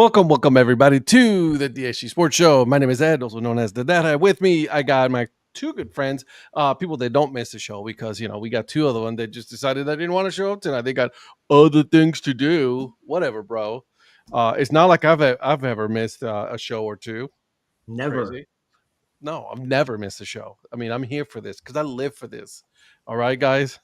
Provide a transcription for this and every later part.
Welcome everybody to the DHC Sports Show. My name is Ed, also known as the Dad Hat. With me, I got my two good friends, people that don't miss the show because we got two other ones that just decided they didn't want to show up tonight. They got other things to do. Whatever, bro. It's not like I've ever missed a show or two. Never. Crazy. No, I've never missed a show. I mean, I'm here for this because I live for this. All right, guys.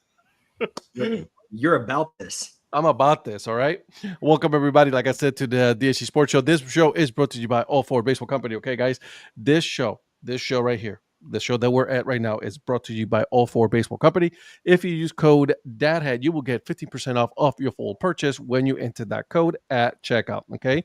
You're about this. I'm about this, all right? Welcome, everybody, like I said, to the DHC Sports Show. This show is brought to you by All Four Baseball Company, okay, guys? This show right here, the show that we're at right now is brought to you by All Four Baseball Company. If you use code DADHAT, you will get 15% off your full purchase when you enter that code at checkout, okay?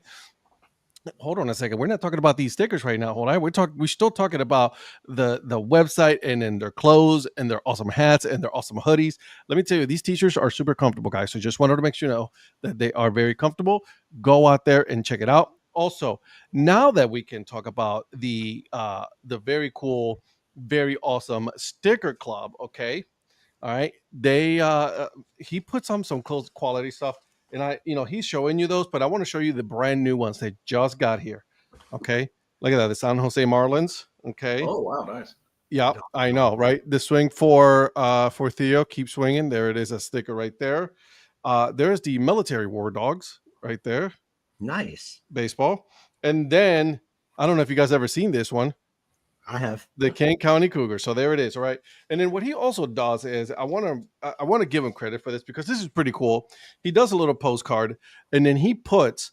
Hold on a second. We're not talking about these stickers right now. Hold on. We're still talking about the website and then their clothes and their awesome hats and their awesome hoodies. Let me tell you, these t-shirts are super comfortable, guys. So just wanted to make sure you know that they are very comfortable. Go out there and check it out. Also, now that we can talk about the very cool, very awesome sticker club, okay? All right. He puts on some close quality stuff. And he's showing you those, but I want to show you the brand new ones they just got here. Okay. Look at that. The San Jose Marlins. Okay. Oh, wow. Nice. Yeah, I know, right? The swing for Theo. Keep swinging. There it is, a sticker right there. There's the military war dogs right there. Nice. Baseball. And then, I don't know if you guys ever seen this one. I have. The Kane County Cougars. So there it is, all right? And then what he also does is I want to give him credit for this because this is pretty cool. He does a little postcard and then he puts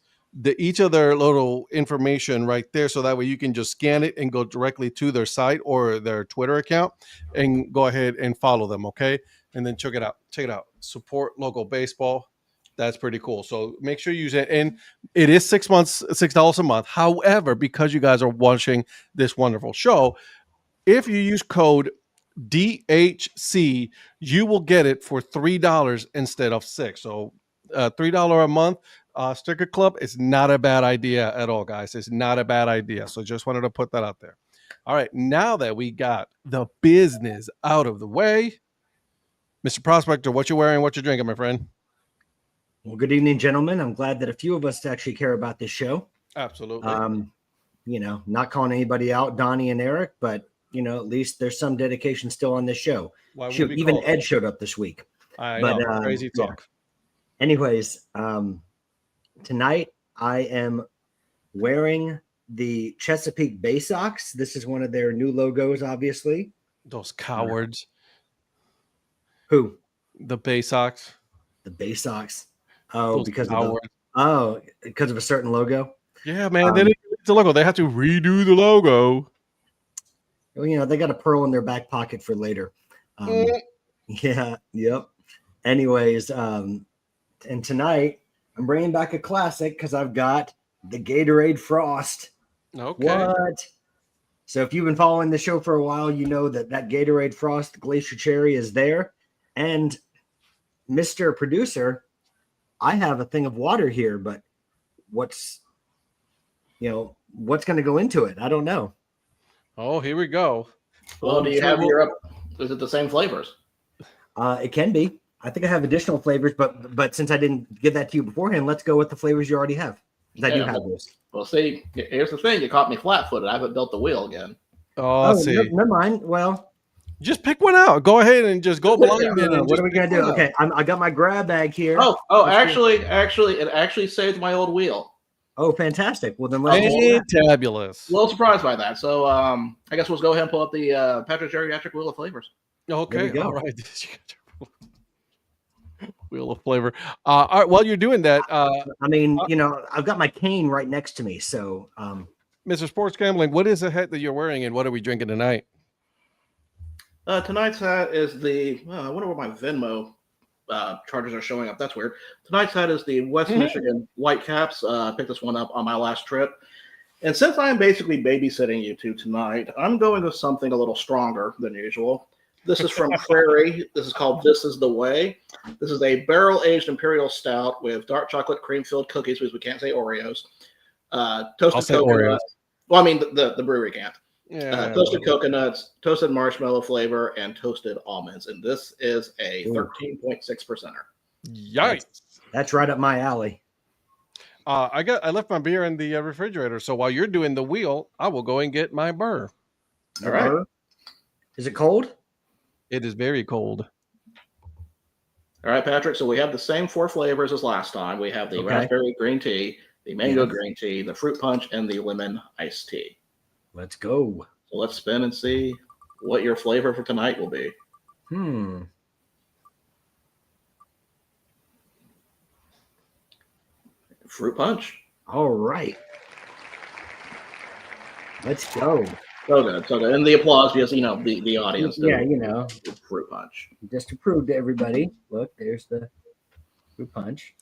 each of their little information right there so that way you can just scan it and go directly to their site or their Twitter account and go ahead and follow them, okay? And then check it out. Support local baseball. That's pretty cool. So make sure you use it. And it is 6 months, $6 a month. However, because you guys are watching this wonderful show, if you use code DHC, you will get it for $3 instead of $6. So $3 a month sticker club is not a bad idea at all, guys. It's not a bad idea. So just wanted to put that out there. All right. Now that we got the business out of the way, Mr. Prospector, what you wearing, what you drinking, my friend? Well, good evening, gentlemen. I'm glad that a few of us actually care about this show. Absolutely. Not calling anybody out, Donnie and Eric, but at least there's some dedication still on this show. Shoot, even Ed showed up this week. I know, crazy talk. Yeah. Anyways, tonight I am wearing the Chesapeake Bay Sox. This is one of their new logos, obviously. Those cowards. Who? The Bay Sox. The Bay Sox. Oh, Those because cowards. Because of a certain logo. Yeah, man. They didn't release the logo. They have to redo the logo. Well, they got a pearl in their back pocket for later. Yeah. Yep. Anyways, and tonight I'm bringing back a classic because I've got the Gatorade Frost. Okay. What? So if you've been following the show for a while, you know that Gatorade Frost Glacier Cherry is there. And Mr. Producer, I have a thing of water here, but what's going to go into it? I don't know. Oh, here we go. Well, do you have is it the same flavors? It can be. I think I have additional flavors, but since I didn't give that to you beforehand, let's go with the flavors you already have. I do have those. Well, see, here's the thing. You caught me flat-footed. I haven't built the wheel again. Oh, see. Never mind. Well, just pick one out. Go ahead and just go blind. What are we going to do? Okay, I got my grab bag here. Actually, it saved my old wheel. Oh, fantastic. Well, then fantabulous. A little surprised by that. So I guess we'll go ahead and pull up the Patrick Geriatric Wheel of Flavors. Okay. All right. Wheel of Flavor. All right, while you're doing that, I've got my cane right next to me. So, Mr. Sports Gambling, what is the hat that you're wearing, and what are we drinking tonight? Tonight's hat is I wonder where my Venmo charges are showing up. That's weird. Tonight's hat is the West Michigan Whitecaps. I picked this one up on my last trip. And since I am basically babysitting you two tonight, I'm going with something a little stronger than usual. This is from Prairie. This is called This Is the Way. This is a barrel-aged imperial stout with dark chocolate cream-filled cookies, because we can't say Oreos. Toasted coconut. Well, I mean, the brewery can't. Yeah, toasted coconuts, toasted marshmallow flavor, and toasted almonds. And this is a 13.6%. Yikes. That's right up my alley. I left my beer in the refrigerator. So while you're doing the wheel, I will go and get my burr. All right. Is it cold? It is very cold. All right, Patrick. So we have the same 4 flavors as last time. We have the raspberry green tea, the mango green tea, the fruit punch, and the lemon iced tea. Let's go. So let's spin and see what your flavor for tonight will be. Fruit punch. All right. Let's go. So good, so good. And the applause, because the audience. Yeah, fruit punch. Just to prove to everybody. Look, there's the fruit punch.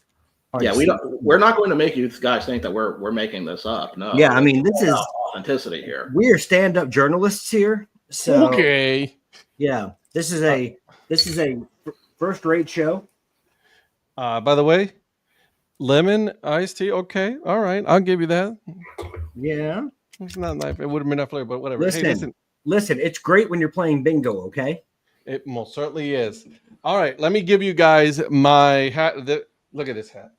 Yeah, we're not going to make you guys think that we're making this up. No. Yeah, I mean, this is authenticity here. We are stand-up journalists here. So okay. Yeah, this is a first-rate show. By the way, lemon iced tea. Okay, all right, I'll give you that. Yeah, it's not nice. It would have been that flavor, but whatever. Listen. It's great when you're playing bingo. Okay, it most certainly is. All right, let me give you guys my hat. Look at this hat.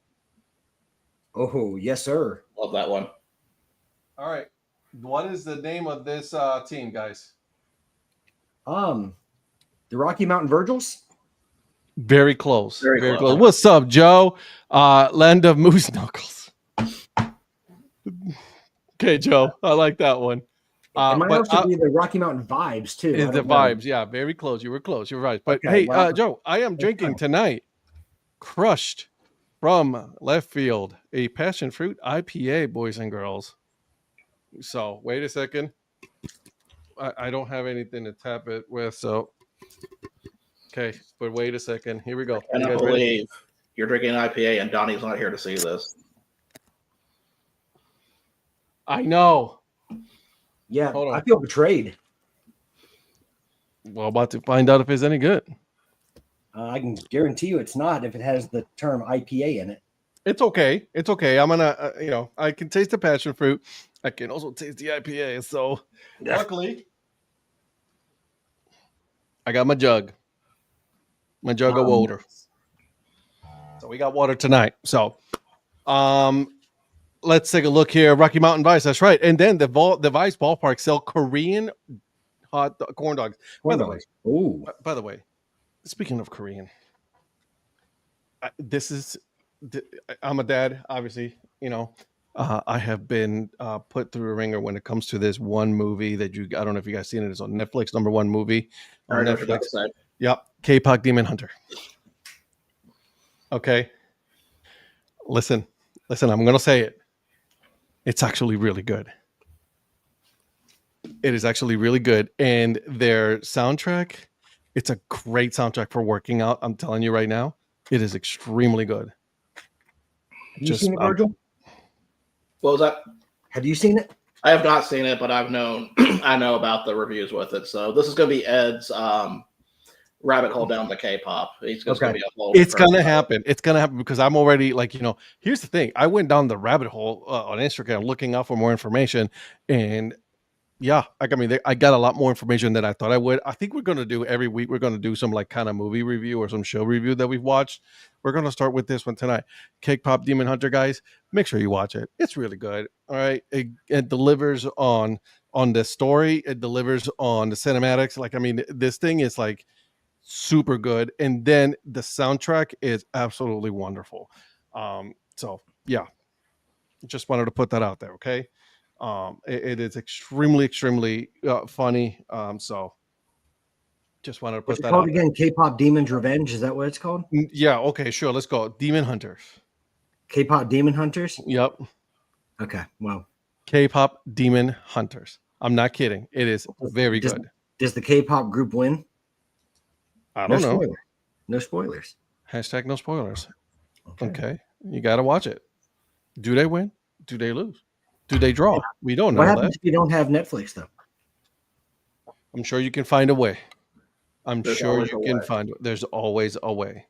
Oh yes, sir. Love that one. All right, what is the name of this team, guys? The Rocky Mountain Virgils. Very close. Very close. What's up, Joe? Land of Moose Knuckles. Okay, Joe. I like that one. It might also be the Rocky Mountain Vibes, too. The Vibes, yeah. Very close. You were close. You're right. But hey, Joe, I am drinking tonight Crushed from left field, a passion fruit IPA, boys and girls. So, wait a second. I don't have anything to tap it with, so... Okay, but wait a second. Here we go. I cannot believe you're drinking an IPA and Donnie's not here to see this. I know. Yeah, I feel betrayed. Well, about to find out if it's any good. I can guarantee you it's not if it has the term IPA in it. It's okay. It's okay. I'm gonna, I can taste the passion fruit. I can also taste the IPA. So, luckily, I got my jug. My jug of water. So we got water tonight. So, let's take a look here. Rocky Mountain Vice. That's right. And then the Vice ballpark sell Korean corn dogs. By the way, speaking of Korean, I'm a dad. Obviously, I have been put through a ringer when it comes to this one movie that I don't know if you guys seen it. It's on Netflix. #1 movie on Netflix. Yep. K-pop Demon Hunter. Okay. Listen, I'm going to say it. It's actually really good. It is actually really good. And their soundtrack, it's a great soundtrack for working out. I'm telling you right now, it is extremely good. Have you seen it, Virgil? What was that? Have you seen it? I have not seen it, but I know about the reviews with it. So this is going to be Ed's rabbit hole down to K-pop. It's going to be a whole. It's going to happen. It's going to happen because I'm already here's the thing. I went down the rabbit hole on Instagram looking out for more information, and yeah, I got a lot more information than I thought I would. I think we're going to do every week. We're going to do some kind of movie review or some show review that we've watched. We're going to start with this one tonight. K-pop Demon Hunter, guys. Make sure you watch it. It's really good. All right. It delivers on the story. It delivers on the cinematics. This thing is super good, and then the soundtrack is absolutely wonderful. So yeah, just wanted to put that out there. Okay. It is extremely funny. So just wanted to put that out again. K-pop Demon's Revenge, is that what it's called? Yeah. Okay, sure, let's go. Demon Hunters. K-pop Demon Hunters. Yep. Okay, well, K-pop Demon Hunters. I'm not kidding. It is very good. Does the K-pop group win? I don't know. No spoilers. Hashtag no spoilers. Okay. You got to watch it. Do they win? Do they lose? Do they draw? We don't know. What happens if you don't have Netflix, though? I'm sure you can find a way. There's always a way.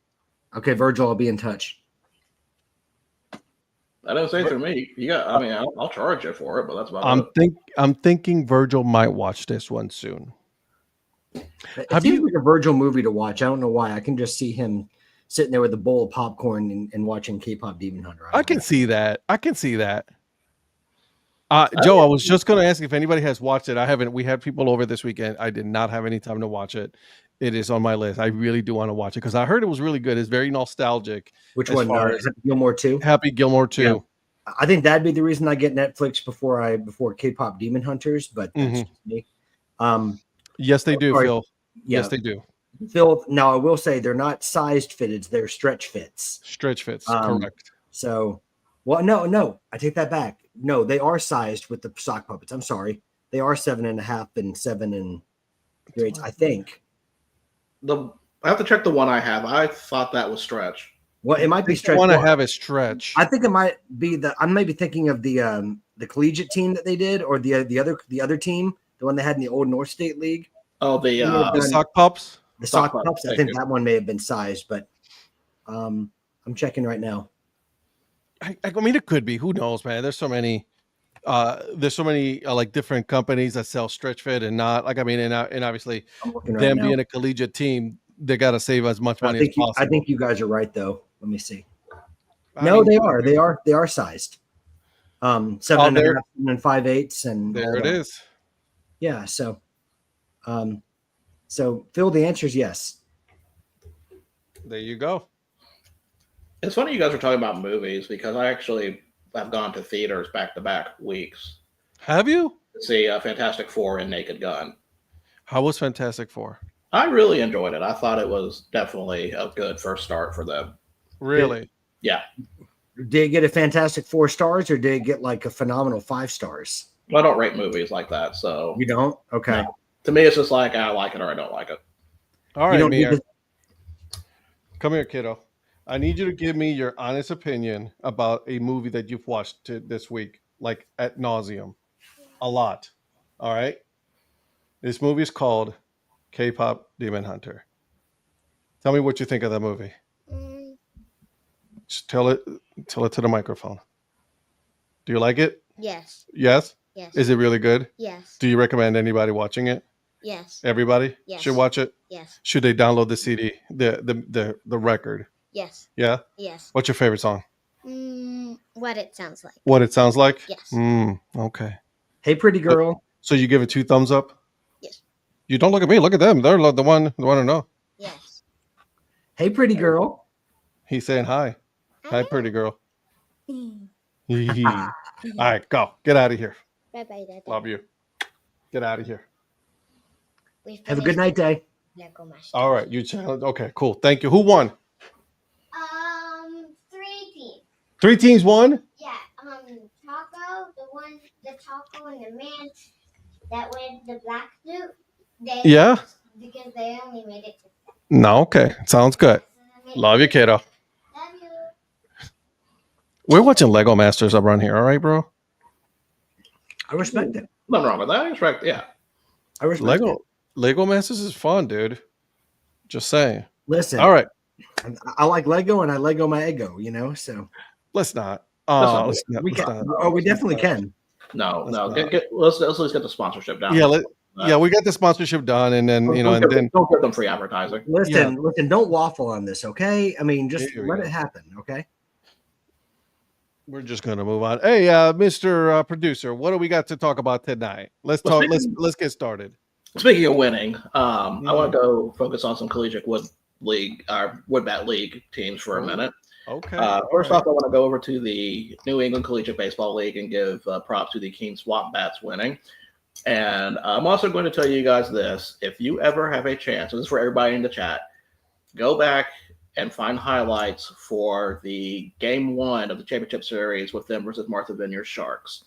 Okay, Virgil, I'll be in touch. I don't say through me. You got. I'll charge you for it, but that's about it. I'm thinking Virgil might watch this one soon. It seems like a Virgil movie to watch. I don't know why. I can just see him sitting there with a bowl of popcorn and watching K-pop Demon Hunter. I can see that. I can see that. Joe, I was just going to ask if anybody has watched it. I haven't. We had people over this weekend. I did not have any time to watch it. It is on my list. I really do want to watch it because I heard it was really good. It's very nostalgic. Which one? Happy Gilmore 2? Happy Gilmore 2. Yeah. I think that'd be the reason I get Netflix before K-pop Demon Hunters, but that's just me. Yes, they do, Phil. Yeah. Yes, they do. Phil, now I will say they're not sized fitteds, they're stretch fits. Stretch fits, correct. So, well, no, I take that back. No, they are sized with the sock puppets. I'm sorry. They are 7.5 and 7 3/8, I think. I have to check the one I have. I thought that was stretch. Well, it might be stretch. The one I have is stretch. I think it might be I'm maybe thinking of the collegiate team that they did, or the other team, the one they had in the old North State League. Oh, the sock pups. The sock pups. I think that one may have been sized, but I'm checking right now. I mean, it could be. Who knows, man? There's so many. Like different companies that sell stretch fit and not. Like, I mean, and obviously them being a collegiate team, they got to save as much money as possible. I think you guys are right, though. Let me see. They are sized. 7.5 and 5/8, and there it is. Yeah. So Phil, the answer is yes. There you go. It's funny you guys are talking about movies because I've gone to theaters back-to-back weeks. Have you? To see Fantastic Four and Naked Gun. How was Fantastic Four? I really enjoyed it. I thought it was definitely a good first start for them. Really? Yeah. Did it get a fantastic 4 stars, or did it get like a phenomenal 5 stars? I don't rate movies like that, so you don't. Okay. No. To me, it's just like I like it or I don't like it. All right, Mir. Come here, kiddo. I need you to give me your honest opinion about a movie that you've watched this week, like ad nauseum, a lot. All right. This movie is called K-pop Demon Hunter. Tell me what you think of that movie. Just tell it to the microphone. Do you like it? Yes. Yes? Yes. Is it really good? Yes. Do you recommend anybody watching it? Yes. Everybody should watch it? Yes. Should they download the CD, the record? Yes. Yeah? Yes. What's your favorite song? What it sounds like. What it sounds like? Yes. Okay. Hey, pretty girl. So you give it 2 thumbs up? Yes. You don't look at me. Look at them. They're the one to know. Yes. Hey, pretty girl. He's saying hi. Hi, pretty girl. All right, go. Get out of here. Bye-bye, Dad. Love you. Get out of here. Have a good night, Day. All right, you challenge. Okay, cool. Thank you. Who won? 3 teams. 3 teams won? Yeah. Taco, the Taco and the man that wear the black suit. Because they only made it to 7. No, okay. Sounds good. Love you, kiddo. Love you. We're watching Lego Masters up around here, all right, bro? I respect it. Nothing wrong with that. I respect, yeah. I respect Lego Masters is fun, dude. Just saying. Listen. All right. I like Lego and I Lego my ego, so. Let's not. We definitely can. No. Let's at least get the sponsorship down. Yeah, we got the sponsorship done, and then don't give them free advertising. Listen, don't waffle on this, okay? I mean, just let it happen, okay? We're just gonna move on. Hey, Mr. Producer, what do we got to talk about tonight? Let's talk. Let's get started. Speaking of winning, I want to go focus on some collegiate wood bat league teams for a minute. Okay. First off, I want to go over to the New England Collegiate Baseball League and give props to the Keene Swamp Bats winning. And I'm also going to tell you guys this: if you ever have a chance, this is for everybody in the chat, go back and find highlights for the game 1 of the championship series with them versus Martha Vineyard Sharks.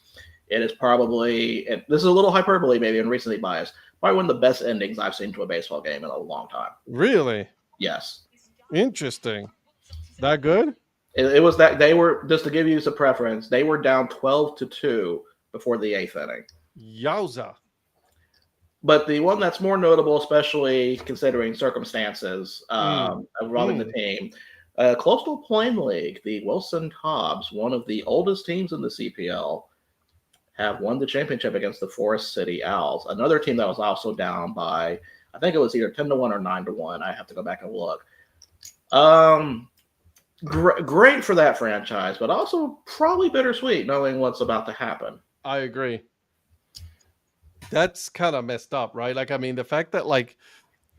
It is probably, and this is a little hyperbole maybe and recently biased, probably one of the best endings I've seen to a baseball game in a long time. Really? Yes. Interesting. That good? It was that they were, just to give you some preference, they were down 12-2 before the 8th inning. Yowza. But the one that's more notable, especially considering circumstances involving the team, Coastal Plain League, the Wilson Tobbs, one of the oldest teams in the CPL, have won the championship against the Forest City Owls, another team that was also down by, I think it was either 10-1 or 9-1. I have to go back and look. Great for that franchise, but also probably bittersweet knowing what's about to happen. I agree. That's kind of messed up, right? Like, I mean, the fact that like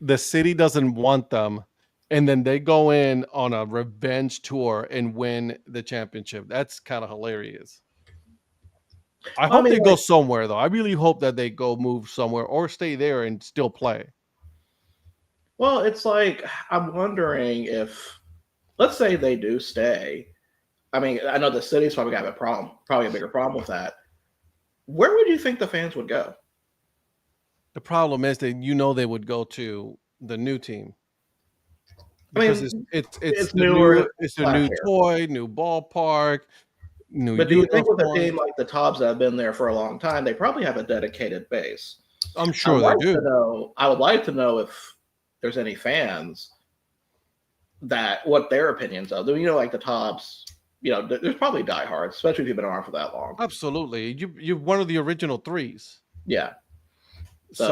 the city doesn't want them, and then they go in on a revenge tour and win the championship. That's kind of hilarious. I Well, I hope mean, they go like, somewhere though. I really hope that they go move somewhere or stay there and still play. well, it's like I'm wondering if, let's say they do stay. I mean, I know the city's probably got a problem, probably a bigger problem with that. Where would you think the fans would go? The problem is that they would go to the new team I because mean, it's it's the newer, new flashier. toy, new ballpark, new But do you think with a uniform. team like the Tops that have been there for a long time, they probably have a dedicated base? I'm sure they do. I would like to know if there's any fans that what their opinions of. Like the Tops, there's probably diehards, especially if you've been around for that long. Absolutely. You're one of the original threes. Yeah. So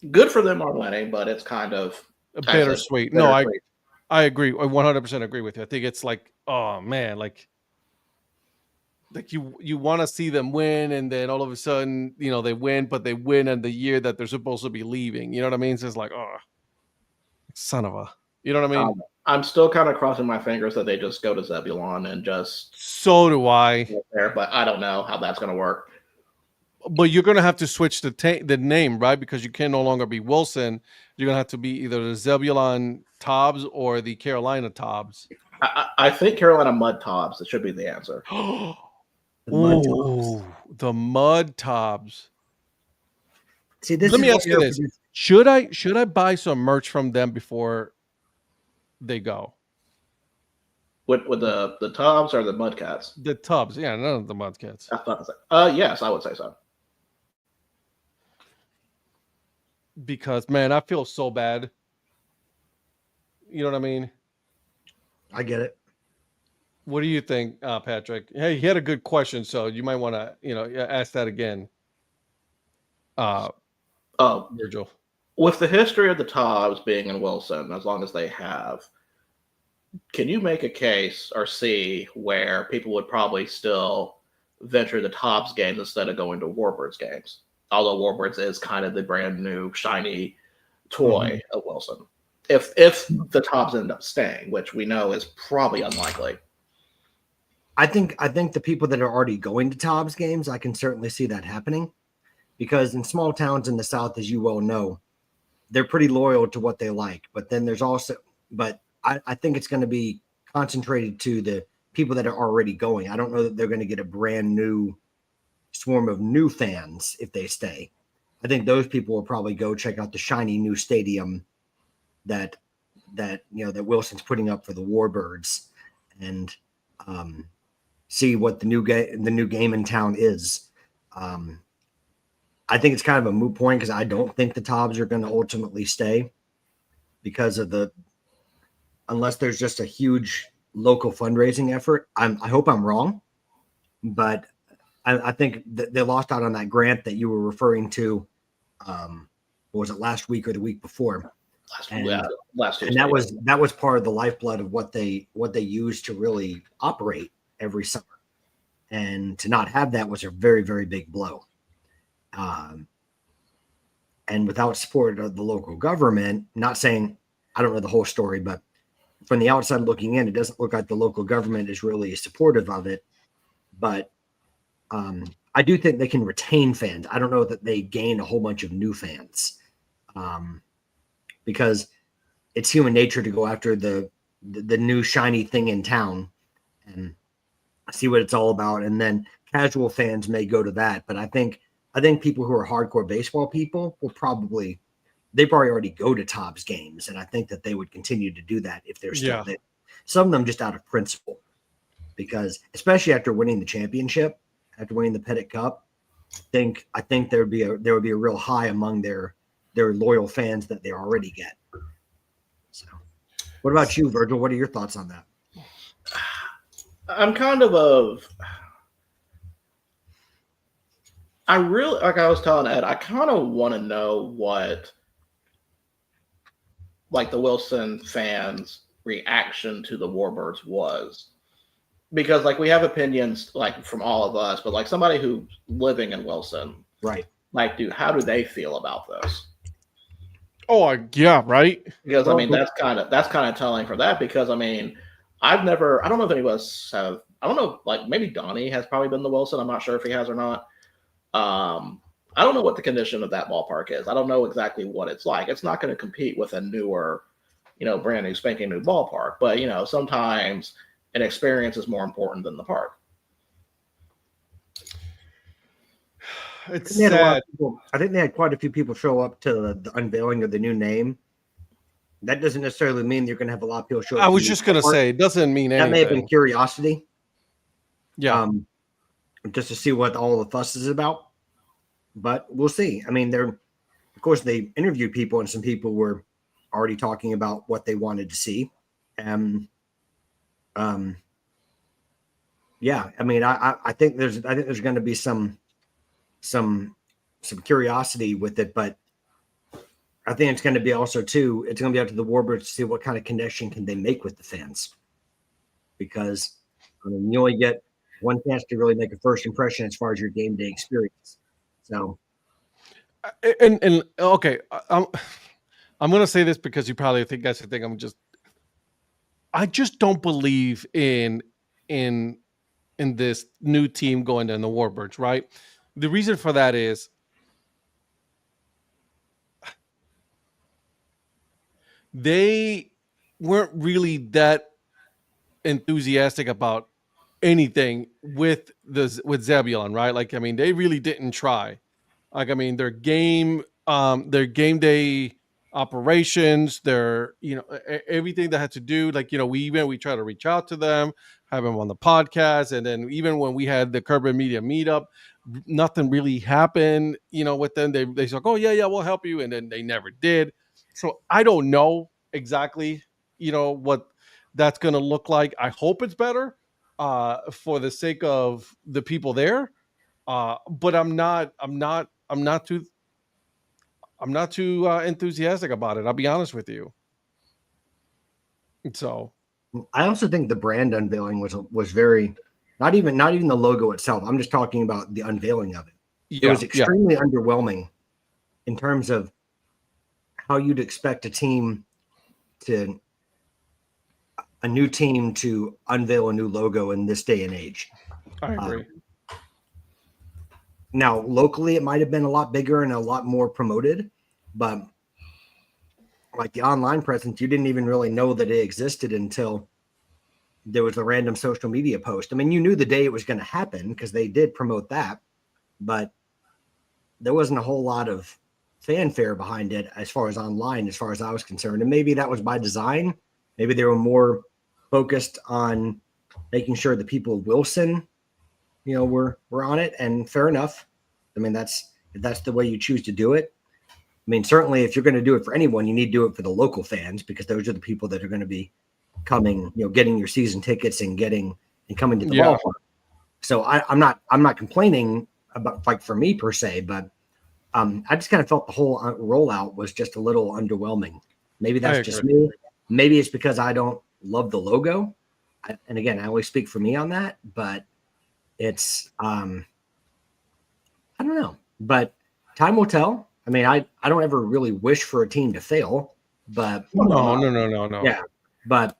So good for them on winning, but it's kind of bittersweet. No, I agree. I 100% agree with you. I think it's like, oh man, like you want to see them win, and then all of a sudden, they win, but they win in the year that they're supposed to be leaving. You know what I mean? So it's like, oh, son of a, you know what I mean? I'm still kind of crossing my fingers that they just go to Zebulon and just So do I. get there, but I don't know how that's going to work. But you're gonna have to switch the name, right? Because you can no longer be Wilson. You're gonna have to be either the Zebulon Tobbs or the Carolina Tobbs. I think Carolina Mud Tops. It should be the answer. Ooh, the Mud Tobbs. See, this Let is me what ask you this: should I buy some merch from them before they go? With the Tops or the Mudcats? The Tubs, yeah, none of the Mudcats. I thought yes, I would say so. Because man, I feel so bad. You know what I mean? I get it. What do you think, Patrick? Hey, he had a good question, so you might want to, ask that again. Virgil. With the history of the Tops being in Wilson, as long as they have, can you make a case or see where people would probably still venture the Tops games instead of going to Warbirds games? Although Warbirds is kind of the brand new shiny toy of Wilson. If the Tops end up staying, which we know is probably unlikely. I think the people that are already going to Tobbs games, I can certainly see that happening, because in small towns in the South, as you well know, they're pretty loyal to what they like. But then there's also, I think it's going to be concentrated to the people that are already going. I don't know that they're going to get a brand new swarm of new fans if they stay. I think those people will probably go check out the shiny new stadium that Wilson's putting up for the Warbirds, and see what the new game in town is. I think it's kind of a moot point because I don't think the Tobbs are going to ultimately stay because of unless there's just a huge local fundraising effort. I hope I'm wrong, but I think they lost out on that grant that you were referring to. What was it, last week or the week before? Last Tuesday. And that was part of the lifeblood of what they used to really operate every summer. And to not have that was a very, very big blow. And without support of the local government, not saying I don't know the whole story, but from the outside looking in, it doesn't look like the local government is really supportive of it. But I do think they can retain fans. I don't know that they gain a whole bunch of new fans, because it's human nature to go after the new shiny thing in town and see what it's all about. And then casual fans may go to that. But I think people who are hardcore baseball people will probably already go to Tobbs games. And I think that they would continue to do that if they're still there. Some of them just out of principle, because especially after winning the championship, after winning the Pettit Cup, I think there would be a real high among their loyal fans that they already get. So what about you, Virgil? What are your thoughts on that? I'm kind of I really, like I was telling Ed, I kind of want to know what, like, the Wilson fans reaction to the Warbirds was. Because like we have opinions like from all of us, but like somebody who's living in Wilson, right? Like, dude, how do they feel about this? Oh yeah, right. Because I mean, that's kind of telling for that. Because I mean, I don't know if any of us have. I don't know, like maybe Donnie has probably been to Wilson. I'm not sure if he has or not. I don't know what the condition of that ballpark is. I don't know exactly what it's like. It's not going to compete with a newer, brand new spanking new ballpark. But sometimes an experience is more important than the park. It's sad. I think they had quite a few people show up to the unveiling of the new name. That doesn't necessarily mean you're going to have a lot of people show up. I was just going to say, it doesn't mean anything. That may have been curiosity. Yeah. Just to see what all the fuss is about. But we'll see. I mean, of course, they interviewed people, and some people were already talking about what they wanted to see. Yeah, I mean, I think there's going to be some curiosity with it, but I think it's going to be also too. It's going to be up to the Warbirds to see what kind of connection can they make with the fans, because I mean, you only get one chance to really make a first impression as far as your game day experience. So, and okay, I'm going to say this because you probably think I just don't believe in this new team going in the Warbirds, right? The reason for that is they weren't really that enthusiastic about anything with Zebulon, right? Like, I mean, they really didn't try. Like, I mean, their game day operations, their everything that had to do, like, we try to reach out to them, have them on the podcast, and then even when we had the Curb Media meetup, nothing really happened, with them. They said, oh yeah, we'll help you, and then they never did. So I don't know exactly, what that's going to look like. I hope it's better, for the sake of the people there. But I'm not too enthusiastic about it. I'll be honest with you. So I also think the brand unveiling was very not even the logo itself. I'm just talking about the unveiling of it. It was extremely underwhelming in terms of how you'd expect a new team to unveil a new logo in this day and age. I agree. Now, locally, it might have been a lot bigger and a lot more promoted, but like the online presence, you didn't even really know that it existed until there was a random social media post. I mean, you knew the day it was going to happen because they did promote that, but there wasn't a whole lot of fanfare behind it as far as online, as far as I was concerned. And maybe that was by design. Maybe they were more focused on making sure the people of Wilson, were on it. And fair enough. I mean, if that's the way you choose to do it. I mean, certainly if you're going to do it for anyone, you need to do it for the local fans, because those are the people that are going to be coming, getting your season tickets and coming to the ballpark. So I'm not complaining about, like, for me per se, but I just kind of felt the whole rollout was just a little underwhelming. Maybe that's just me. Maybe it's because I don't love the logo. And again, I always speak for me on that, but it's, I don't know, but time will tell. I mean, I don't ever really wish for a team to fail, but no. Yeah. But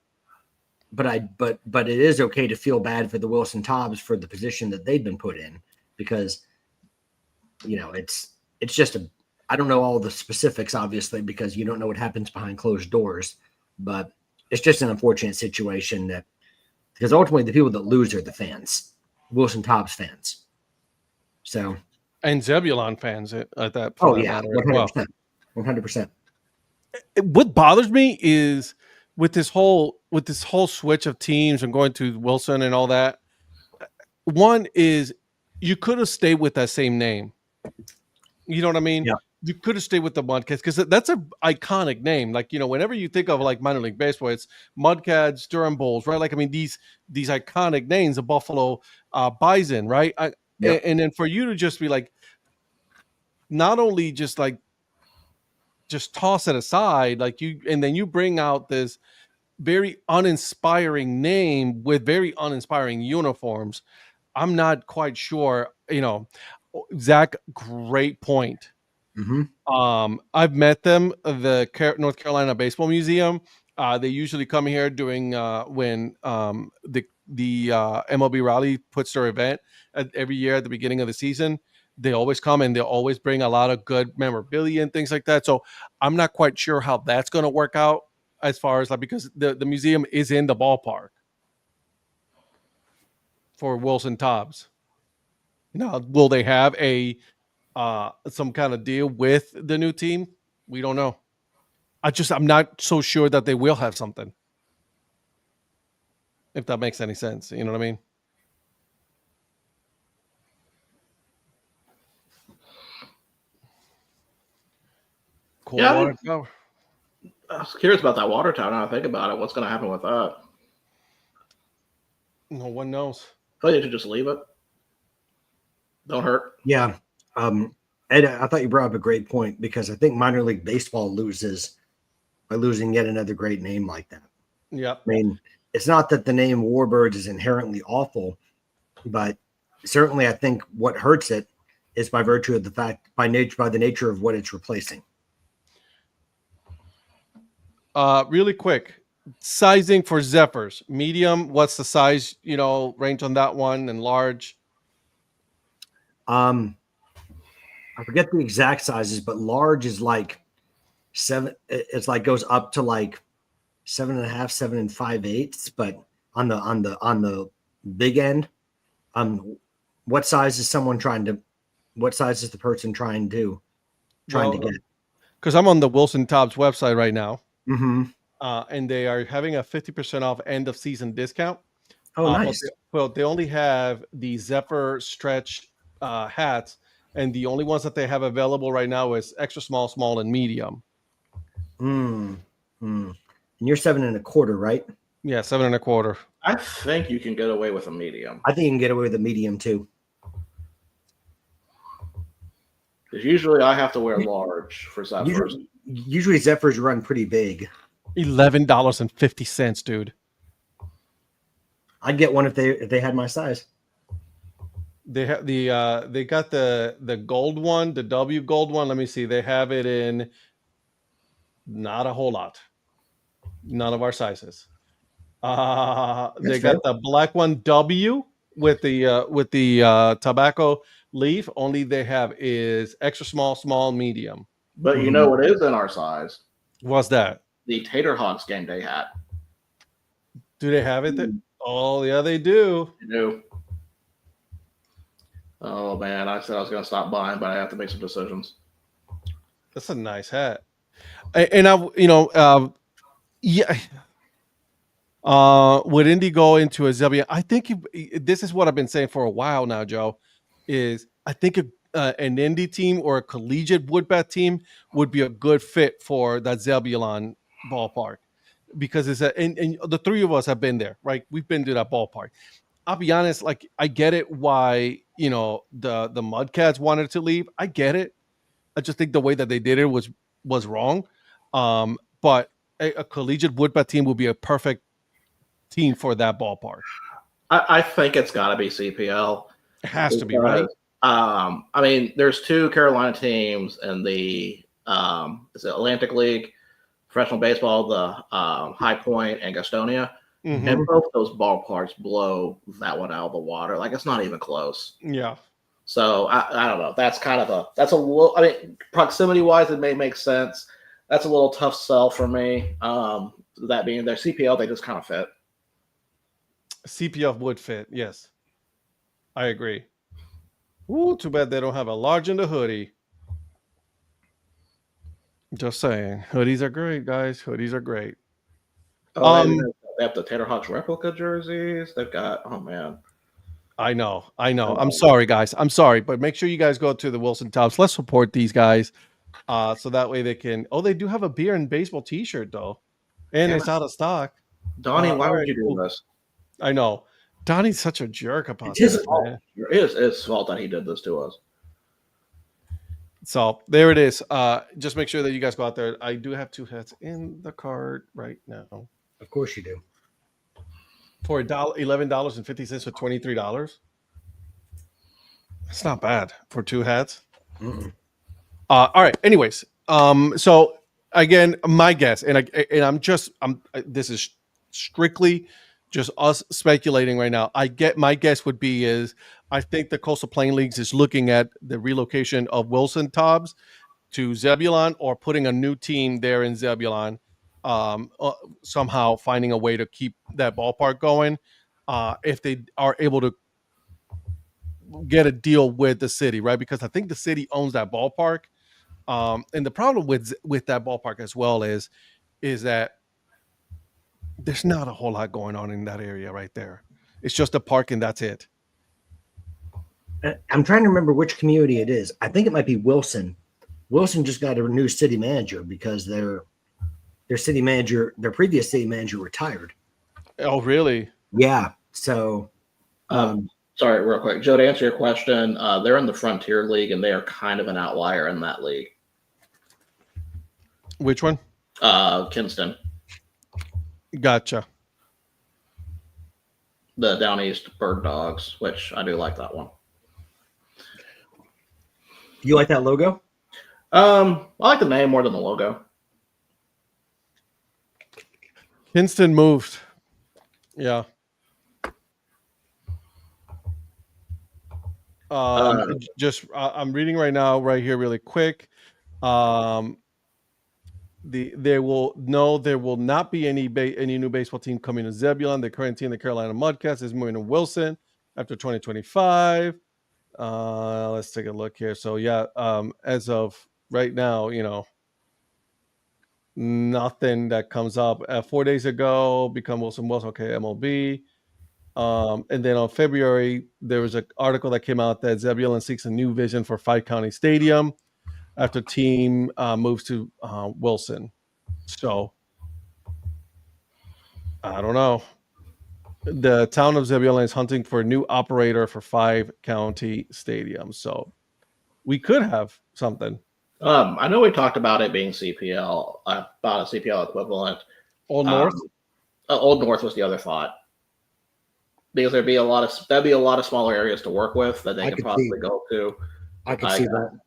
it is okay to feel bad for the Wilson Tops for the position that they've been put in, because, it's just I don't know all the specifics, obviously, because you don't know what happens behind closed doors, but it's just an unfortunate situation because ultimately the people that lose are the fans, Wilson Tops fans. So, and Zebulon fans at that point. Oh yeah, 100%. 100%. What bothers me is with this whole switch of teams and going to Wilson and all that. One is you could have stayed with that same name. You know what I mean? Yeah. You could have stayed with the Mudcats, because that's an iconic name. Like, whenever you think of like minor league baseball, it's Mudcats, Durham Bulls, right? Like, I mean, these iconic names, the Buffalo Bison, right? And then for you to just be like, not only just toss it aside, like and then you bring out this very uninspiring name with very uninspiring uniforms. I'm not quite sure. Zach, great point. Mm-hmm. I've met them, the North Carolina Baseball Museum. They usually come here during when the MLB Raleigh puts their event every year at the beginning of the season. They always come and they always bring a lot of good memorabilia and things like that. So I'm not quite sure how that's going to work out as far as because the museum is in the ballpark for Wilson Tobbs. Will they have a some kind of deal with the new team? We don't know. I'm not so sure that they will have something. If that makes any sense. You know what I mean? Cold water tower. I was curious about that water tower. Now I think about it. What's going to happen with that? No one knows. I think you should just leave it. Don't hurt. Yeah. Ed, I thought you brought up a great point because I think minor league baseball loses by losing yet another great name like that. Yeah. I mean, it's not that the name Warbirds is inherently awful, but certainly I think what hurts it is by virtue of the fact, by the nature of what it's replacing. Really quick, sizing for Zephyrs. Medium, what's the size, range on that one, and large? I forget the exact sizes, but large is like 7. It's like goes up to like 7.5, 7 5/8. But on the big end, what size is someone trying to? What size is the person trying to get? Because I'm on the Wilson Tobbs website right now, mm-hmm. And they are having a 50% off end of season discount. Oh, nice. Well, they only have the Zephyr stretch hats, and the only ones that they have available right now is extra small, small, and medium. And you're 7 1/4, right? Yeah, 7 1/4. I think you can get away with a medium. I think you can get away with a medium too. Because usually I have to wear large for Zephyrs. Usually Zephyrs run pretty big. $11.50, dude. I'd get one if they had my size. They have they got the gold one, the W gold one. Let me see. They have it in not a whole lot. None of our sizes. They got the black one W with the tobacco leaf. Only they have is extra small, small, medium. But you know what is in our size? What's that? The Tater Hawks game day hat. Do they have it there? Oh, yeah, they do. They do. Oh, man. I said I was going to stop buying, but I have to make some decisions. That's a nice hat. And yeah. Would Indy go into a Zebia? I think this is what I've been saying for a while now, Joe, is I think an Indy team or a collegiate wood bat team would be a good fit for that Zebulon ballpark because it's and the three of us have been there, right? We've been to that ballpark. I'll be honest, like I get it why, the Mudcats wanted to leave. I get it. I just think the way that they did it was wrong. But a collegiate wood bat team would be a perfect team for that ballpark. I think it's got to be CPL. It has to be, right? I mean, there's 2 Carolina teams in the is it Atlantic League professional baseball, the High Point and Gastonia, and both those ballparks blow that one out of the water. Like it's not even close. Yeah. So I don't know. That's kind of that's a little. I mean, proximity wise, it may make sense. That's a little tough sell for me. That being their CPL, they just kind of fit. CPF would fit, yes. I agree. Ooh, too bad they don't have a large in the hoodie. Just saying. Hoodies are great, guys. Hoodies are great. They have the Tater Hawks replica jerseys. They've got, oh man. I know. I'm sorry, guys. I'm sorry, but make sure you guys go to the Wilson Tops. Let's support these guys. So that way they can. Oh, they do have a beer and baseball T-shirt though, and it's out of stock. Donnie, why would you do this? I know. Donnie's such a jerk about this. It is his fault that he did this to us. So there it is. Just make sure that you guys go out there. I do have 2 hats in the cart right now. Of course you do. For $11.50 for $23. That's not bad for 2 hats. Mm-mm. All right. Anyways, so again, my guess, and this is strictly just us speculating right now. My guess would be is I think the Coastal Plain Leagues is looking at the relocation of Wilson Tobbs to Zebulon or putting a new team there in Zebulon. Somehow finding a way to keep that ballpark going. If they are able to get a deal with the city, right? Because I think the city owns that ballpark. And the problem with that ballpark as well is that there's not a whole lot going on in that area right there. It's just a park and that's it. I'm trying to remember which community it is. I think it might be Wilson. Wilson just got a new city manager because their previous city manager retired. Oh, really? Yeah. So, sorry, real quick, Joe, to answer your question, they're in the Frontier League, and they are kind of an outlier in that league. Which one? Kinston. Gotcha. The Down East Bird Dogs, which I do like that one. you like that logo? I like the name more than the logo. Kinston moved. Yeah. I'm reading right now, right here, really quick. There will not be any new baseball team coming to Zebulon. The current team, the Carolina Mudcats, is moving to Wilson after 2025. Let's take a look here. So yeah, as of right now, nothing that comes up. 4 days ago, become Wilson. Okay, MLB. And then on February, there was an article that came out that Zebulon seeks a new vision for Five County Stadium after team moves to Wilson. So I don't know. The town of Zebulon is hunting for a new operator for Five County Stadium. So we could have something. I know we talked about it being CPL, about a CPL equivalent. Old North? Old North was the other thought. Because that'd be a lot of smaller areas to work with that they could possibly go to. I could see that.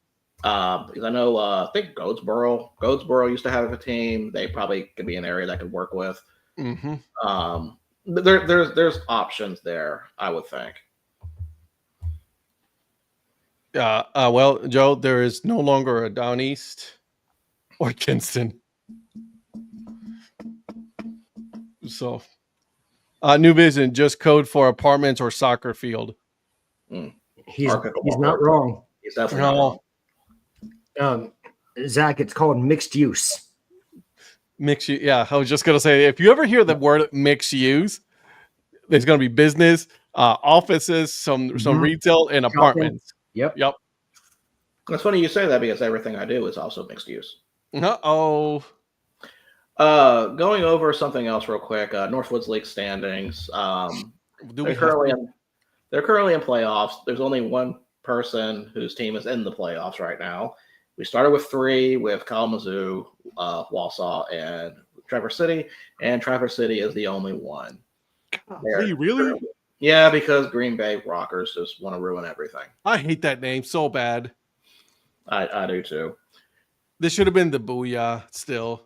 Because I know, I think Goldsboro used to have a team. They probably could be an area that could work with. Mm-hmm. There's options there, I would think. Well, Joe, there is no longer a Down East or Kinston. So, new vision, just code for apartments or soccer field. He's not wrong. He's definitely not wrong. Zach, it's called mixed use. Mixed use. Yeah, I was just gonna say, if you ever hear the word mixed use, there's gonna be business, offices, some retail, and apartments. Yep. It's funny you say that because everything I do is also mixed use. Uh-oh. Going over something else real quick. Northwoods League standings. They're currently in playoffs. There's only one person whose team is in the playoffs right now. We started with 3 with Kalamazoo, Wausau, and Traverse City, and Traverse City is the only one. Really? Yeah, because Green Bay Rockers just want to ruin everything. I hate that name so bad. I do too. This should have been the Booyah still.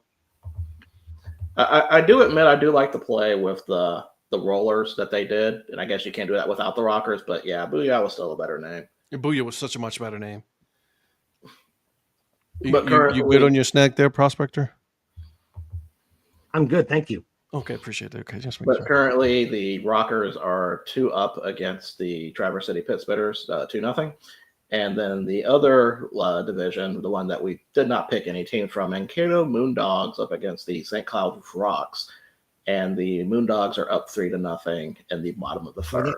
I do admit I do like the play with the rollers that they did, and I guess you can't do that without the Rockers, but yeah, Booyah was still a better name. Booyah was such a much better name. But you good on your snack there, Prospector? I'm good, thank you. Okay, appreciate that. Okay, just but sure. Currently the Rockers are 2-up against the Traverse City Pittsburghers, 2-0. And then the other division, the one that we did not pick any team from, Mankato Moondogs up against the St. Cloud Rocks. And the Moondogs are up 3-0 in the bottom of the third.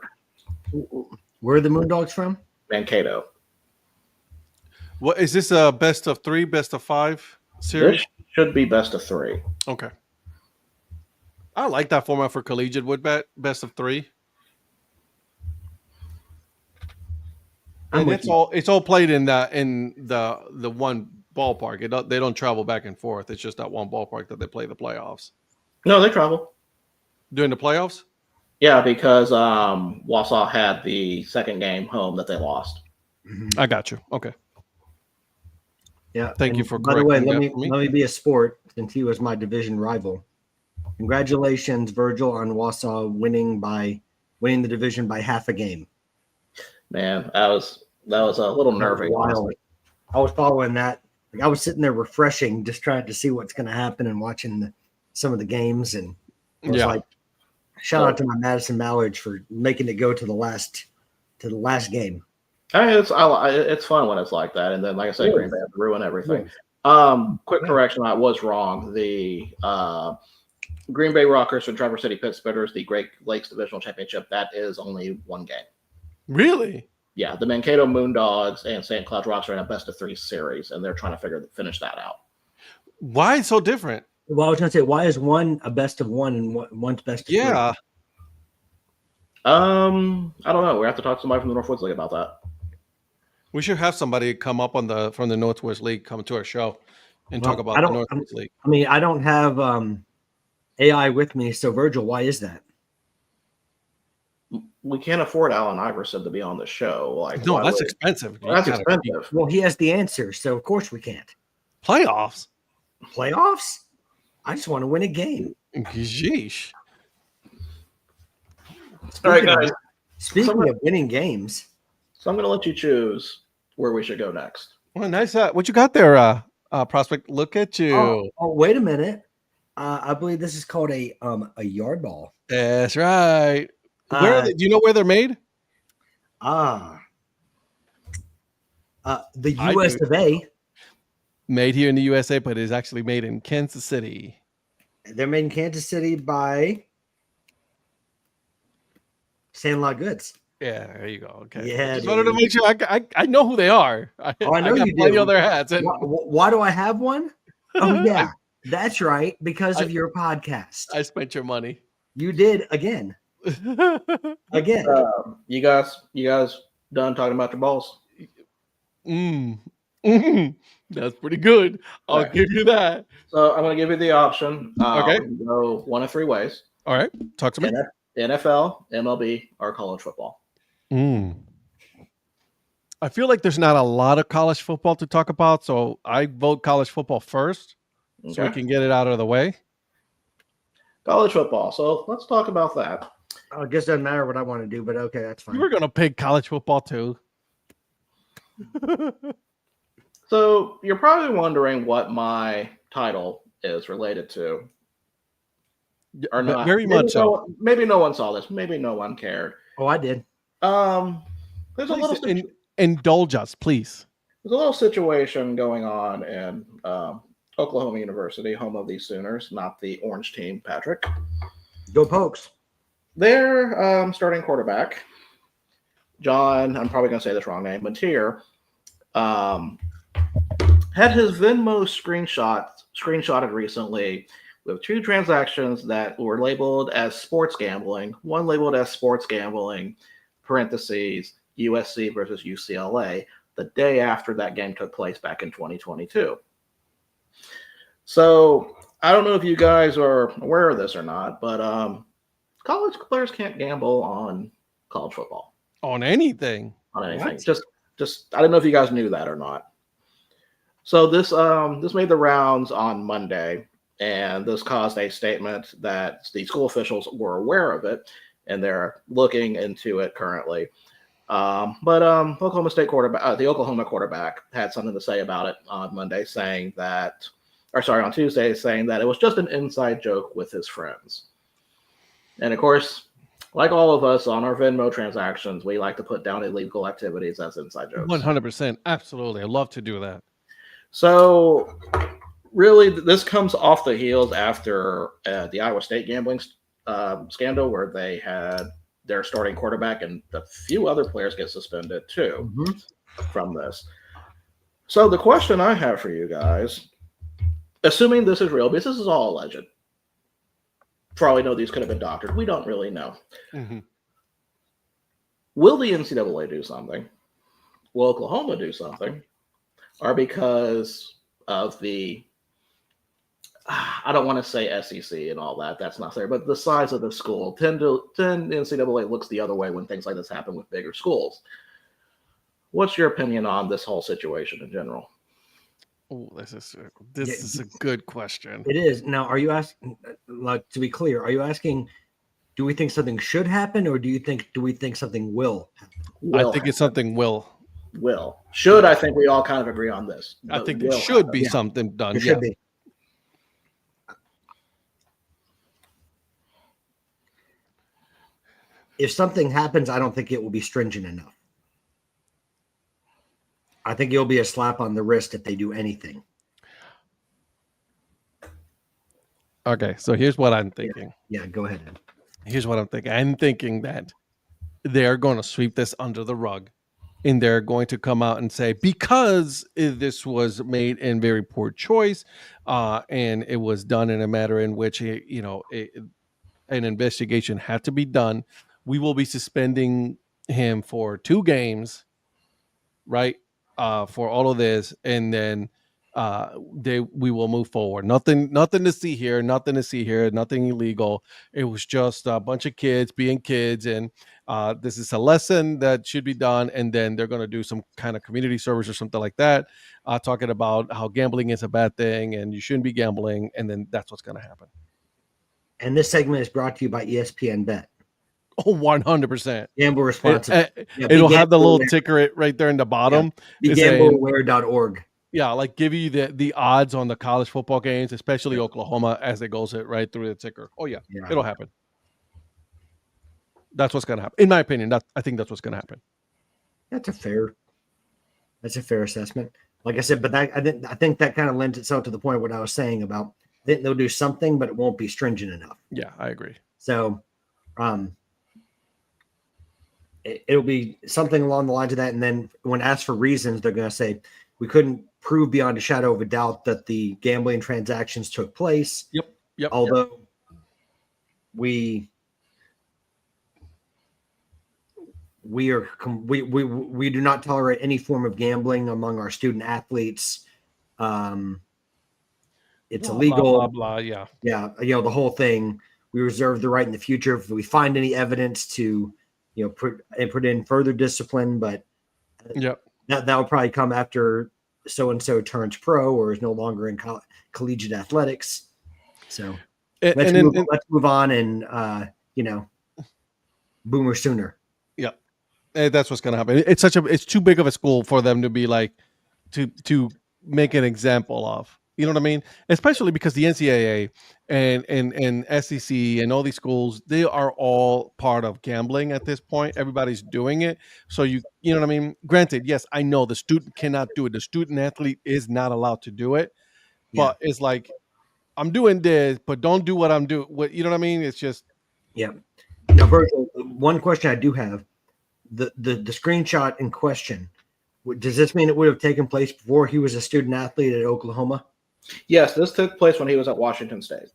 Where are the Moondogs from? Mankato. What is this, a best of 3, best of 5 series? This should be best of 3. Okay. I like that format for collegiate woodbat, best of 3. And it's all played in the one ballpark. They don't travel back and forth. It's just that one ballpark that they play the playoffs. No, they travel. During the playoffs? Yeah, because Wausau had the second game home that they lost. I got you. Okay. Yeah. Thank you for by the way, correcting let that me for me. let me be a sport since he was my division rival. Congratulations, Virgil, on Wausau winning the division by half a game. Man, that was a little nervy, honestly. I was following that. Like, I was sitting there refreshing, just trying to see what's going to happen and watching some of the games. And I was like, shout out to my Madison Mallards for making it go to the last game. It's fun when it's like that. And then, like I said, Green Bay had to ruin everything. Quick correction, I was wrong. The Green Bay Rockers and Traverse City Pit Spitters, the Great Lakes Divisional Championship, that is only one game. Really? Yeah, the Mankato Moondogs and St. Cloud Rocks are in a best-of-3 series, and they're trying to finish that out. Why so different? Well, I was going to say, why is one a best of one and one's best of three? Yeah. I don't know. We have to talk to somebody from the Northwoods League about that. We should have somebody come up from the Northwest League come to our show and talk about the Northwest League. I mean, I don't have AI with me, so Virgil, why is that? We can't afford Allen Iverson to be on the show. No, that's expensive. That's expensive. Well, he has the answer, so of course we can't. Playoffs? Playoffs? I just want to win a game. Sheesh. All right, guys. Speaking of winning games, so I'm going to let you choose where we should go next. Well, nice. What you got there, Prospect? Look at you. Oh, wait a minute. I believe this is called a yard ball. That's right. Where do you know where they're made? The US of A. Made here in the USA, but it's actually made in Kansas City. They're made in Kansas City by Sandlot Goods. Yeah, there you go. Okay. Yeah, just wanted to make sure I know who they are. I know I got plenty of their hats. And why do I have one? Oh yeah, that's right. Because of your podcast. I spent your money. You did again. Again. You guys done talking about your balls? That's pretty good. I'll give you that. So I'm going to give you the option. Okay. Go one of 3 ways. All right. Talk to me. NFL, MLB, or college football. I feel like there's not a lot of college football to talk about, so I vote college football first, so we can get it out of the way. College football. So let's talk about that. I guess it doesn't matter what I want to do, but okay, that's fine. You were going to pick college football too. So you're probably wondering what my title is related to. Or not. Very much so. Maybe no one saw this. Maybe no one cared. Oh, I did. There's a little indulge us, please. There's a little situation going on in Oklahoma University, home of the Sooners, not the Orange team, Patrick. Go Pokes. Their starting quarterback, John, I'm probably going to say this wrong name, Mateer, had his Venmo screenshotted recently with 2 transactions that were labeled as sports gambling. One labeled as sports gambling, parentheses, USC versus UCLA, the day after that game took place back in 2022. So I don't know if you guys are aware of this or not, but college players can't gamble on college football. On anything. On anything. What? Just I don't know if you guys knew that or not. So this made the rounds on Monday, and this caused a statement that the school officials were aware of it, and they're looking into it currently. But Oklahoma State quarterback, the Oklahoma quarterback, had something to say about it on Monday, on Tuesday, saying that it was just an inside joke with his friends. And of course, like all of us on our Venmo transactions, we like to put down illegal activities as inside jokes. 100%. Absolutely. I love to do that. So really, this comes off the heels after the Iowa State gambling scandal, where they had their starting quarterback and a few other players get suspended too from this. So the question I have for you guys, assuming this is real, because this is all alleged, for all we know, these could have been doctored. We don't really know. Will the NCAA do something? Will Oklahoma do something? Or because of the I don't want to say SEC and all that. That's not fair. But the size of the school, 10 NCAA looks the other way when things like this happen with bigger schools. What's your opinion on this whole situation in general? Oh, this is a good question. It is. Now, are you asking, like, to be clear, are you asking, do we think something should happen, or do we think something will happen? I think it's something will. Should, I think we all kind of agree on this. I think there should be something done. There should be. If something happens, I don't think it will be stringent enough. I think it'll be a slap on the wrist if they do anything. Okay, so here's what I'm thinking. Yeah, go ahead. Here's what I'm thinking. I'm thinking that they're going to sweep this under the rug, and they're going to come out and say, because this was made in very poor choice, and it was done in a matter in which an investigation had to be done, we will be suspending him for 2 games, right? For all of this, and then we will move forward. Nothing to see here, nothing illegal. It was just a bunch of kids being kids, and this is a lesson that should be done. And then they're going to do some kind of community service or something like that, talking about how gambling is a bad thing and you shouldn't be gambling. And then that's what's going to happen. And this segment is brought to you by ESPN Bet. Oh, 100%. Gamble responsibly. It'll have the little ticker right there in the bottom. Yeah. BeGambleAware.org. Yeah, like give you the odds on the college football games, especially Oklahoma, as it goes right through the ticker. Oh yeah, it'll happen. That's what's going to happen, in my opinion. I think that's what's going to happen. That's a fair assessment. Like I said, but I think that kind of lends itself to the point of what I was saying about they'll do something, but it won't be stringent enough. Yeah, I agree. So, it'll be something along the lines of that. And then when asked for reasons, they're going to say, we couldn't prove beyond a shadow of a doubt that the gambling transactions took place. Yep. Although we do not tolerate any form of gambling among our student athletes. It's illegal. Blah, blah, blah, yeah. Yeah. The whole thing. We reserve the right in the future if we find any evidence to, put in further discipline, but that will probably come after so-and-so turns pro or is no longer in collegiate athletics. So let's move on and, boomer sooner. Yeah. That's what's going to happen. It's too big of a school for them to be like, to make an example of. You know what I mean? Especially because the NCAA and SEC and all these schools, they are all part of gambling at this point. Everybody's doing it. So you know what I mean? Granted, yes, I know the student cannot do it. The student athlete is not allowed to do it. But it's like, I'm doing this, but don't do what I'm doing. You know what I mean? It's just. Yeah. Now, Virgil, one question I do have. The screenshot in question, does this mean it would have taken place before he was a student athlete at Oklahoma? Yes, this took place when he was at Washington State.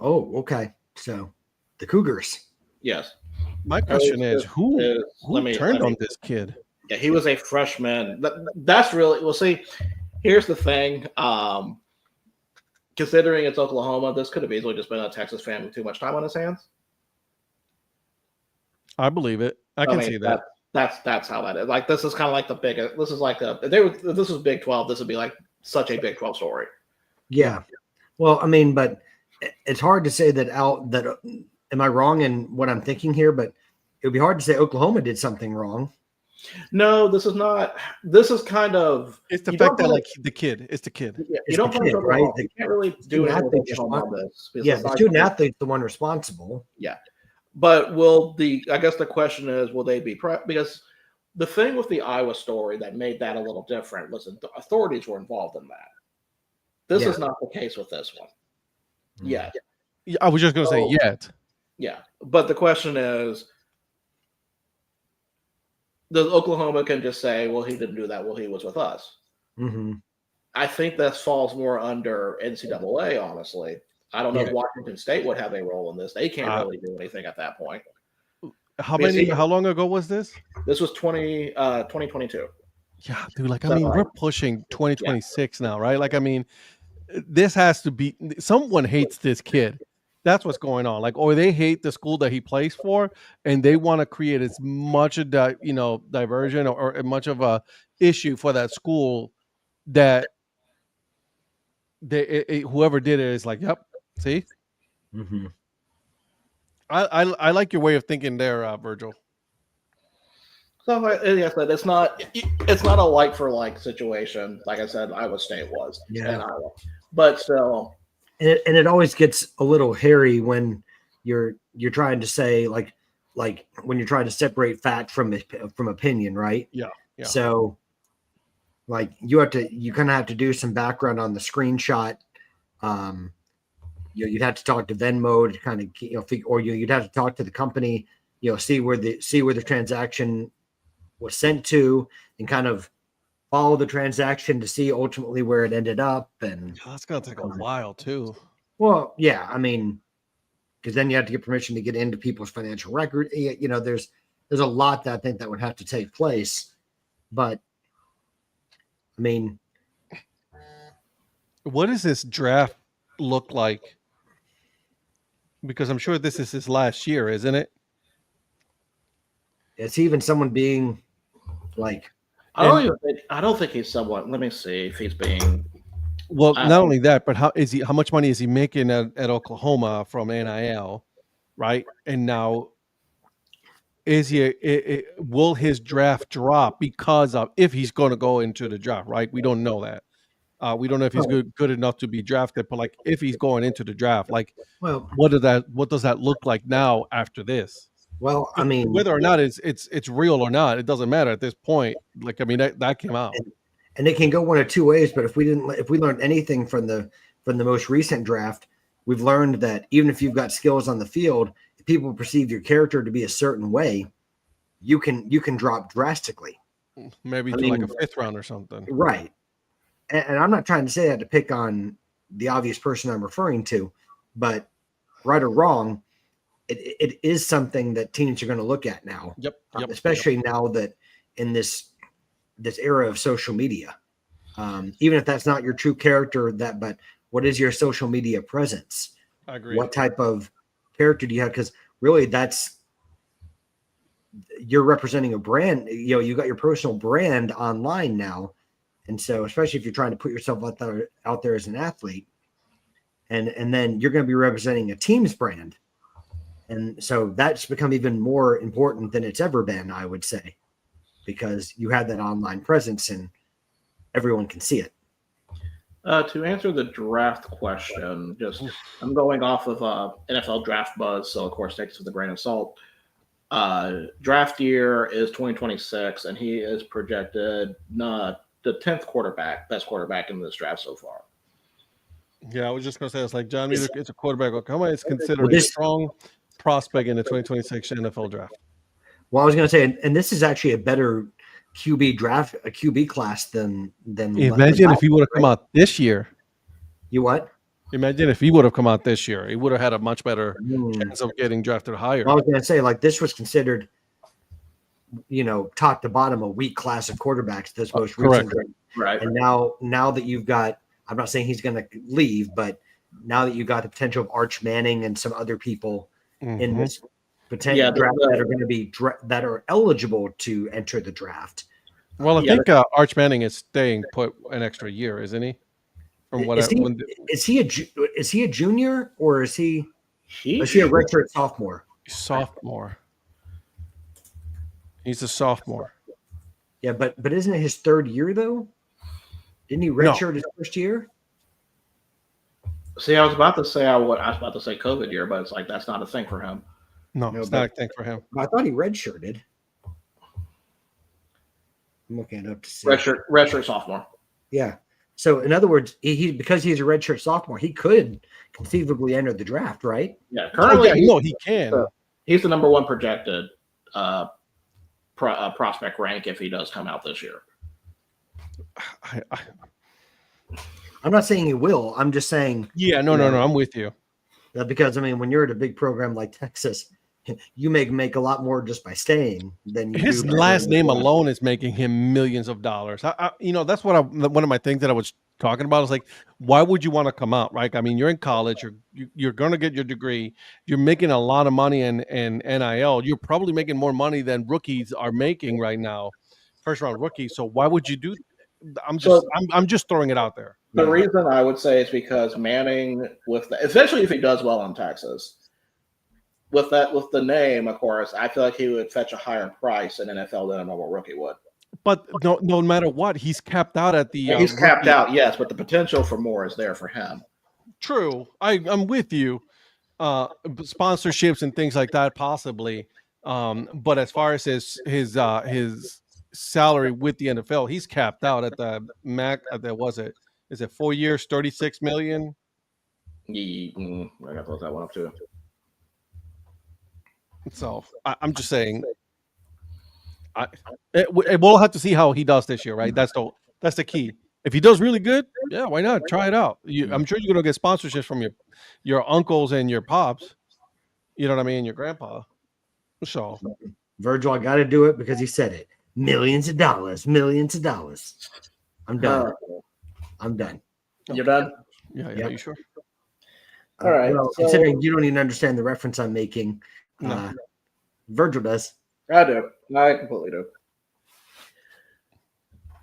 Oh, okay. So the Cougars. Yes. My question is, who turned on this kid? Yeah, he was a freshman. That's really, well, see, here's the thing. Considering it's Oklahoma, this could have easily just been a Texas fan with too much time on his hands. I believe it. I can see that. That's how that is. Like, this is kind of like the biggest. This is like this was Big 12. This would be like such a Big 12 story. Yeah. Well, I mean, but it's hard to say that am I wrong in what I'm thinking here? But it would be hard to say Oklahoma did something wrong. No, this is not. This is kind of. It's the fact that the kid. It's the kid. Yeah, you don't kid, right? You can't really do anything on this. Yeah, the student athlete's the one responsible. Yeah. But I guess the question is, will they be because the thing with the Iowa story that made that a little different was the authorities were involved in that. This is not the case with this one. Yeah. I was just going to say yet. Yeah. But the question is, does Oklahoma can just say, well, he didn't do that. Well, he was with us. Mm-hmm. I think that falls more under NCAA, honestly. I don't know if Washington State would have a role in this. They can't really do anything at that point. How long ago was this? This was 2022. Yeah, dude. Like, I mean, we're pushing 2026 now, right? Like, I mean, this has to be someone hates this kid. That's what's going on. Like, or they hate the school that he plays for, and they want to create as much of diversion or as much of a issue for that school that whoever did it is like, yep, see. Mm-hmm. I like your way of thinking there, Virgil. So like I said, it's not a like for like situation. Like I said, Iowa State was, Yeah. But still, and it always gets a little hairy when you're trying to say like when you're trying to separate fact from opinion, right? Yeah. So like you kind of have to do some background on the screenshot. You'd have to talk to Venmo to kind of or you'd have to talk to the company, see where the transaction was sent to, and kind of follow the transaction to see ultimately where it ended up. And that's gonna take a while too. Well, yeah, I mean, because then you have to get permission to get into people's financial record. There's a lot that I think that would have to take place. But I mean, what does this draft look like? Because I'm sure this is his last year, isn't it? It's even someone being like, I don't think he's someone. Let me see if he's being. Well, not only that, but how much money is he making at Oklahoma from NIL, right? And now, will his draft drop because of if he's going to go into the draft, right? We don't know that. We don't know if he's good enough to be drafted, but like if he's going into the draft, like, well, what does that look like now after this? Well, I mean, whether or not it's real or not, it doesn't matter at this point. Like, I mean, that came out, and it can go one of two ways. But if we learned anything from the most recent draft, we've learned that even if you've got skills on the field, if people perceive your character to be a certain way, you can drop drastically. Maybe like a 5th round or something, right? And I'm not trying to say that to pick on the obvious person I'm referring to, but right or wrong, it is something that teams are going to look at now. Yep. Especially now that in this era of social media, even if that's not your true character, but what is your social media presence? I agree. What type of character do you have? Because really, you're representing a brand. You got your personal brand online now, and so especially if you're trying to put yourself out there as an athlete, and then you're going to be representing a team's brand. And so that's become even more important than it's ever been, I would say, because you have that online presence and everyone can see it. To answer the draft question, I'm going off of NFL Draft Buzz, so of course take this with a grain of salt. Draft year is 2026, and he is projected the 10th best quarterback in this draft so far. Yeah, I was just going to say, it's like John Meter, it's a quarterback. Oklahoma is considered a strong prospect in the 2026 NFL draft. Well, I was going to say, and this is actually a better QB class than. Imagine if he would have come out this year. You what? Imagine if he would have come out this year. He would have had a much better chance of getting drafted higher. Well, I was going to say, like, this was considered, top to bottom, a weak class of quarterbacks. This most recent draft. Right. And now that you've got, I'm not saying he's going to leave, but now that you've got the potential of Arch Manning and some other people in this potential draft that are going to be that are eligible to enter the draft. Well, I think Arch Manning is staying put an extra year, isn't he? From what is he a junior or is he a redshirt sophomore? Sophomore. He's a sophomore. Yeah, but isn't it his 3rd year though? Didn't he redshirt his 1st year? See, I was about to say COVID year, but it's like that's not a thing for him. No, it's not a thing for him. I thought he redshirted. I'm looking it up to see. Redshirt sophomore. Yeah. So in other words, he because he's a redshirt sophomore, he could conceivably enter the draft, right? Yeah. Currently, he can. He's the number 1 projected prospect rank if he does come out this year. I'm not saying he will. I'm just saying. Yeah, no. I'm with you. Because I mean, when you're at a big program like Texas, you make a lot more just by staying than you his do last name alone is making him millions of dollars. That's one of my things that I was talking about. It's like, why would you want to come out, right? I mean, you're in college, you're going to get your degree, you're making a lot of money in NIL. You're probably making more money than rookies are making right now, first round rookies. So why would you do? I'm just throwing it out there. The reason I would say is because Manning, especially if he does well in Texas, with the name, of course, I feel like he would fetch a higher price in NFL than a normal rookie would. But no matter what, he's capped out at the. He's capped out, yes, but the potential for more is there for him. True, I'm with you. Sponsorships and things like that, possibly. But as far as his salary with the NFL, he's capped out at the max. Is it 4 years, 36 million? I got to look that one up too. So I'm just saying, we'll have to see how he does this year, right? That's the key. If he does really good, yeah, why not try it out? I'm sure you're gonna get sponsorships from your uncles and your pops. You know what I mean? Your grandpa. So Virgil, I got to do it because he said it. Millions of dollars. I'm done. I'm done. You're done? Yeah. Yep. You sure? All right. Well, considering you don't even understand the reference I'm making, Virgil does. I do. I completely do.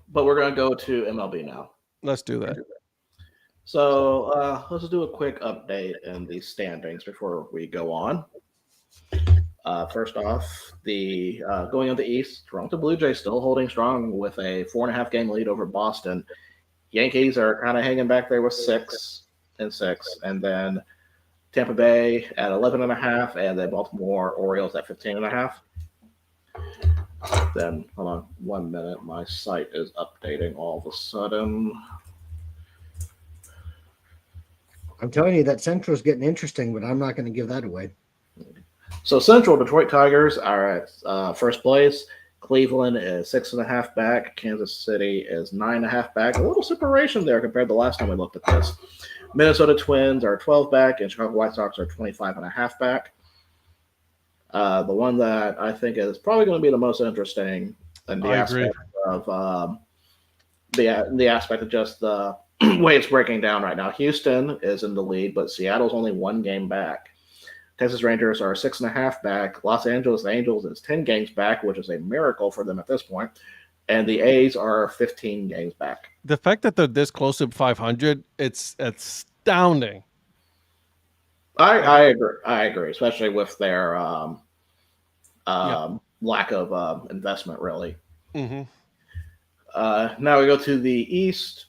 But we're going to go to MLB now. Let's do that. So let's do a quick update in the standings before we go on. First off, going on the East, Toronto Blue Jays still holding strong with a 4.5 game lead over Boston. Yankees are kind of hanging back there with 6 and 6, and then Tampa Bay at 11.5, and then Baltimore Orioles at 15.5. Then hold on 1 minute, my site is updating all of a sudden. I'm telling you that Central's getting interesting, but I'm not going to give that away. So Central, Detroit Tigers are at first place. Cleveland is 6.5 back. Kansas City is 9.5 back. A little separation there compared to the last time we looked at this. Minnesota Twins are 12 back, and Chicago White Sox are 25.5 back. The one that I think is probably going to be the most interesting in the aspect of the aspect of just the way it's breaking down right now. Houston is in the lead, but Seattle's only 1 game back. Texas Rangers are 6.5 back. Los Angeles Angels is 10 games back, which is a miracle for them at this point. And the A's are 15 games back. The fact that they're this close to 500, it's astounding. I agree, especially with their lack of investment, really. Mm-hmm. Now we go to the East.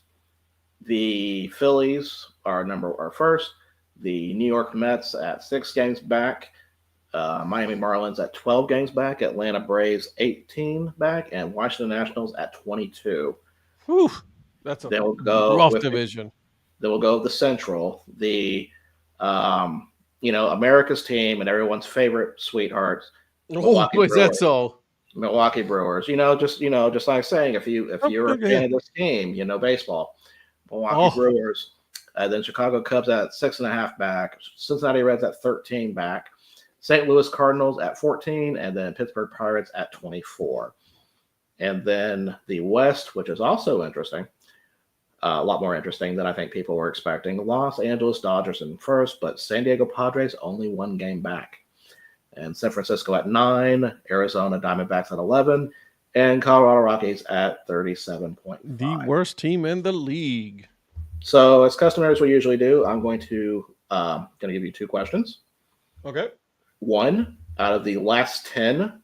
The Phillies are first. The New York Mets at 6 games back. Miami Marlins at 12 games back. Atlanta Braves 18 back, and Washington Nationals at 22. Whew, that's a rough division. Then we'll go with the Central. The America's team and everyone's favorite sweethearts. Is that so? Milwaukee Brewers. Just like saying, if you're a fan of this team, baseball. Milwaukee Brewers. Then Chicago Cubs at 6.5 back. Cincinnati Reds at 13 back. St. Louis Cardinals at 14, and then Pittsburgh Pirates at 24. And then the West, which is also interesting, a lot more interesting than I think people were expecting. Los Angeles Dodgers in first, but San Diego Padres only 1 game back. And San Francisco at 9, Arizona Diamondbacks at 11, and Colorado Rockies at 37.5. The worst team in the league. So, as customary as we usually do, I'm going to give you 2 questions. Okay. 1, out of the last 10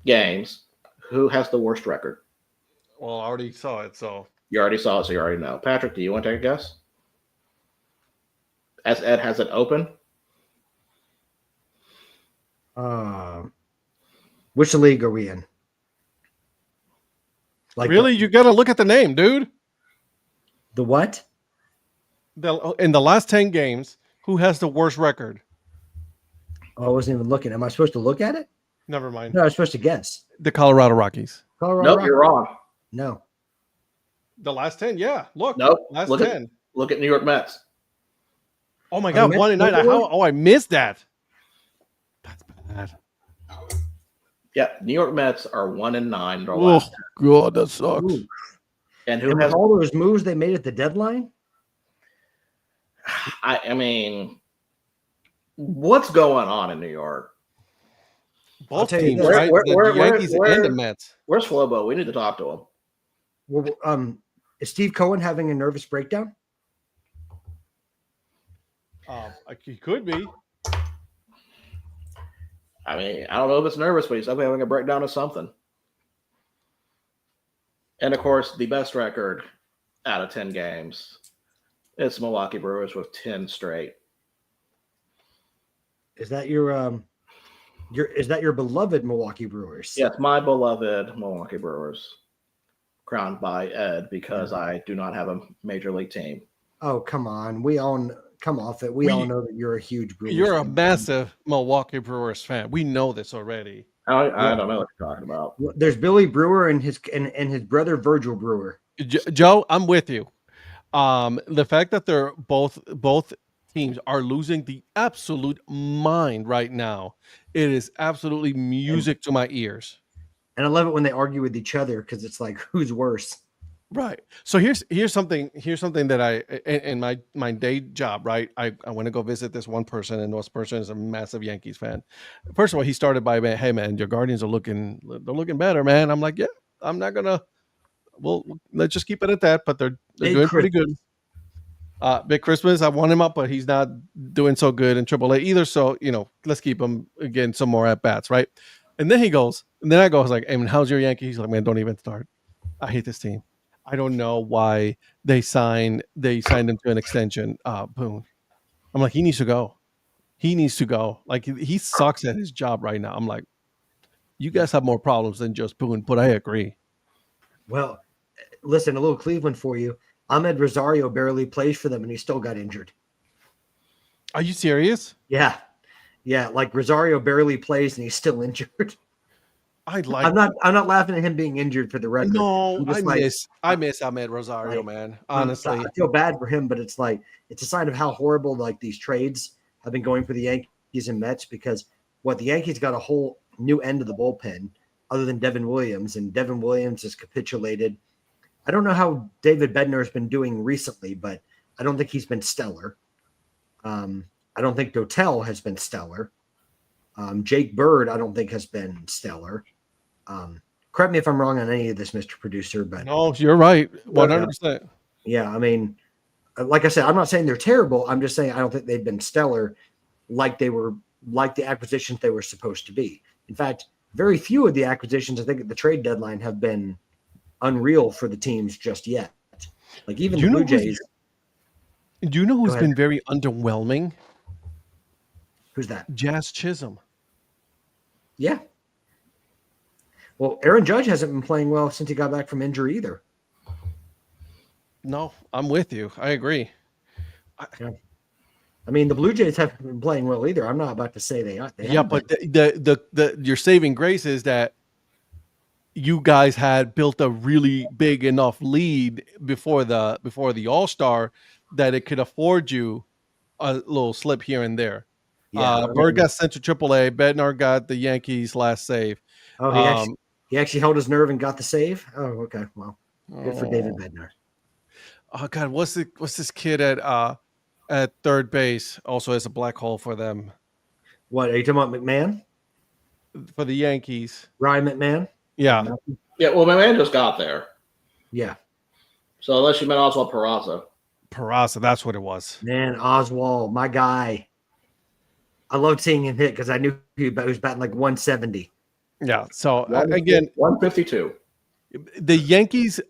games, who has the worst record? Well, I already saw it, so. You already saw it, so you already know. Patrick, do you want to take a guess? As Ed has it open. Which league are we in? Really? You got to look at the name, dude. The what? In the last 10 games, who has the worst record? Oh, I wasn't even looking. Am I supposed to look at it? Never mind. No, I was supposed to guess. The Colorado Rockies. Nope, you're wrong. No. The last 10, yeah. Look. Nope. Last look 10. Look at New York Mets. Oh my God, 1-9. I missed that. That's bad. Yeah, New York Mets are 1-9. Oh God, that sucks. Ooh. And who And has with all those moves they made at the deadline? I mean, what's going on in New York? Both tell you teams, this. right? The Yankees and the Mets. Where's Flobo? We need to talk to him. Well, is Steve Cohen having a nervous breakdown? He could be. I mean, I don't know if it's nervous, but he's definitely having a breakdown of something. And of course, the best record out of 10 games. It's Milwaukee Brewers with 10 straight. Is that your beloved Milwaukee Brewers? Yes, my beloved Milwaukee Brewers, crowned by Ed because I do not have a major league team. Oh, come on. Come off it. We all know that you're a huge Brewers You're a fan. massive Milwaukee Brewers fan. We know this already. I don't know what you're talking about. There's Billy Brewer and his brother Virgil Brewer. Joe, I'm with you. The fact that they're both teams are losing the absolute mind right now, it is absolutely music to my ears. And I love it when they argue with each other because it's like, who's worse? Right. So here's something that I in my day job, right? I went to go visit this one person, and this person is a massive Yankees fan. First of all, he started by, hey man, your Guardians are looking better, man. I'm like, yeah, I'm not gonna. Well, let's just keep it at that. But they're doing pretty good. Big Christmas, I want him up, but he's not doing so good in AAA either. So let's keep him again some more at bats, right? And then I go, I was like, hey man, how's your Yankees? He's like, man, don't even start. I hate this team. I don't know why they signed him to an extension. Boone. I'm like, he needs to go. He needs to go. Like he sucks at his job right now. I'm like, you guys have more problems than just Boone, but I agree. Well, listen, a little Cleveland for you. Ahmed Rosario barely plays for them, and he still got injured. Are you serious? Yeah. Like Rosario barely plays, and he's still injured. I'm not laughing at him being injured for the record. No, I miss Ahmed Rosario, man. Honestly, I feel bad for him, but it's like it's a sign of how horrible like these trades have been going for the Yankees and Mets because the Yankees got a whole new end of the bullpen other than Devin Williams, and Devin Williams has capitulated. I don't know how David Bednar has been doing recently, but I don't think he's been stellar. I don't think Dotel has been stellar. Jake Bird, I don't think has been stellar. Correct me if I'm wrong on any of this, Mr. Producer, but no, you're right, 100%. Yeah, I mean, like I said, I'm not saying they're terrible. I'm just saying I don't think they've been stellar like the acquisitions they were supposed to be. In fact, very few of the acquisitions I think at the trade deadline have been unreal for the teams just yet. Like even the Blue Jays. Do you know who's been very underwhelming? Who's that? Jazz Chisholm. Yeah. Well, Aaron Judge hasn't been playing well since he got back from injury either. No, I'm with you. I agree. I mean, the Blue Jays haven't been playing well either. I'm not about to say they aren't. But the your saving grace is that you guys had built a really big enough lead before the All-Star that it could afford you a little slip here and there. Yeah, Bird got sent to AAA. Bednar got the Yankees last save. Oh, he actually held his nerve and got the save. Oh, okay. Well, good for David Bednar. Oh God, what's this kid at third base? Also has a black hole for them. What are you talking about, McMahon? For the Yankees, Ryan McMahon. Yeah. Well, my man just got there. Yeah. So unless you meant Oswald Peraza, that's what it was. Man, Oswald, my guy. I loved seeing him hit because I knew he was batting like 170. Yeah. So again, 152. The Yankees,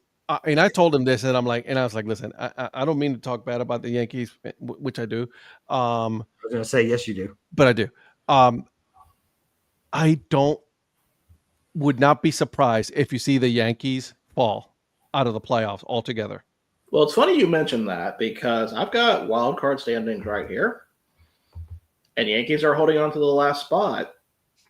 and I told him this, and I was like, listen, I don't mean to talk bad about the Yankees, which I do. I was going to say, yes, you do. But I do. I would not be surprised if you see the Yankees fall out of the playoffs altogether. Well, it's funny you mentioned that because I've got wild card standings right here, and Yankees are holding on to the last spot,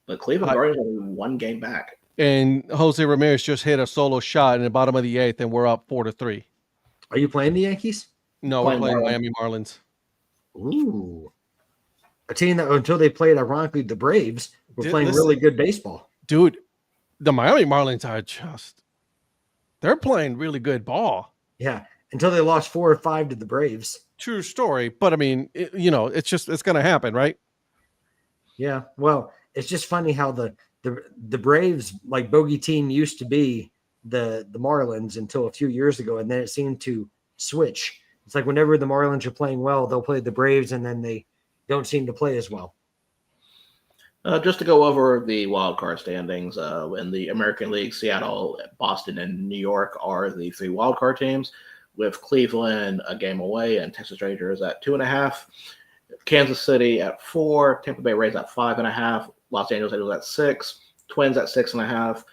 but Cleveland Guardians are only one game back. And Jose Ramirez just hit a solo shot in the bottom of the 8th, and we're up 4-3. Are you playing the Yankees? No, we're playing Miami Marlins. Ooh. A team that until they played, ironically, the Braves were playing really good baseball. Dude, the Miami Marlins are they're playing really good ball. Yeah, until they lost 4 or 5 to the Braves. True story, but I mean, it's going to happen, right? Yeah, well, it's just funny how the Braves, like bogey team, used to be the Marlins until a few years ago, and then it seemed to switch. It's like whenever the Marlins are playing well, they'll play the Braves, and then they don't seem to play as well. Just to go over the wild card standings in the American League, Seattle, Boston, and New York are the 3 wild card teams, with Cleveland a game away and Texas Rangers at 2.5, Kansas City at 4, Tampa Bay Rays at 5.5, Los Angeles Angels at 6, Twins at 6.5,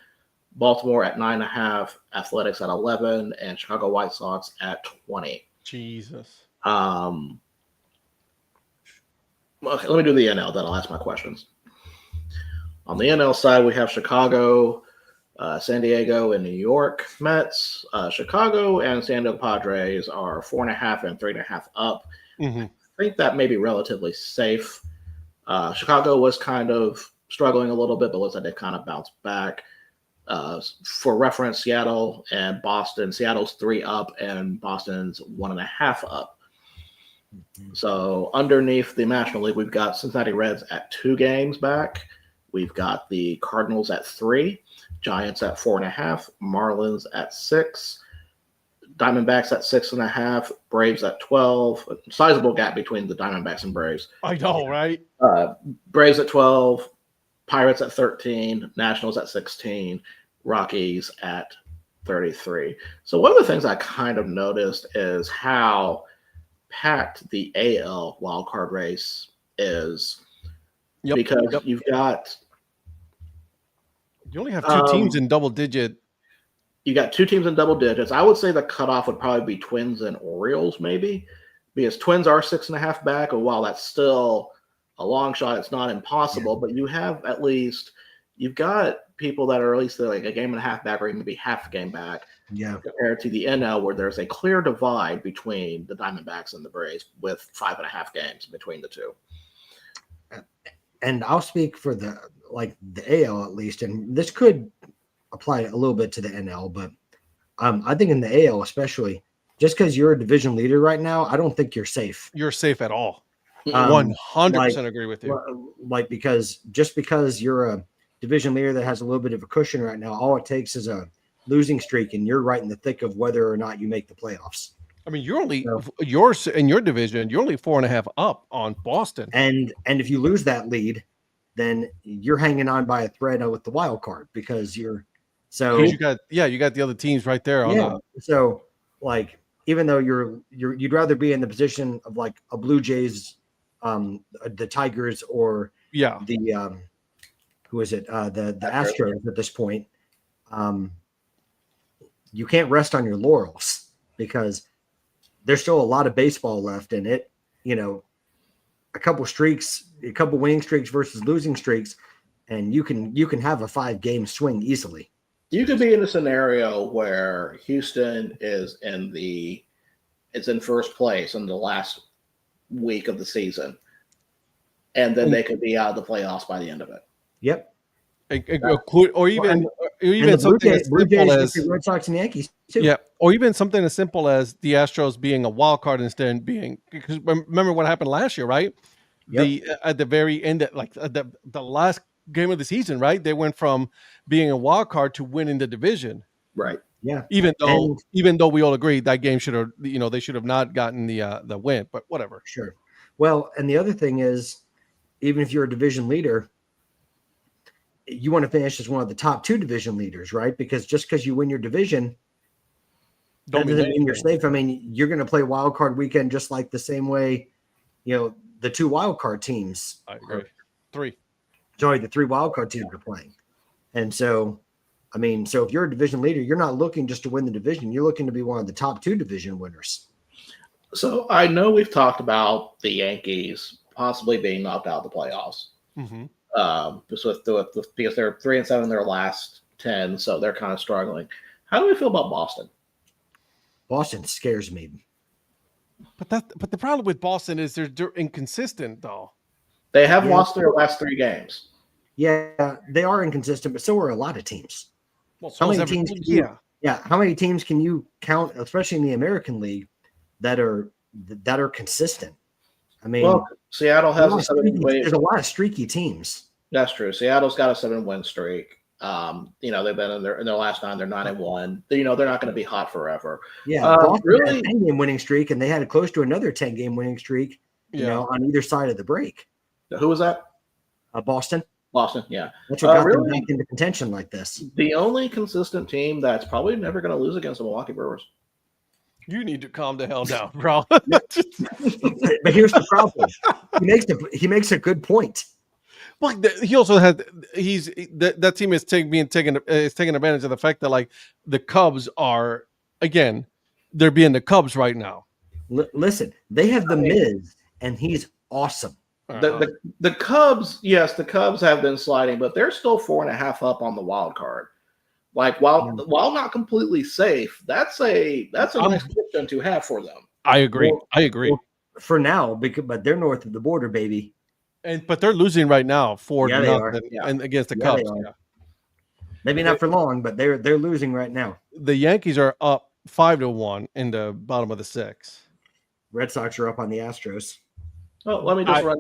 Baltimore at 9.5, Athletics at 11, and Chicago White Sox at 20. Jesus. Okay, let me do the NL, then I'll ask my questions. On the NL side, we have Chicago, San Diego, and New York Mets. Chicago and San Diego Padres are 4.5 and 3.5 up. Mm-hmm. I think that may be relatively safe. Chicago was kind of struggling a little bit, but looks like they kind of bounced back. For reference, Seattle and Boston. Seattle's 3 up, and Boston's 1.5 up. So underneath the National League, we've got Cincinnati Reds at 2 games back. We've got the Cardinals at 3, Giants at 4.5, Marlins at 6, Diamondbacks at 6.5, Braves at 12. A sizable gap between the Diamondbacks and Braves. I know, right? Braves at 12, Pirates at 13, Nationals at 16, Rockies at 33. So one of the things I kind of noticed is how packed the AL wildcard race is. Yep, because you've got you only have 2 teams in double digit. You got 2 teams in double digits. I would say the cutoff would probably be Twins and Orioles, maybe, because Twins are 6.5 back. And while that's still a long shot, it's not impossible. But you have at least you've got people that are at least like a game and a half back, or even maybe half a game back. Yeah. Compared to the NL, where there's a clear divide between the Diamondbacks and the Braves, with 5.5 games between the 2. And I'll speak for the AL at least, and this could apply a little bit to the NL, but I think in the AL especially, just because you're a division leader right now, I don't think you're safe. You're safe at all. 100% agree with you. Because you're a division leader that has a little bit of a cushion right now, all it takes is a losing streak, and you're right in the thick of whether or not you make the playoffs. I mean, you're in your division, you're only 4.5 up on Boston. And if you lose that lead, then you're hanging on by a thread with the wild card, because you got the other teams right there. So even though you'd rather be in the position of like a Blue Jays, the Tigers, or the who is it? The Astros at this point. You can't rest on your laurels, because there's still a lot of baseball left in it. A couple winning streaks versus losing streaks, and you can have a 5-game swing easily. You could be in a scenario where Houston is in first place in the last week of the season, and then they could be out of the playoffs by the end of it. Yep. Or even something as simple as the Red Sox and Yankees too. Yeah, or even something as simple as the Astros being a wild card instead of being, because remember what happened last year, right? Yep. At the very end, the last game of the season, right? They went from being a wild card to winning the division. Right. Yeah. Even though we all agree that game should have, they should have not gotten the win, but whatever. Sure. Well, and the other thing is, even if you're a division leader, you want to finish as one of the top 2 division leaders, right? Because just because you win your division doesn't mean you're safe. I mean, you're going to play wild card weekend just like the same way, the 2 wild card teams. I agree. 3. Sorry, the 3 wild card teams are playing. And so, if you're a division leader, you're not looking just to win the division. You're looking to be one of the top 2 division winners. So I know we've talked about the Yankees possibly being knocked out of the playoffs. Mm-hmm. Because they're 3-7 in their last 10, so they're kind of struggling. How do we feel about Boston? Boston scares me. But the problem with Boston is they're inconsistent, though. They have lost their last 3 games. Yeah, they are inconsistent, but so are a lot of teams. Well, How many teams? Yeah, how many teams can you count, especially in the American League, that are consistent? I mean, Well, Seattle has a 7-win. There's a lot of streaky teams. That's true. Seattle's got a 7-win streak. They've been in their last 9. They're 9-1. They're not going to be hot forever. Yeah, Boston had a 10-game winning streak, and they had close to another 10-game winning streak. On either side of the break. Who was that? Boston. Boston, yeah. That's what got them back into contention like this. The only consistent team that's probably never going to lose against the Milwaukee Brewers. You need to calm the hell down, bro. But here's the problem. He makes a good point. Well, he also had that team is taking advantage of the fact that like the Cubs are again they're being the Cubs right now. Listen, they have the Miz, and he's awesome. The Cubs, yes, the Cubs have been sliding, but they're still 4.5 up on the wild card. Like while not completely safe, that's a nice position to have for them. I agree. Well, for now, but they're north of the border, baby. But they're losing right now 4-0 and against the Cubs. Maybe not for long, but they're losing right now. The Yankees are up 5-1 in the bottom of the 6. Red Sox are up on the Astros. Oh, let me just run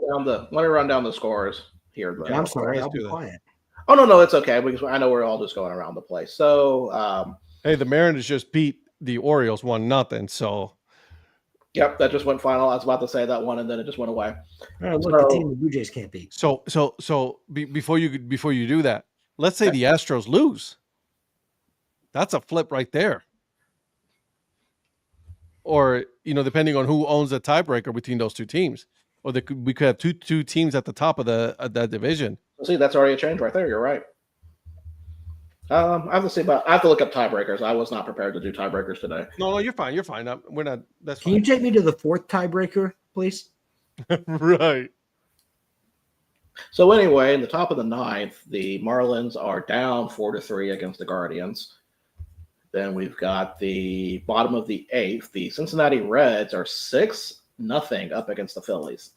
down the scores here. Yeah, I'm sorry, I'll be quiet. Oh no, it's okay because I know we're all just going around the place. So, hey, the Mariners just beat the Orioles 1-0. So, yep, that just went final. I was about to say that one, and then it just went away. Look, the team the Blue Jays can't beat. So before you do that, let's say the Astros lose. That's a flip right there. Or depending on who owns the tiebreaker between those two teams, or we could have two teams at the top of that division. See, that's already a change right there. You're right. I have to look up tiebreakers. I was not prepared to do tiebreakers today. No, you're fine. You're fine. We're not. That's fine. Can you take me to the 4th tiebreaker, please? Right. So anyway, in the top of the 9th, the Marlins are down 4-3 against the Guardians. Then we've got the bottom of the 8th. The Cincinnati Reds are 6-0 up against the Phillies.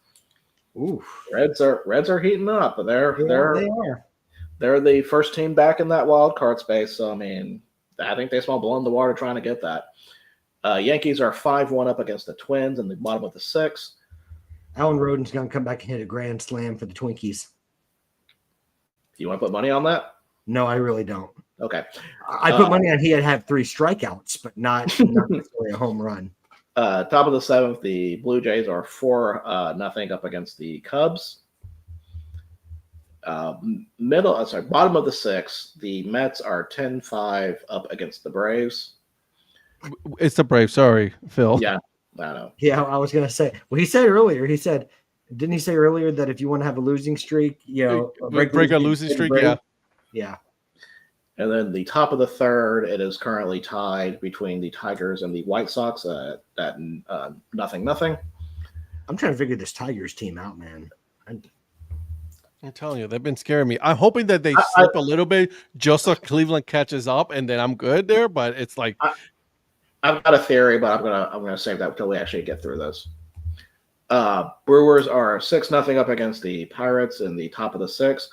Ooh, Reds are heating up. they are. They're the first team back in that wild card space. So I mean, I think they smell blow in the water trying to get that. Yankees are 5-1 up against the Twins in the bottom of the 6th. Alan Roden's going to come back and hit a grand slam for the Twinkies. Do you want to put money on that? No, I really don't. Okay. I put money on he'd have 3 strikeouts, but not necessarily a home run. Top of the 7th, the Blue Jays are 4-0 up against the Cubs. Bottom of the 6th, the Mets are 10-5 up against the Braves. It's the Braves. Sorry, Phil. Yeah, I know. Yeah, I was going to say. Well, didn't he say earlier that if you want to have a losing streak, break a losing streak? Yeah. And then the top of the 3rd, it is currently tied between the Tigers and the White Sox at 0-0. I'm trying to figure this Tigers team out, man. I'm telling you, they've been scaring me. I'm hoping that they slip a little bit just so Cleveland catches up, and then I'm good there. But it's like I've got a theory, but I'm gonna save that until we actually get through this. Brewers are 6-0 up against the Pirates in the top of the 6th.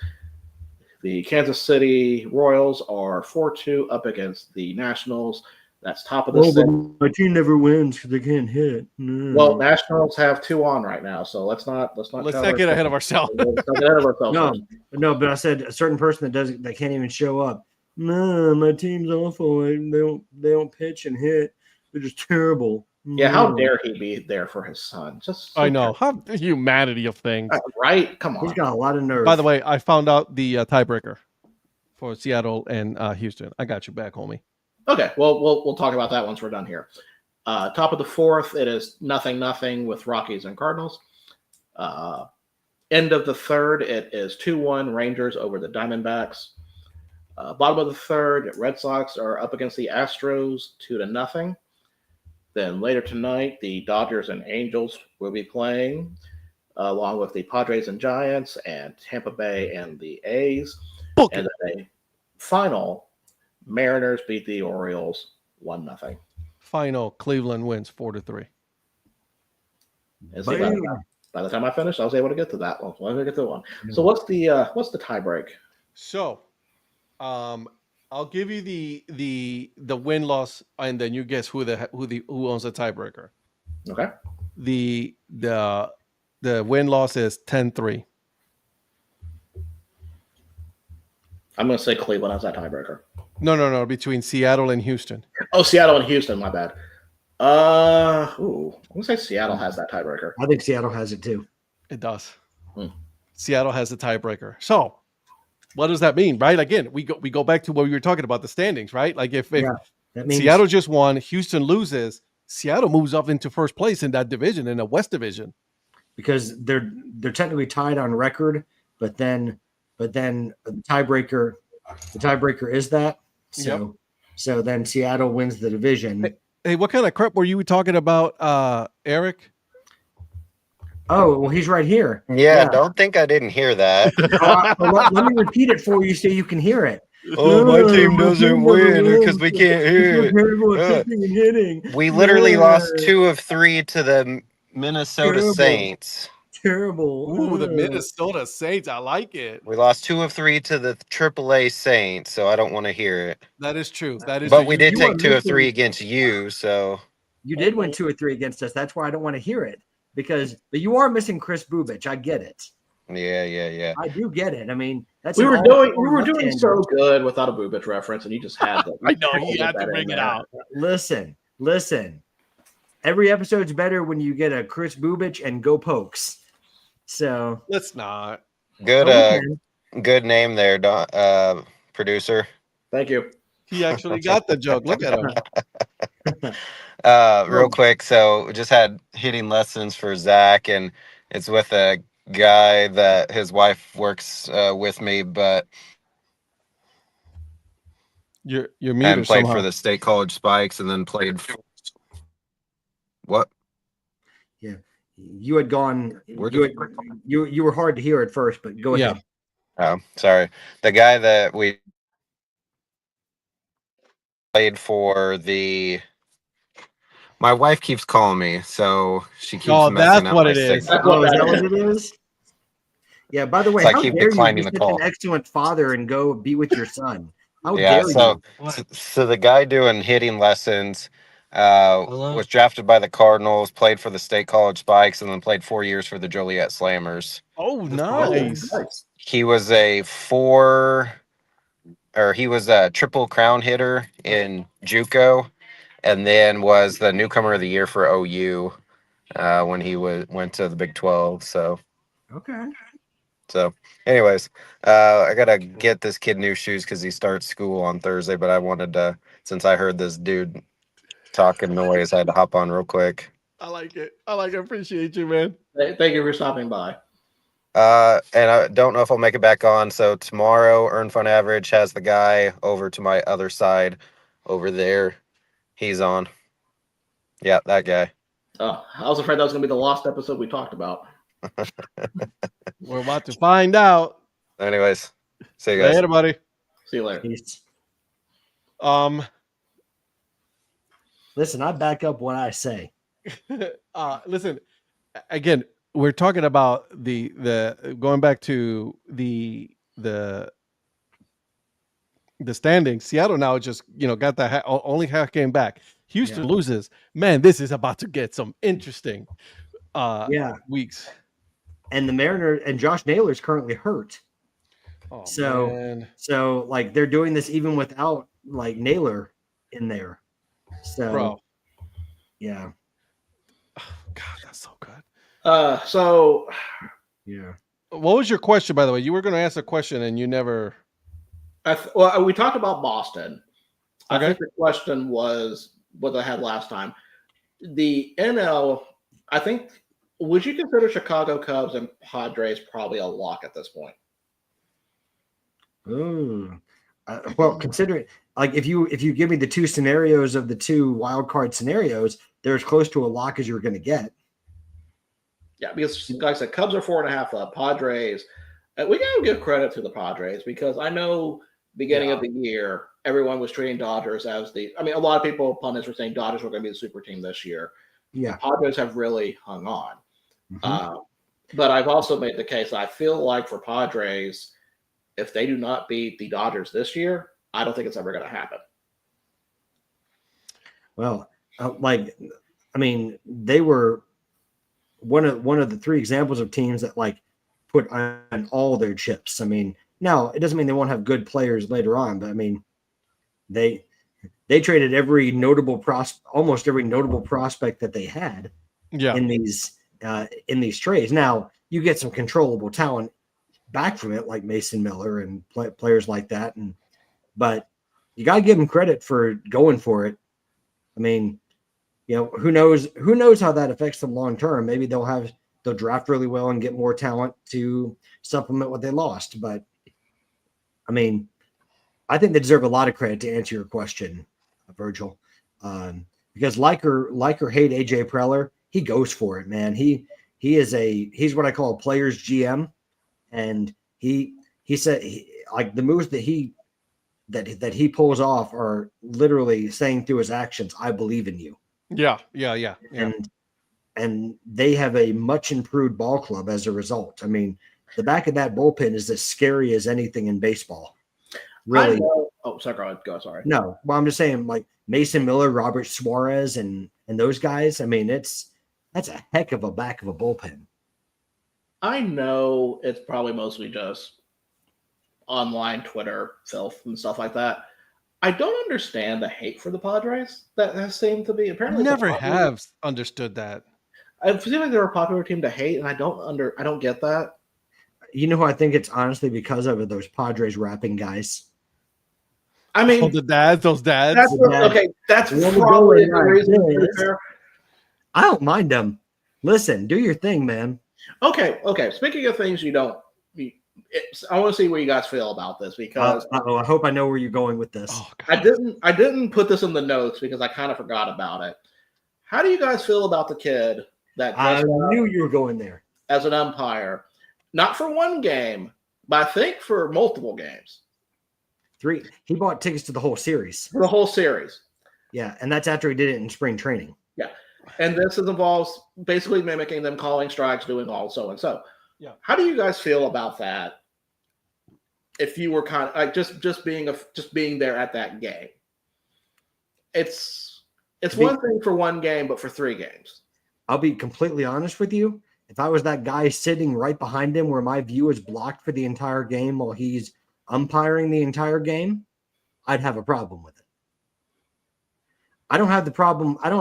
The Kansas City Royals are 4-2 up against the Nationals. That's top of the 6th. My team never wins because they can't hit. No. Well, Nationals have 2 on right now, so let's not get ahead of ourselves. No, but I said a certain person that can't even show up. No, my team's awful. They don't pitch and hit. They're just terrible. Yeah, how dare he be there for his son? I know. How the humanity of things. Right? Come on. He's got a lot of nerve. By the way, I found out the tiebreaker for Seattle and Houston. I got you back, homie. Okay. Well, we'll talk about that once we're done here. Top of the 4th, it is 0-0 with Rockies and Cardinals. End of the 3rd, it is 2-1 Rangers over the Diamondbacks. Bottom of the 3rd, Red Sox are up against the Astros 2-0. Then later tonight, the Dodgers and Angels will be playing, along with the Padres and Giants, and Tampa Bay and the A's. And then a final, Mariners beat the Orioles 1-0. Final, Cleveland wins 4-3. By the time I finished, I was able to get to that one. So what's the tie break? So, I'll give you the win loss, and then you guess who owns the tiebreaker. Okay. The win loss is 10-3. I'm going to say Cleveland has that tiebreaker. No, between Seattle and Houston. Oh, Seattle and Houston. My bad. I'm going to say Seattle has that tiebreaker. I think Seattle has it too. It does. Seattle has the tiebreaker. So, what does that mean, right? Again, we go back to what we were talking about, the standings, right? Like if that means Seattle just won, Houston loses, Seattle moves up into first place in that division, in the West Division, because they're technically tied on record, but then the tiebreaker is that. So then Seattle wins the division. Hey, what kind of crap were you talking about, Eric? Oh, well, he's right here. Yeah, don't think I didn't hear that. Let me repeat it for you so you can hear it. Oh, my team doesn't win because we can't hear it. We literally lost 2 of 3 to the Minnesota Saints. Terrible. Ooh, the Minnesota Saints. I like it. We lost 2 of 3 to the AAA Saints, so I don't want to hear it. That is true. That is. But we did take 2 of 3 against you, so you did win 2 or 3 against us. That's why I don't want to hear it. But you are missing Chris Bubich. I get it. Yeah. I do get it. I mean, we were doing so good without a Bubich reference, and you just had to. I know you had to bring it out. Listen. Every episode's better when you get a Chris Bubich and go Pokes. So let's not. Good name there, producer. Thank you. He actually got the joke. Look at him. Real quick, so we just had hitting lessons for Zach, and it's with a guy that his wife works with me, but you're and played for the State College Spikes, and then played. What? Yeah, you had gone. You were hard to hear at first, but go ahead. Oh, sorry. The guy that we played for the. My wife keeps calling me, so she keeps messing that's up what my it is. signal. Is that what it is? Yeah. By the way, So I how keep dare declining you be the call. such an excellent father and go be with your son? How dare you? So the guy doing hitting lessons was drafted by the Cardinals, played for the State College Spikes, and then played 4 years for the Joliet Slammers. Oh, nice. He was a triple crown hitter in JUCO, and then was the newcomer of the year for OU when he went to the Big 12. So okay. So, anyways, I gotta get this kid new shoes because he starts school on Thursday. But I wanted to, since I heard this dude talking noise, I had to hop on real quick. I like it. I appreciate you, man. Thank you for stopping by. And I don't know if I'll make it back on. So tomorrow, Earn Fun Average has the guy over to my other side, over there. He's on. Yeah, that guy. Oh, I was afraid that was gonna be the lost episode we talked about. We're about to find out. Anyways, see you guys. Later, buddy. See you later. Peace. Listen, I back up what I say. Listen, again, we're talking about the going back to the standings. Seattle now just got the only half game back. Houston loses. Man, this is about to get some interesting weeks. And the Mariners and Josh Naylor's currently hurt. Oh, so like they're doing this even without like Naylor in there. So bro. Yeah. Oh, God, that's so good. Yeah. What was your question, by the way? You were going to ask a question and you never. Well, we talked about Boston. Okay. I think the question was what I had last time. The NL, I think, would you consider Chicago Cubs and Padres probably a lock at this point? Well, consider it like if you give me the two scenarios of the two wild card scenarios, they're as close to a lock as you're going to get. Yeah, because like I said, Cubs are 4.5 up. Padres, we got to give credit to the Padres because I know beginning of the year everyone was treating Dodgers as a lot of people, pundits, were saying Dodgers were going to be the super team this year. Yeah, Padres have really hung on. But I've also made the case I feel like for Padres, if they do not beat the Dodgers this year, I don't think it's ever going to happen. Well, they were one of the three examples of teams that like put on all their chips. I mean, now it doesn't mean they won't have good players later on, but I mean, they traded almost every notable prospect that they had in these trades. Now you get some controllable talent back from it, like Mason Miller and players like that, but you got to give them credit for going for it. I mean, who knows how that affects them long term. Maybe they'll draft really well and get more talent to supplement what they lost. But I mean, I think they deserve a lot of credit to answer your question, Virgil, because like or hate AJ Preller, he goes for it, man. He's what I call a player's GM, and he said like the moves that he pulls off are literally saying through his actions, "I believe in you." Yeah. And they have a much improved ball club as a result. I mean, the back of that bullpen is as scary as anything in baseball. Really? Oh, sorry, go. Sorry. No, well, I'm just saying, like Mason Miller, Robert Suarez, and those guys. I mean, that's a heck of a back of a bullpen. I know it's probably mostly just online Twitter filth and stuff like that. I don't understand the hate for the Padres that has seemed to be apparently. Never have understood that. I feel like they're a popular team to hate, and I don't get that. You know who I think it's honestly because of those Padres rapping guys. I mean, those dads. That's probably the reason. I don't mind them. Listen, do your thing, man. Okay. Speaking of things you don't, I want to see where you guys feel about this because I hope I know where you're going with this. Oh, I didn't put this in the notes because I kind of forgot about it. How do you guys feel about the kid that I knew you were going there as an umpire, not for one game, but I think for multiple games? 3. He bought tickets to the whole series. For the whole series. Yeah, and that's after he did it in spring training. Yeah, and this involves basically mimicking them calling strikes, doing all so and so. Yeah. How do you guys feel about that? If you were kind of like just being there at that game, it's one thing for one game, but for 3 games. I'll be completely honest with you. If I was that guy sitting right behind him where my view is blocked for the entire game while he's umpiring the entire game, I'd have a problem with it. I don't have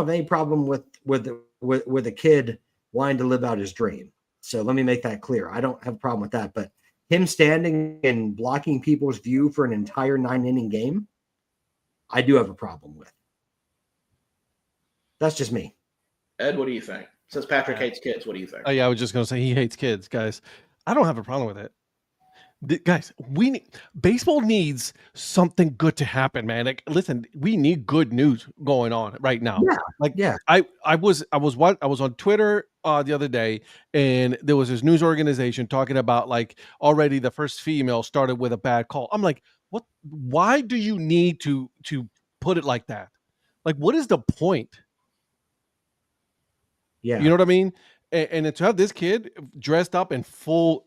any problem with a kid wanting to live out his dream. So let me make that clear. I don't have a problem with that, but him standing and blocking people's view for an entire 9-inning game, I do have a problem with. That's just me. Ed, what do you think? Since Patrick hates kids, what do you think? Oh yeah, I was just gonna say he hates kids, guys. I don't have a problem with it. Guys, baseball needs something good to happen, man. Like, listen, we need good news going on right now. Yeah, I was on Twitter the other day, and there was this news organization talking about like already the first female started with a bad call. I'm like, what? Why do you need to put it like that? Like, what is the point? Yeah, you know what I mean. And to have this kid dressed up in full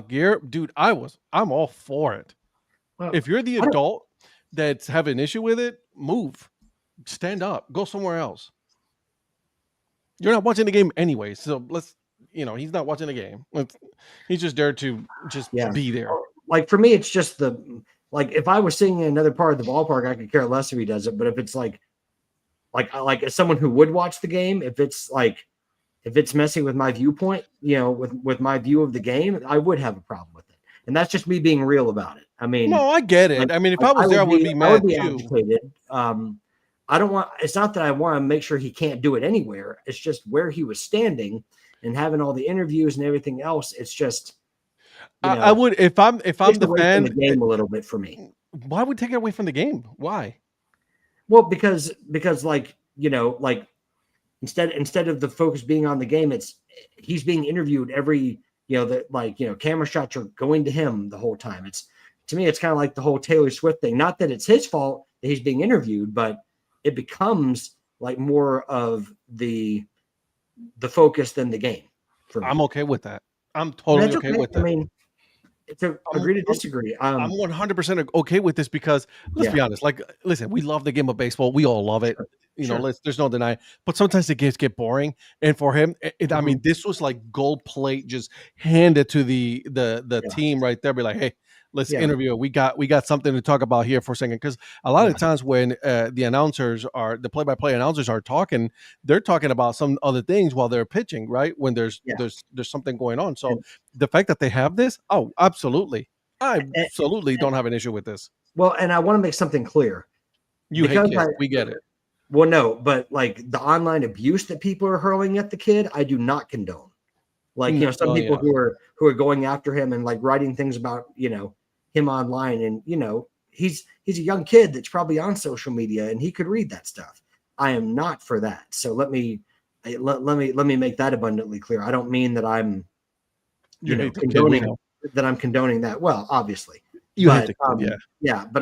gear, dude, I'm all for it. Well, if you're the adult that's having an issue with it, move, stand up, go somewhere else. You're not watching the game anyway, so he's not watching the game. He's just there to be there. Like for me, it's just if I was sitting in another part of the ballpark, I could care less if he does it. But if it's like as someone who would watch the game, if it's messing with my viewpoint, with my view of the game, I would have a problem with it. And that's just me being real about it. I mean, no, I get it. I mean, if I was there, I would be mad. I would be agitated. It's not that I want to make sure he can't do it anywhere. It's just where he was standing and having all the interviews and everything else. It's just, I would, if I'm the fan, the game a little bit for me. Why would take it away from the game? Why? Well, because instead of the focus being on the game, he's being interviewed every, camera shots are going to him the whole time. To me, it's kind of like the whole Taylor Swift thing. Not that it's his fault that he's being interviewed, but it becomes like more of the focus than the game. For me. I'm okay with that. I'm totally okay with that. I mean, So agree to disagree. I'm 100% okay with this because let's be honest. Like, listen, we love the game of baseball. We all love it. There's no denying. But sometimes the games get boring. And for him, I mean, this was like gold plate, just handed to the team right there. Be like, hey, let's interview. We got something to talk about here for a second. Because a lot of times when the play-by-play announcers are talking, they're talking about some other things while they're pitching, right? When there's something going on. So the fact that they have this, oh, absolutely. I absolutely don't have an issue with this. Well, and I want to make something clear. You hate kids. We get it. Well, no, but like the online abuse that people are hurling at the kid, I do not condone. Like, some people who are going after him and like writing things about, him online, and he's a young kid that's probably on social media and he could read that stuff. I am not for that. So let me make that abundantly clear. I don't mean that I'm condoning that. Well, obviously. But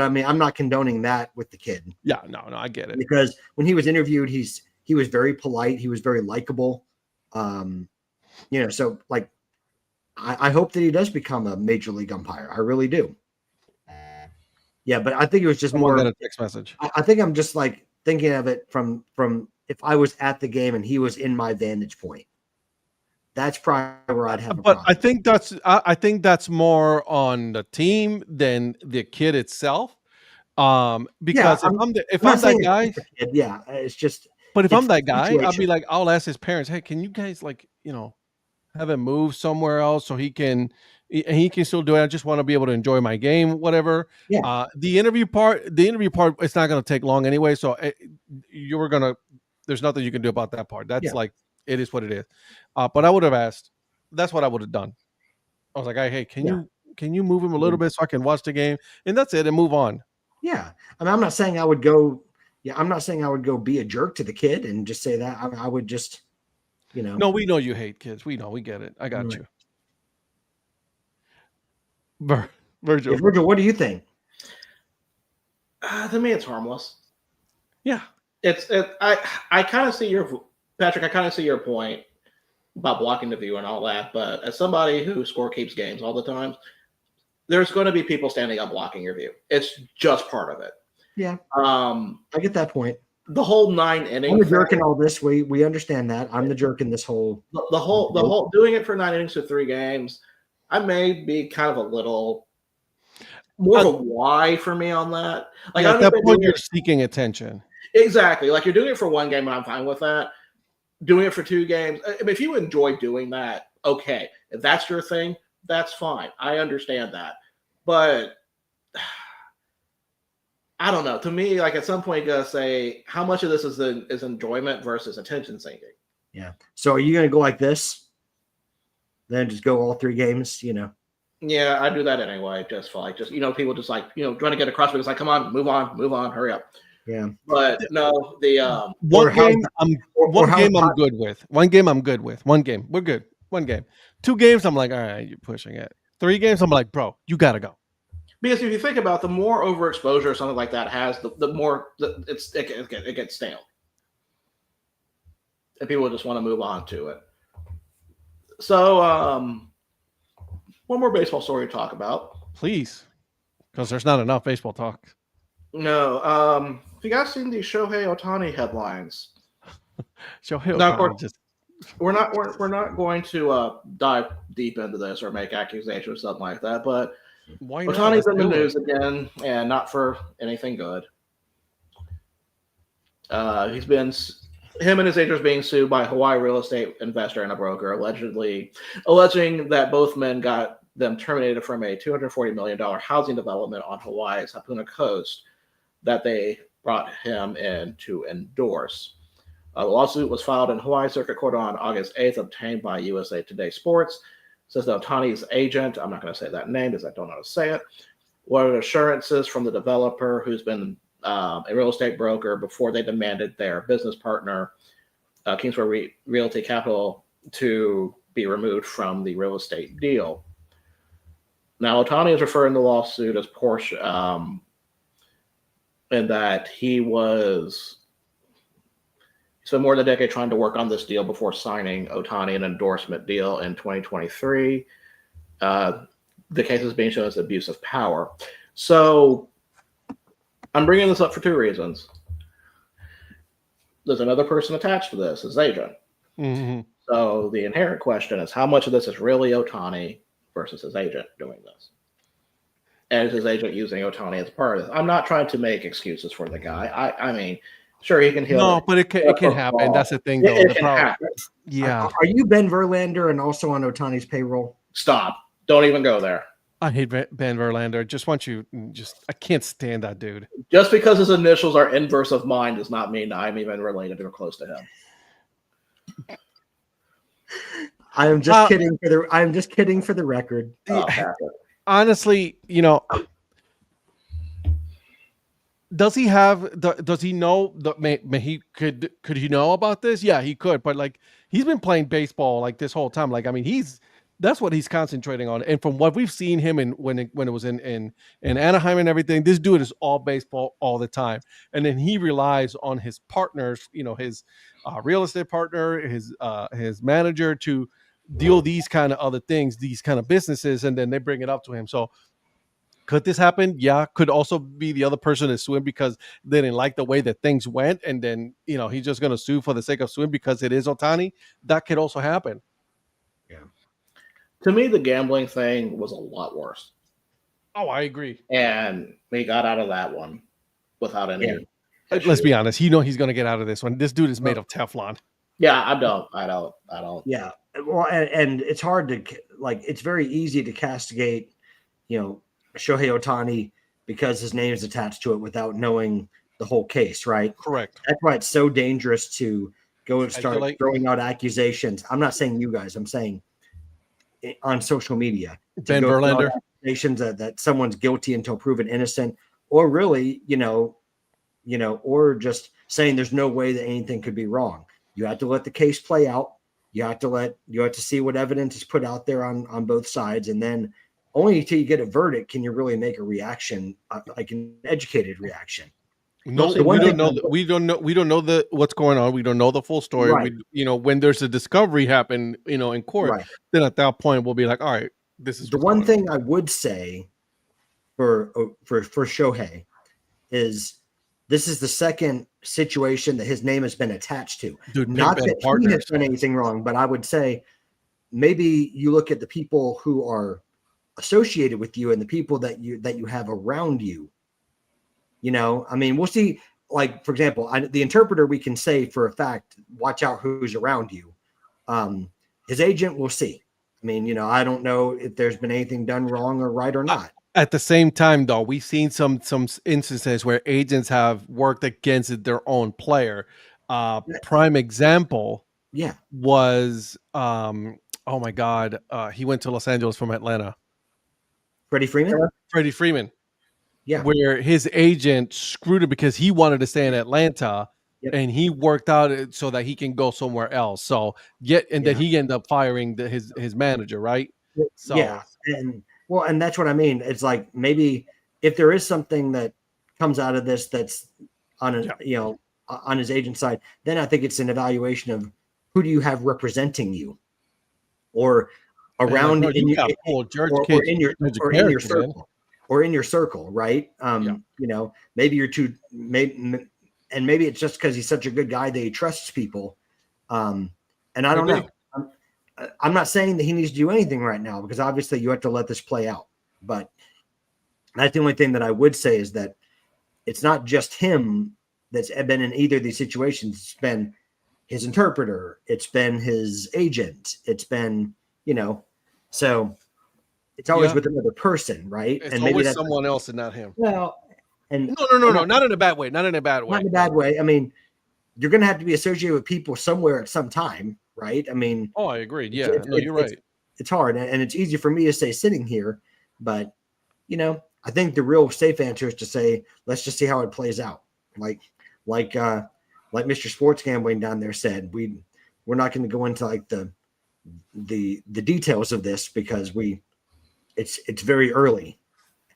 I mean, I'm not condoning that with the kid. Yeah, no, I get it. Because when he was interviewed, he was very polite. He was very likable. So like, I hope that he does become a major league umpire. I really do. Yeah, but I think it was just more than a text message. I think I'm just like thinking of it from if I was at the game and he was in my vantage point. That's probably where I'd have a problem. I think that's more on the team than the kid itself. Because if I'm that guy, it's just. But if I'm that guy, I'll be like, I'll ask his parents, hey, can you guys have him move somewhere else so he can still do it. I just want to be able to enjoy my game, whatever. Yeah. The interview part, it's not going to take long anyway. So there's nothing you can do about that part. That's like, it is what it is. But I would have asked, that's what I would have done. I was like, hey, can you move him a little bit so I can watch the game? And that's it, and move on. Yeah. I mean, I'm not saying I would go be a jerk to the kid and just say that. I would just, No, we know you hate kids. We know, we get it. I got you. Virgil. Yeah, Virgil, what do you think? To me, it's harmless. Yeah. I kind of see Patrick, I kind of see your point about blocking the view and all that, but as somebody who scorekeeps games all the time, there's going to be people standing up blocking your view. It's just part of it. Yeah. I get that point. The whole 9 innings. I'm the jerk in all this. We understand that. I'm the jerk in this whole. The whole doing it for 9 innings to 3 games. I may be kind of a little more of a why for me on that. Like at that point, you're seeking attention. Exactly. Like you're doing it for 1 game, and I'm fine with that. Doing it for 2 games. I mean, if you enjoy doing that, okay. If that's your thing, that's fine. I understand that. But I don't know. To me, like at some point, you gotta say how much of this is enjoyment versus attention seeking. Yeah. So are you gonna go like this? Then just go all 3 games, Yeah, I do that anyway. Just people just like, trying to get across, but it's like, come on, move on, hurry up. Yeah. But no, the one game I'm good with. 1 game I'm good with. 1 game. We're good. 1 game. 2 games, I'm like, all right, you're pushing it. 3 games, I'm like, bro, you gotta go. Because if you think about the more overexposure or something like that has, the more it gets stale. And people just want to move on to it. So, one more baseball story to talk about. Please. Because there's not enough baseball talk. No. Have you guys seen the Shohei Ohtani headlines? Shohei Ohtani we're not going to dive deep into this or make accusations or something like that, but Ohtani's in the news again, and not for anything good. Him and his agents being sued by a Hawaii real estate investor and a broker, alleging that both men got them terminated from a $240 million housing development on Hawaii's Hapuna Coast that they brought him in to endorse. The lawsuit was filed in Hawaii Circuit Court on August 8th, obtained by USA Today Sports. Says that Ohtani's agent, I'm not going to say that name because I don't know how to say it, wanted assurances from the developer who's been a real estate broker before they demanded their business partner, Kingsway Realty Capital, to be removed from the real estate deal. Now, Ohtani is referring to the lawsuit as Porsche, in that he spent more than a decade trying to work on this deal before signing Ohtani an endorsement deal in 2023. the case is being shown as abuse of power. So I'm bringing this up for two reasons. There's another person attached to this, his agent. Mm-hmm. So the inherent question is how much of this is really Otani versus his agent doing this? And is his agent using Otani as part of this? I'm not trying to make excuses for the guy. I mean, sure, he can heal. No, but it can happen. That's the thing, though. It can happen. Yeah. Are you Ben Verlander and also on Otani's payroll? Stop. Don't even go there. I hate Ben Verlander. I can't stand that dude. Just because his initials are inverse of mine does not mean I'm even related or close to him. I am just kidding for the record. Honestly, does he know could he know about this? Yeah, he could, but like he's been playing baseball like this whole time. Like, I mean, that's what he's concentrating on. And from what we've seen him when it was in Anaheim and everything, this dude is all baseball all the time. And then he relies on his partners, his real estate partner, his manager to deal these kind of other things, these kind of businesses, and then they bring it up to him. So could this happen? Yeah. Could also be the other person is suing because they didn't like the way that things went, and then he's just going to sue for the sake of suing because it is Otani. That could also happen. Yeah. To me, the gambling thing was a lot worse. Oh, I agree. And he got out of that one without any. Yeah. Let's be honest. He's going to get out of this one. This dude is made of Teflon. Yeah, I don't. Yeah. Well, and it's hard to it's very easy to castigate, Shohei Otani because his name is attached to it without knowing the whole case, right? Correct. That's why it's so dangerous to go and start throwing out accusations. I'm not saying you guys. I'm saying on social media. Ben Verlander. Accusations that someone's guilty until proven innocent, or really, or just saying there's no way that anything could be wrong. You have to let the case play out. You have to see what evidence is put out there on both sides, and then only until you get a verdict can you really make a reaction, like an educated reaction. No, we don't know what's going on. We don't know the full story. Right. When there's a discovery happen, in court, right, then at that point we'll be like, all right, this is the one thing I would say for Shohei is this is the second situation that his name has been attached to. Dude, not that he has done anything wrong, but I would say maybe you look at the people who are associated with you and the people that you have around you. I mean, we'll see. Like, for example, the interpreter, we can say for a fact, watch out who's around you. His agent, we'll see. I mean, I don't know if there's been anything done wrong or right or not. At the same time, though, we've seen some instances where agents have worked against their own player. Prime example, was oh my God, he went to Los Angeles from Atlanta. Freddie Freeman. Yeah, where his agent screwed him because he wanted to stay in Atlanta, and he worked out it so that he can go somewhere else. So then he ended up firing his manager, right? So and that's what I mean. It's like maybe if there is something that comes out of this that's on on his agent side, then I think it's an evaluation of who do you have representing you, or around in your circle. Or in your circle, right? Maybe you're too, and maybe it's just because he's such a good guy that he trusts people. And I don't know. I'm not saying that he needs to do anything right now because obviously you have to let this play out. But that's the only thing that I would say is that it's not just him that's been in either of these situations. It's been his interpreter. It's been his agent. It's been, so. It's always with another person, right? It's maybe always someone else and not him. Well, and no, not in a bad way. Not in a bad way. I mean, you're going to have to be associated with people somewhere at some time, right? I mean, I agree. Yeah, you're right. It's hard, and it's easy for me to say sitting here, but I think the real safe answer is to say, let's just see how it plays out. Like Mr. Sports Gambling down there said, we're not going to go into like the details of this because it's very early,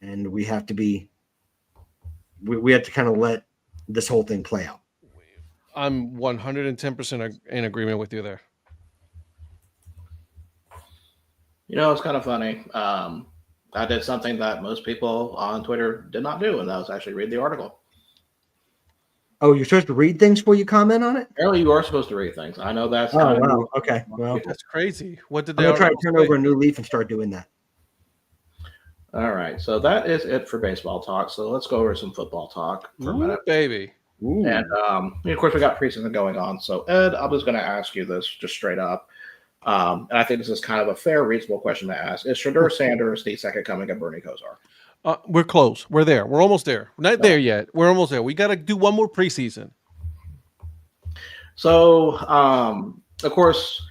and we have to we have to kind of let this whole thing play out. I'm 110% in agreement with you there. It's kind of funny. I did something that most people on Twitter did not do, and that was actually read the article. Oh, you're supposed to read things before you comment on it? Apparently, you are supposed to read things. I know that's Oh, kind of wow. new. Okay. Well, That's crazy. What did I'm they going to try to article turn say? over a new leaf and start doing that. All right, so that is it for baseball talk. So let's go over some football talk for a Ooh, minute. baby. Ooh. And of course, we got preseason going on. So Ed, I'm just going to ask you this just straight up. And I think this is kind of a fair, reasonable question to ask. Is Shedeur Sanders the second coming of Bernie Kosar? We're close. We're there. We're almost there. We're not there yet. We're almost there. We got to do one more preseason. So, of course,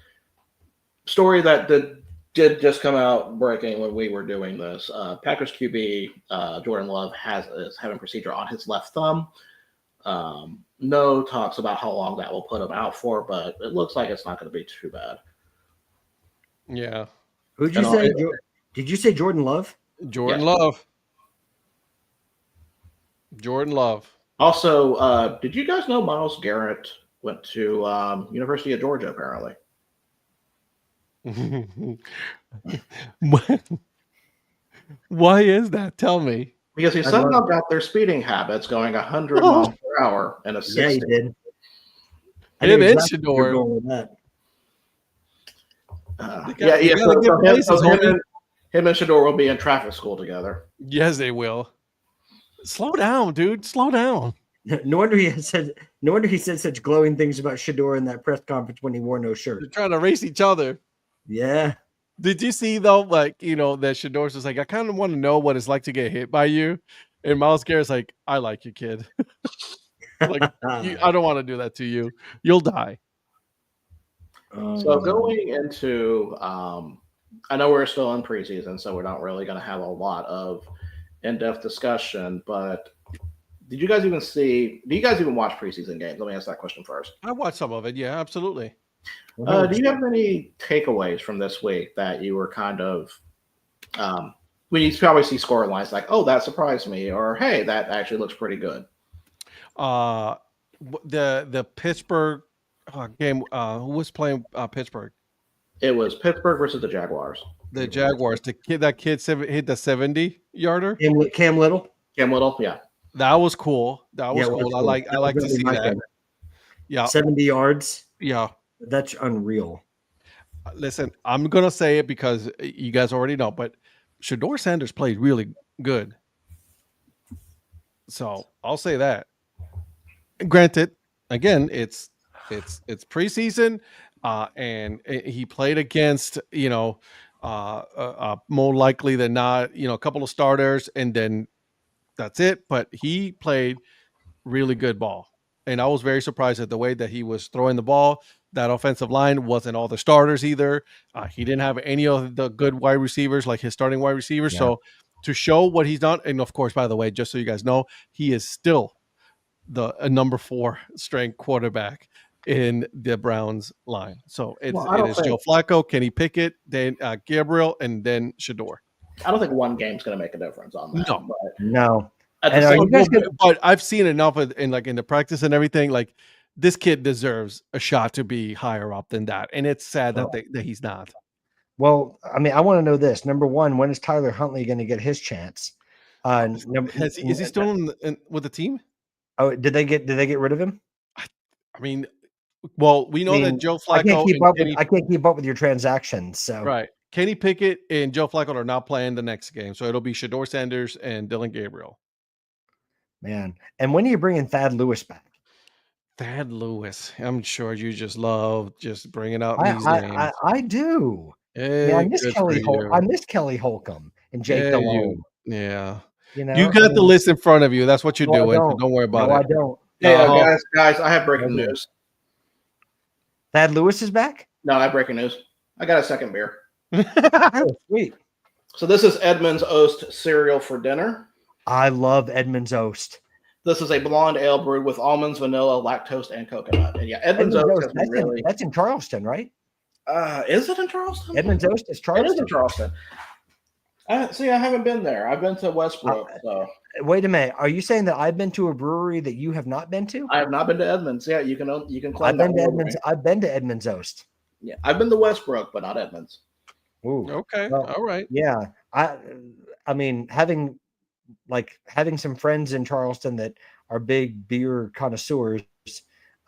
story that did just come out breaking when we were doing this. Packers QB Jordan Love is having procedure on his left thumb. No talks about how long that will put him out for, but it looks like it's not going to be too bad. Yeah. Who'd you say? Did you say Jordan Love? Jordan Yes. Love. Jordan Love. Also, did you guys know Myles Garrett went to University of Georgia, apparently? Why is that? Tell me. Because he somehow got their speeding habits going 100 miles per hour in a 60. Yeah, he did. Him and exactly where you're Shedeur. going with that. Him and Shedeur will be in traffic school together. Yes, they will. Slow down, dude. Slow down. No wonder he said such glowing things about Shedeur in that press conference when he wore no shirt. They're trying to race each other. Yeah. Did you see though, like, that Shedeur's just like, I kind of want to know what it's like to get hit by you, and Myles Garrett's like, I like you, kid. Like, I don't want to do that to you. You'll die. So going into, I know we're still in preseason, so we're not really going to have a lot of in-depth discussion. But do you guys even watch preseason games? Let me ask that question first. I watched some of it. Yeah, absolutely. Do you have any takeaways from this week that you were kind of, when you probably see score lines like, oh, that surprised me, or hey, that actually looks pretty good? The Pittsburgh game. Who was playing Pittsburgh? It was Pittsburgh versus the Jaguars. The Jaguars. That kid hit the 70-yarder. Cam Little. Cam Little, yeah. That was cool. That was cool. I like to see that. Favorite. Yeah, 70 yards. Yeah, that's unreal. Listen, I'm gonna say it because you guys already know, but Shedeur Sanders played really good. So I'll say that. Granted, again, it's preseason, and he played against more likely than not a couple of starters, and then that's it. But he played really good ball, and I was very surprised at the way that he was throwing the ball. That offensive line wasn't all the starters either. He didn't have any of the good wide receivers, like his starting wide receivers. Yeah. So to show what he's done, and of course, by the way, just so you guys know, he is still the number 4 string quarterback in the Browns line. So it is Joe Flacco, Kenny Pickett, then Gabriel, and then Shedeur. I don't think one game's going to make a difference on that. No. But I've seen enough in the practice and everything. Like, this kid deserves a shot to be higher up than that, and it's sad that he's not. Well, I mean, I want to know this. Number one, when is Tyler Huntley going to get his chance? Is he still with the team? Oh, did they get rid of him? I mean, well, we know that Joe Flacco. I can't keep up with your transactions. So right, Kenny Pickett and Joe Flacco are not playing the next game, so it'll be Shedeur Sanders and Dylan Gabriel. Man, and when are you bringing Thad Lewis back? Thad Lewis, I'm sure you just love just bringing out these names. I do. Hey, I miss Kelly Holcomb and Jake Delhomme. Yeah. You got the list in front of you. That's what you're doing. So don't worry about it. I don't. Yeah, guys, I have breaking news. Thad Lewis is back? No, I have breaking news. I got a second beer. Oh, sweet. So this is Edmund's Oast cereal for dinner. I love Edmund's Oast. This is a blonde ale brewed with almonds, vanilla, lactose, and coconut. And yeah, Edmund's Oast is that's in Charleston, right? Is it in Charleston? Edmund's Oast is Charleston. It is in Charleston. I haven't been there. I've been to Westbrook. Wait a minute. Are you saying that I've been to a brewery that you have not been to? I have not been to Edmund's. Yeah, you can claim I've been to Edmund's. I've been to Edmund's Oast. Yeah, I've been to Westbrook, but not Edmund's. Ooh. Okay. Well, All right. yeah. I mean, having some friends in Charleston that are big beer connoisseurs.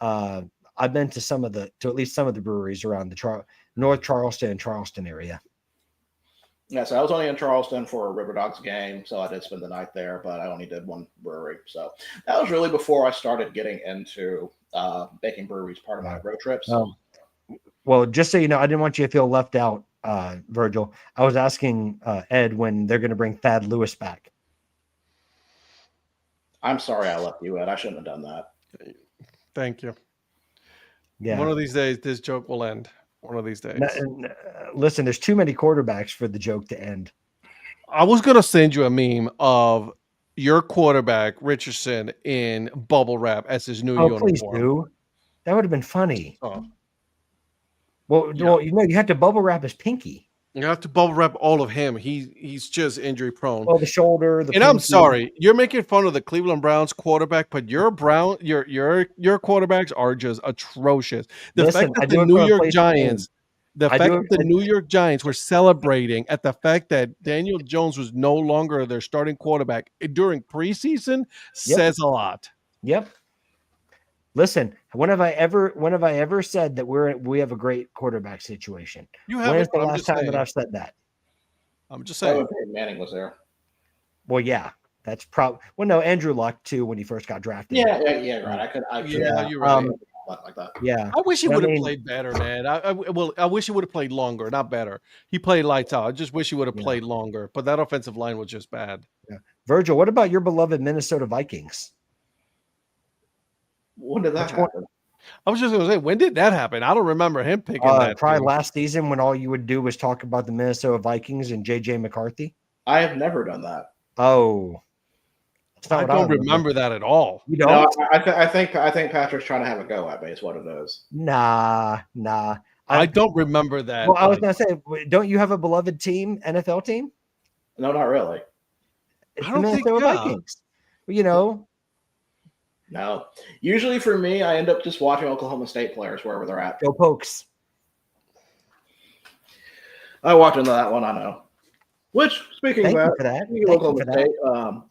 Uh, I've been to at least some of the breweries around the North Charleston and Charleston area. Yeah, so I was only in Charleston for a River Dogs game, so I did spend the night there, but I only did one brewery. So that was really before I started getting into making breweries part of my road trips. Well, just so you know, I didn't want you to feel left out, Virgil. I was asking Ed when they're going to bring Thad Lewis back. I'm sorry I left you, Ed. I shouldn't have done that. Thank you. Yeah. One of these days, this joke will end. One of these days. Listen, there's too many quarterbacks for the joke to end. I was going to send you a meme of your quarterback, Richardson, in bubble wrap as his new uniform. Please do. That would have been funny. Oh. Well, you have to bubble wrap his pinky. You have to bubble wrap all of him. He's just injury prone. Oh, the shoulder. And I'm sorry, you're making fun of the Cleveland Browns quarterback, but your quarterbacks are just atrocious. The fact that the New York Giants were celebrating at the fact that Daniel Jones was no longer their starting quarterback during preseason says a lot. Yep. Listen, when have I ever said that we have a great quarterback situation? When is the last time that I've said that? I'm just saying. Manning was there. Well, yeah, that's probably. Well, no, Andrew Luck too when he first got drafted. Yeah, right. You're right. Like that. Yeah, I wish he would have played better, man. I wish he would have played longer, not better. He played lights out. I just wish he would have played longer. But that offensive line was just bad. Yeah. Virgil, what about your beloved Minnesota Vikings? When did that happen? I was just going to say, when did that happen? I don't remember him picking that. Probably last season when all you would do was talk about the Minnesota Vikings and J.J. McCarthy. I have never done that. Oh. I don't remember that at all. You don't? No, I think Patrick's trying to have a go at me is what it is. Nah. I don't remember that. Well, I was going to say, don't you have a beloved team, NFL team? No, not really. It's the Minnesota Vikings. No. Usually for me, I end up just watching Oklahoma State players wherever they're at. Go Pokes. I walked into that one, I know. Which, speaking of Oklahoma State,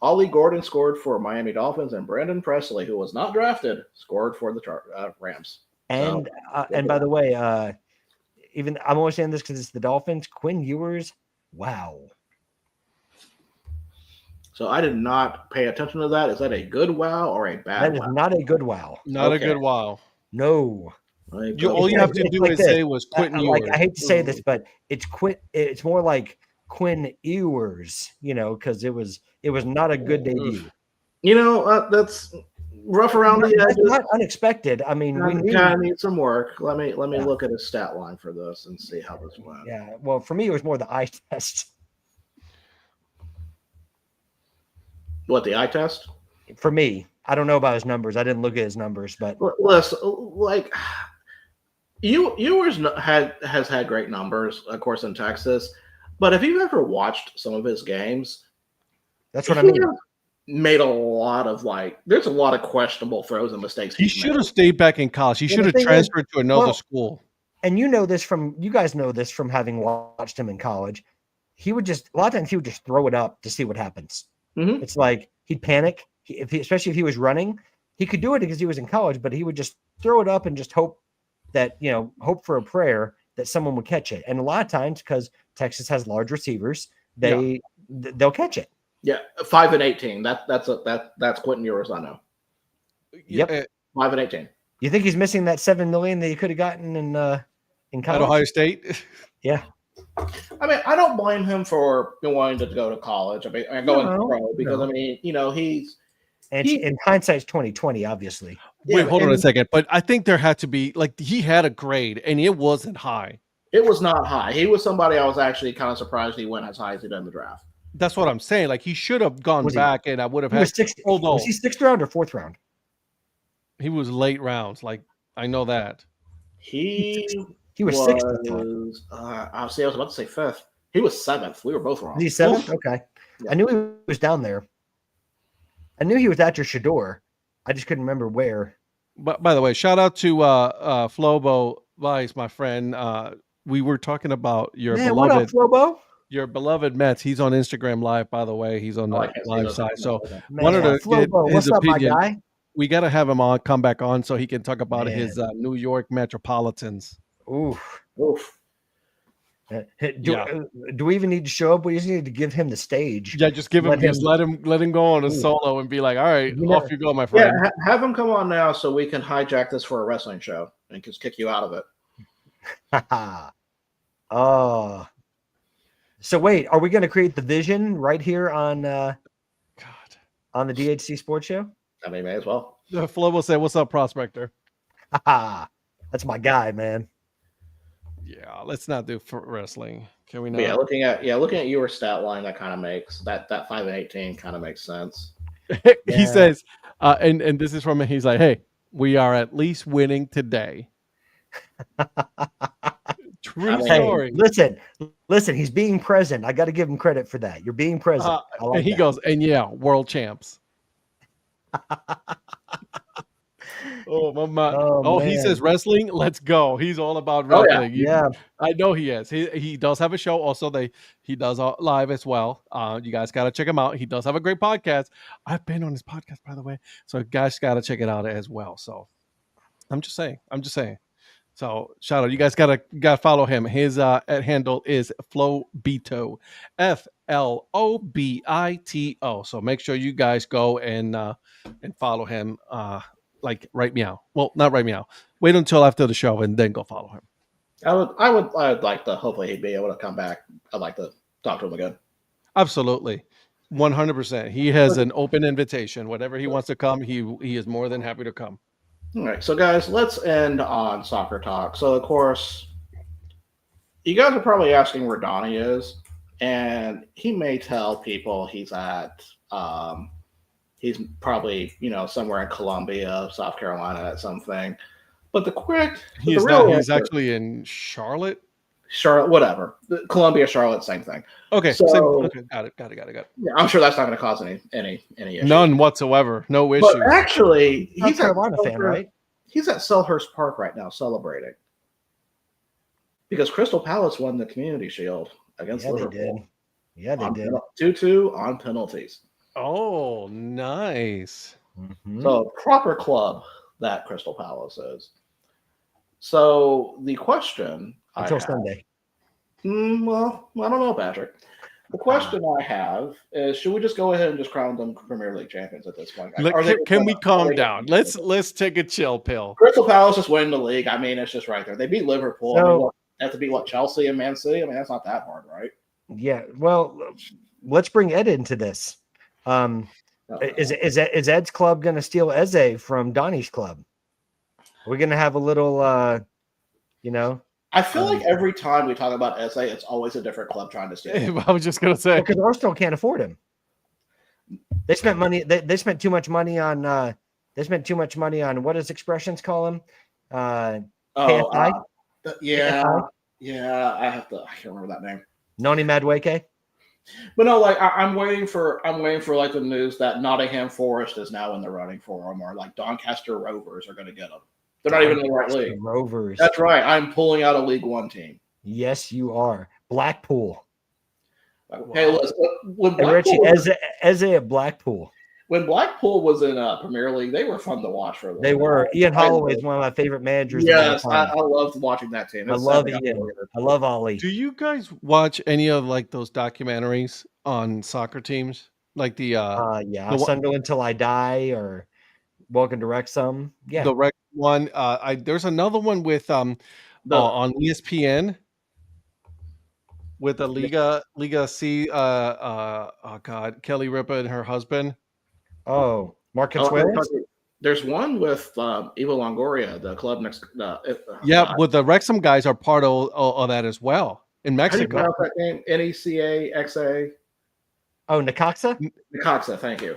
Ollie Gordon scored for Miami Dolphins, and Brandon Presley, who was not drafted, scored for the Rams. And by the way, even I'm only saying this because it's the Dolphins. Quinn Ewers, wow. So I did not pay attention to that. Is that a good wow or a bad wow? That is not a good wow. Not a good wow. No. All you have to do is say was Quentin Ewers. I hate to say this, but it's more like Quinn Ewers, because it was not a good debut. That's rough around the edges. Not unexpected. I mean, we need some work. Let me look at a stat line for this and see how this went. Yeah. Well, for me, it was more the eye test. What, the eye test? For me, I don't know about his numbers. I didn't look at his numbers, but listen, like Ewers has had great numbers, of course, in Texas. But if you've ever watched some of his games, that's what I mean. Made a lot of there's a lot of questionable throws and mistakes. He should have stayed back in college. He should have transferred to another school. And you guys know this from having watched him in college. A lot of times he would just throw it up to see what happens. Mm-hmm. It's like he'd panic, especially if he was running. He could do it because he was in college, but he would just throw it up and just hope for a prayer that someone would catch it. And a lot of times, because Texas has large receivers, they'll catch it. Yeah, 5 and 18. That's Quentin Ewers, I know. Yep, 5 and 18. You think he's missing that $7 million that he could have gotten in college? At Ohio State? Yeah. I mean, I don't blame him for wanting to go to college. I mean, going pro because he's in hindsight's 2020, obviously. Wait, hold on a second. But I think there had to be he had a grade and it wasn't high. It was not high. He was somebody I was actually kind of surprised he went as high as he did in the draft. That's what I'm saying. He should have gone back, and I would have had. Was he 6th round or 4th round? He was late rounds. I know that. He was 6th. I was about to say 5th. He was 7th. We were both wrong. He's 7th. Okay. Yeah. I knew he was down there. I knew he was after Shador. I just couldn't remember where. But by the way, shout out to Flobo Vice, my friend. we were talking about your Man, what up, beloved Flobo? Mets. He's on Instagram Live, by the way. He's on I the can't see live those. side. So wanted Man, to get Flobo, his what's up, my opinion. guy? We got to have him on, come back on, so he can talk about Man. his New York Metropolitans. Oof. Oof. Do we even need to show up? We just need to give him the stage. Yeah, just give him, let him go on a Ooh. solo and be like, all right, You know- off you go, my Yeah, friend. have him come on now so we can hijack this for a wrestling show and just kick you out of it. Oh. So wait, are we going to create the vision right here on God. on the DHC Sports Show? I mean, may as well. The Flo will say, "What's up, Prospector?" That's my guy, man. Yeah, let's not do for wrestling. Can we not? Yeah, looking at your stat line, that kind of makes that 5-18 kind of makes sense. He Yeah. says, and this is from him. He's like, "Hey, we are at least winning today." True Hey, story. Listen. He's being present. I got to give him credit for that. You're being present. I like And he that. goes, and yeah, world champs. Oh my man! Oh, He man. says wrestling. Let's go. He's all about Oh, yeah. wrestling. Yeah. I know he is. He does have a show. Also, he does live as well. You guys got to check him out. He does have a great podcast. I've been on his podcast, by the way. So you guys got to check it out as well. So I'm just saying. So shout out. You guys gotta follow him. His handle is Flobito, FLOBITO. So make sure you guys go and follow him. Like right meow. Well, not right meow. Wait until after the show and then go follow him. I'd like to. Hopefully, he'd be able to come back. I'd like to talk to him again. Absolutely, 100%. He has an open invitation. Whatever he wants to come, he is more than happy to come. All right, so guys, let's end on soccer talk. So, of course, you guys are probably asking where Donnie is, and he may tell people he's at. He's probably somewhere in Columbia, South Carolina, at something. But He's actually in Charlotte. Charlotte, whatever. Columbia, Charlotte, same thing. Okay, okay, got it. Yeah, I'm sure that's not going to cause any issue. None whatsoever. No issues. But actually, South he's Carolina fan, right? He's at Selhurst Park right now celebrating because Crystal Palace won the Community Shield against Liverpool. Yeah, they did. 2-2 on penalties. Oh, nice. Mhm. So proper club that Crystal Palace is. So the question Until Sunday. Well, I don't know, Patrick. The question I have is: should we just go ahead and just crown them Premier League champions at this point? Can we calm down? Let's take a chill pill. Crystal Palace just winning the league. I mean, it's just right there. They beat Liverpool. So, they have to beat Chelsea and Man City. I mean, that's not that hard, right? Yeah. Well, let's bring Ed into this. Is Ed's club going to steal Eze from Donnie's club? We're going to have a little, I feel like every time we talk about Eze, it's always a different club trying to steal him. I was just gonna say because Arsenal can't afford him. They spent money. They spent too much money on. They spent too much money on what does expressions call him? KFI? Yeah. I can't remember that name. Noni Madueke. But no, like I'm waiting for like the news that Nottingham Forest is now in the running for him, or like Doncaster Rovers are going to get him. They're not even in the right league. Rovers. That's right. I'm pulling out a League One team. Yes, you are. Blackpool. Hey, listen. When Richie, Blackpool, Eze at Blackpool. when Blackpool was in Premier League, they were fun to watch for a little They bit. were. Ian Holloway is one of my favorite managers. Yes, I loved watching that team. I love Ian. I love Ollie. Do you guys watch any of like those documentaries on soccer teams? Like the Sunderland Till I Die or Welcome to Wrexham. Yeah. the rec one. There's another one with on ESPN with the Liga C. Oh God, Kelly Ripa and her husband. Oh, Mark Consuelos? There's one with Evo Longoria, the club next. But the Wrexham guys are part of that as well in How do you Mexico. pronounce that name? Necaxa. Oh, Necaxa? Necaxa, thank you.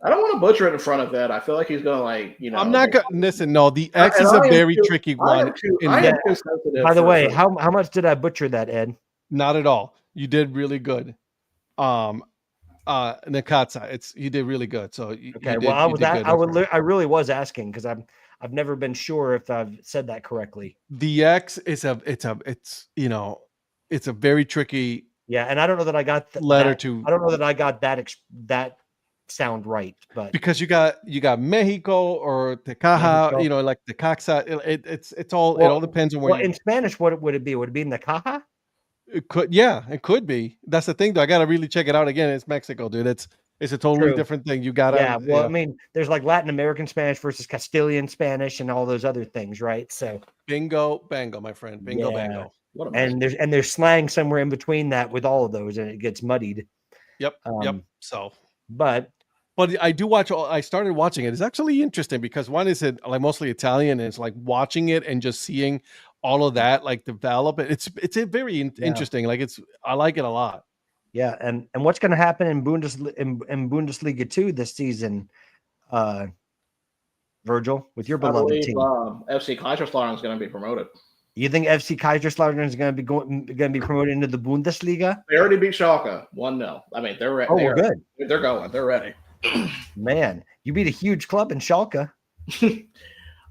I don't want to butcher it in front of Ed. I feel like he's going to I'm not going to listen. No, the X is a very tricky one. By the way, how much did I butcher that, Ed? Not at all. You did really good. Necaxa, you did really good. So I really was asking because I've never been sure if I've said that correctly. DX is it's a very tricky Yeah, and I don't know that I got letter that. to I don't know that I got that sound right, but because you got Mexico or Tecaja, Mexico. like the Caxa. It all Well, depends on where well, in Spanish, what would it be? Would it be in the caja? it could be. That's the thing though. I gotta really check it out again. It's Mexico, dude. It's a totally True. different thing. You Yeah. gotta Well, I mean, there's like Latin American Spanish versus Castilian Spanish and all those other things, right? So bingo, bango, my friend. Bingo, Yeah. bango. What a mess. and there's slang somewhere in between that with all of those, and it gets muddied. Yep. So But I do watch. I started watching it. It's actually interesting because one is like mostly Italian, and it's like watching it and just seeing all of that like develop. It's a very interesting. Like I like it a lot. yeah, and what's going to happen in Bundesliga 2 this season, Virgil, with your I beloved believe team? FC Kaiserslautern is going to be promoted. You think FC Kaiserslautern is going to be promoted into the Bundesliga? They already beat Schalke 1-0. I mean, they're ready. Oh, we're good. They're going. They're ready. Man, you beat a huge club in Schalke.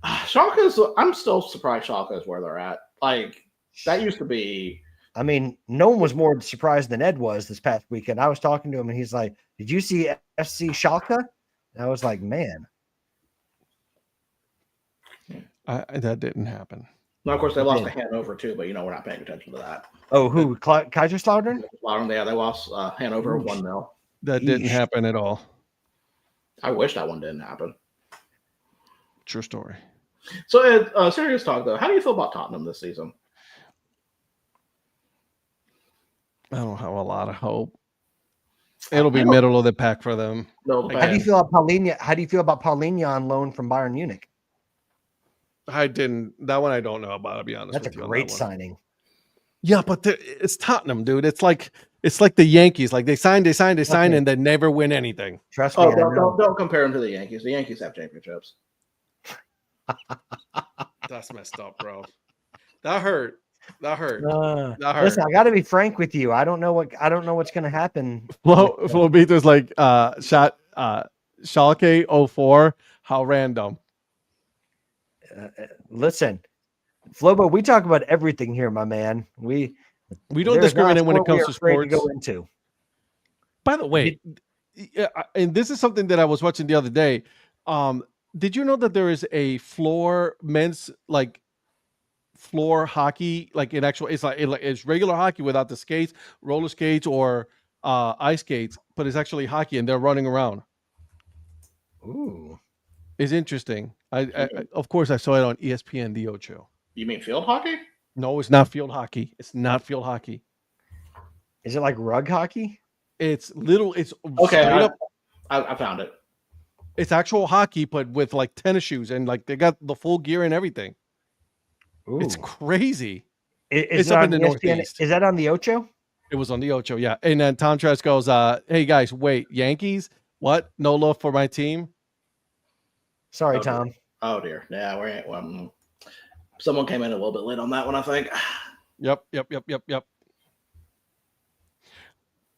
I'm still surprised Schalke is where they're at. Like, that used to be. I mean, no one was more surprised than Ed was this past weekend. I was talking to him, and he's like, "Did you see FC Schalke?" And I was like, "Man, that didn't happen." Now, of course, they lost to Hanover too, but we're not paying attention to that. Oh, who? Kaiserslautern? Yeah, they lost Hanover 1-0. That didn't happen at all. I wish that one didn't happen. True story. So, Ed, serious talk though. How do you feel about Tottenham this season? I don't have a lot of hope. It'll be middle of the pack for them. How do you feel about Paulinho? How do you feel about Paulinho on loan from Bayern Munich? That one I don't know about. I'll be honest. That's a great signing. Yeah, but it's Tottenham, dude. It's like the Yankees. Like they sign, and they never win anything. Trust me. Don't compare them to the Yankees. The Yankees have championships. That's messed up, bro. That hurt. Listen, I got to be frank with you. I don't know what's going to happen. Flo Beaters like Schalke 04. How random. Listen, Flobo, we talk about everything here, my man. We don't discriminate when it comes to sports. To go into. By the way, and this is something that I was watching the other day. Did you know that there is a men's floor hockey, like in actual, it's regular hockey without the skates, roller skates, or ice skates, but it's actually hockey, and they're running around. Ooh, it's interesting. I of course I saw it on ESPN the Ocho. You mean field hockey? No, it's not field hockey. It's not field hockey. Is it like rug hockey? It's little. It's okay. I found it. It's actual hockey, but with like tennis shoes, and like they got the full gear and everything. Ooh. It's crazy. It's up in the Northeast. Is that on the Ocho? It was on the Ocho, yeah. And then Tom Trask goes, "Hey guys, wait, Yankees? What? No love for my team?" Sorry, Tom. Oh dear. Yeah, someone came in a little bit late on that one, I think. Yep.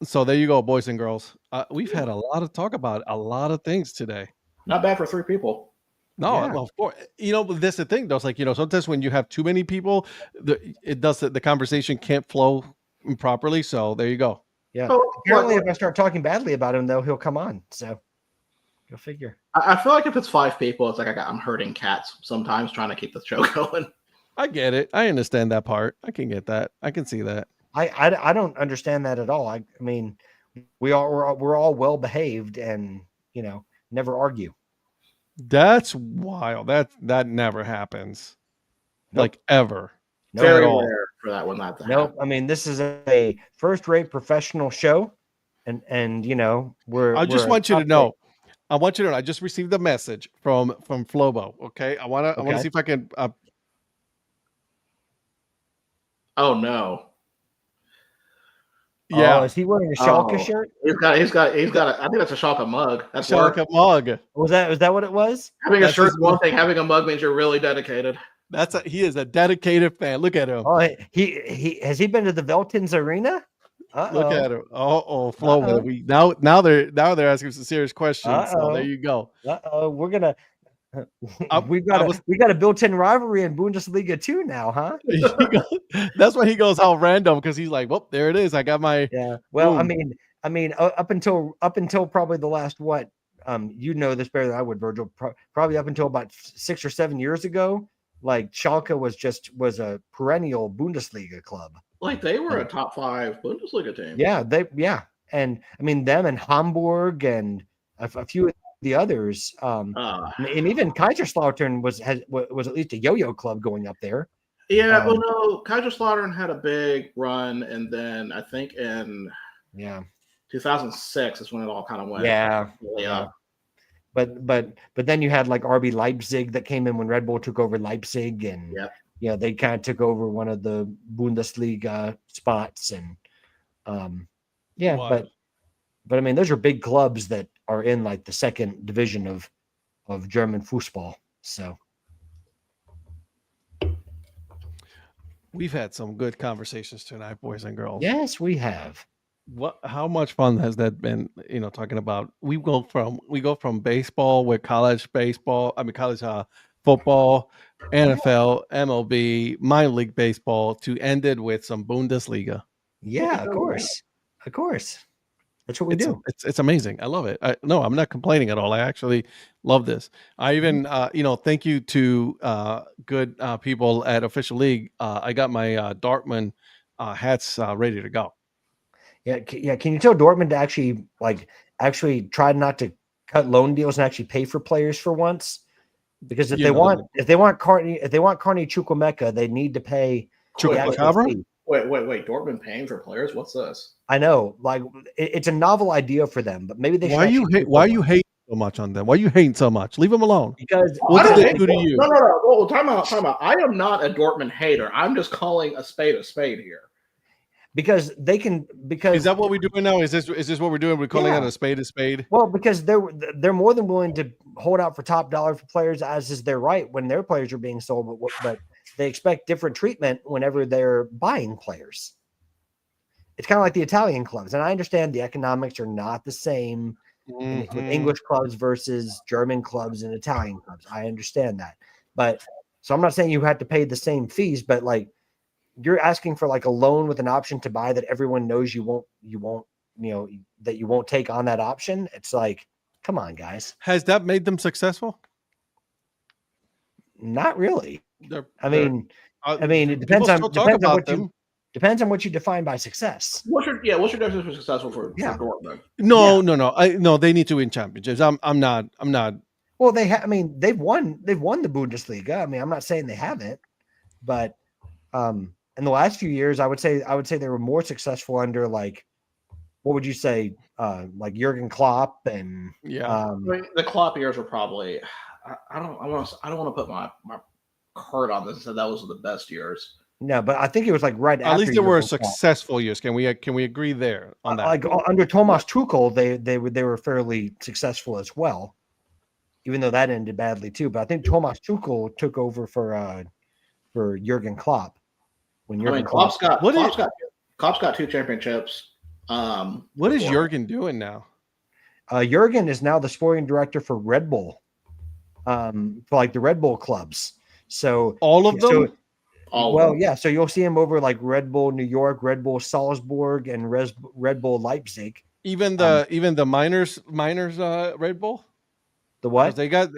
So there you go, boys and girls. We've had a lot of talk about a lot of things today. Not bad for 3 people. No, well, of course. But that's the thing, though. It's like, sometimes when you have too many people, the conversation can't flow properly. So there you go. Yeah. Apparently, if I start talking badly about him, though, he'll come on. So go figure. I feel like if it's 5 people, it's like I'm herding cats sometimes trying to keep the show going. I get it. I understand that part. I can get that. I can see that. I don't understand that at all. I mean, we're all well behaved and never argue. That's wild. That never happens. Nope. Like ever. No, very rare for that one not to happen. Nope. I mean, this is a first-rate professional show, and I just want you to know. I just received a message from Flobo. Okay, I want to see if I can. Oh no. Yeah, is he wearing a Schalke shirt? He's got. I think that's a Schalke mug. That's Schalke mug. Was that what it was? Having a shirt is one thing. Having a mug means you're really dedicated. He is a dedicated fan. Look at him. Oh, he has he been to the Veltins Arena? Look at him. Flo. Now they're asking some serious questions. So there you go. We're gonna. we got a built-in rivalry in Bundesliga too now, huh? That's why he goes how random, because he's like, well, there it is. I got my Well, boom. up until probably the last you know this better than I would, Virgil. Probably up until about 6 or 7 years ago, like Schalke was a perennial Bundesliga club. Like they were a top 5 Bundesliga team. Yeah, and I mean them and Hamburg and a few of the others. And even Kaiserslautern was at least a yo-yo club going up there. Yeah, well, no, Kaiserslautern had a big run, and then I think in 2006 is when it all kind of went. Yeah. But then you had like RB Leipzig that came in when Red Bull took over Leipzig, and they kind of took over one of the Bundesliga spots, and but I mean those are big clubs that are in like the second division of German football. So we've had some good conversations tonight, boys and girls. Yes, we have. How much fun has that been? Talking about we go from baseball with college football, NFL, MLB, minor league baseball, to ended with some Bundesliga. Yeah, of course. That's what we do. It's amazing. I love it. I'm not complaining at all. I actually love this. I even, thank you to good people at Official League. I got my Dortmund hats ready to go. Yeah. Can you tell Dortmund to actually try not to cut loan deals and actually pay for players for once? Because if they want Carney Chukwuemeka, they need to pay. Wait, Dortmund paying for players? What's this? I know, like it's a novel idea for them, but maybe they. Why you hate so much on them? Why you hating so much? Leave them alone. Because what did they do to you? No. Well, time out. I am not a Dortmund hater. I'm just calling a spade here. Because they can. Because is that what we're doing now? Is this what we're doing? We're calling it a spade? Well, because they're more than willing to hold out for top dollar for players, as is their right when their players are being sold. But they expect different treatment whenever they're buying players. It's kind of like the Italian clubs, and I understand the economics are not the same with English clubs versus German clubs and Italian clubs. I understand that, but so I'm not saying you have to pay the same fees, but like you're asking for like a loan with an option to buy that everyone knows you won't, that you won't take on that option. It's like, come on, guys. Has that made them successful? Not really. I mean, it depends on what you define by success. What's your definition for successful for Dortmund? No, they need to win championships. I'm not. Well, they've won the Bundesliga. I mean, I'm not saying they haven't, but in the last few years, I would say they were more successful under like, what would you say, like Jurgen Klopp and the Klopp years were probably. I don't want to put my card on this and say that was the best years. No, but I think it was like right after. At least there were successful years. Can we agree there on that? Like under Thomas Tuchel, they were fairly successful as well, even though that ended badly too. But I think Thomas Tuchel took over for Jurgen Klopp. Klopp's got 2 championships. What is Jurgen doing now? Jurgen is now the sporting director for Red Bull, for like the Red Bull clubs. So all of them. So you'll see him over like Red Bull New York, Red Bull Salzburg, and Red Bull Leipzig. Even the minors Red Bull. The what? They got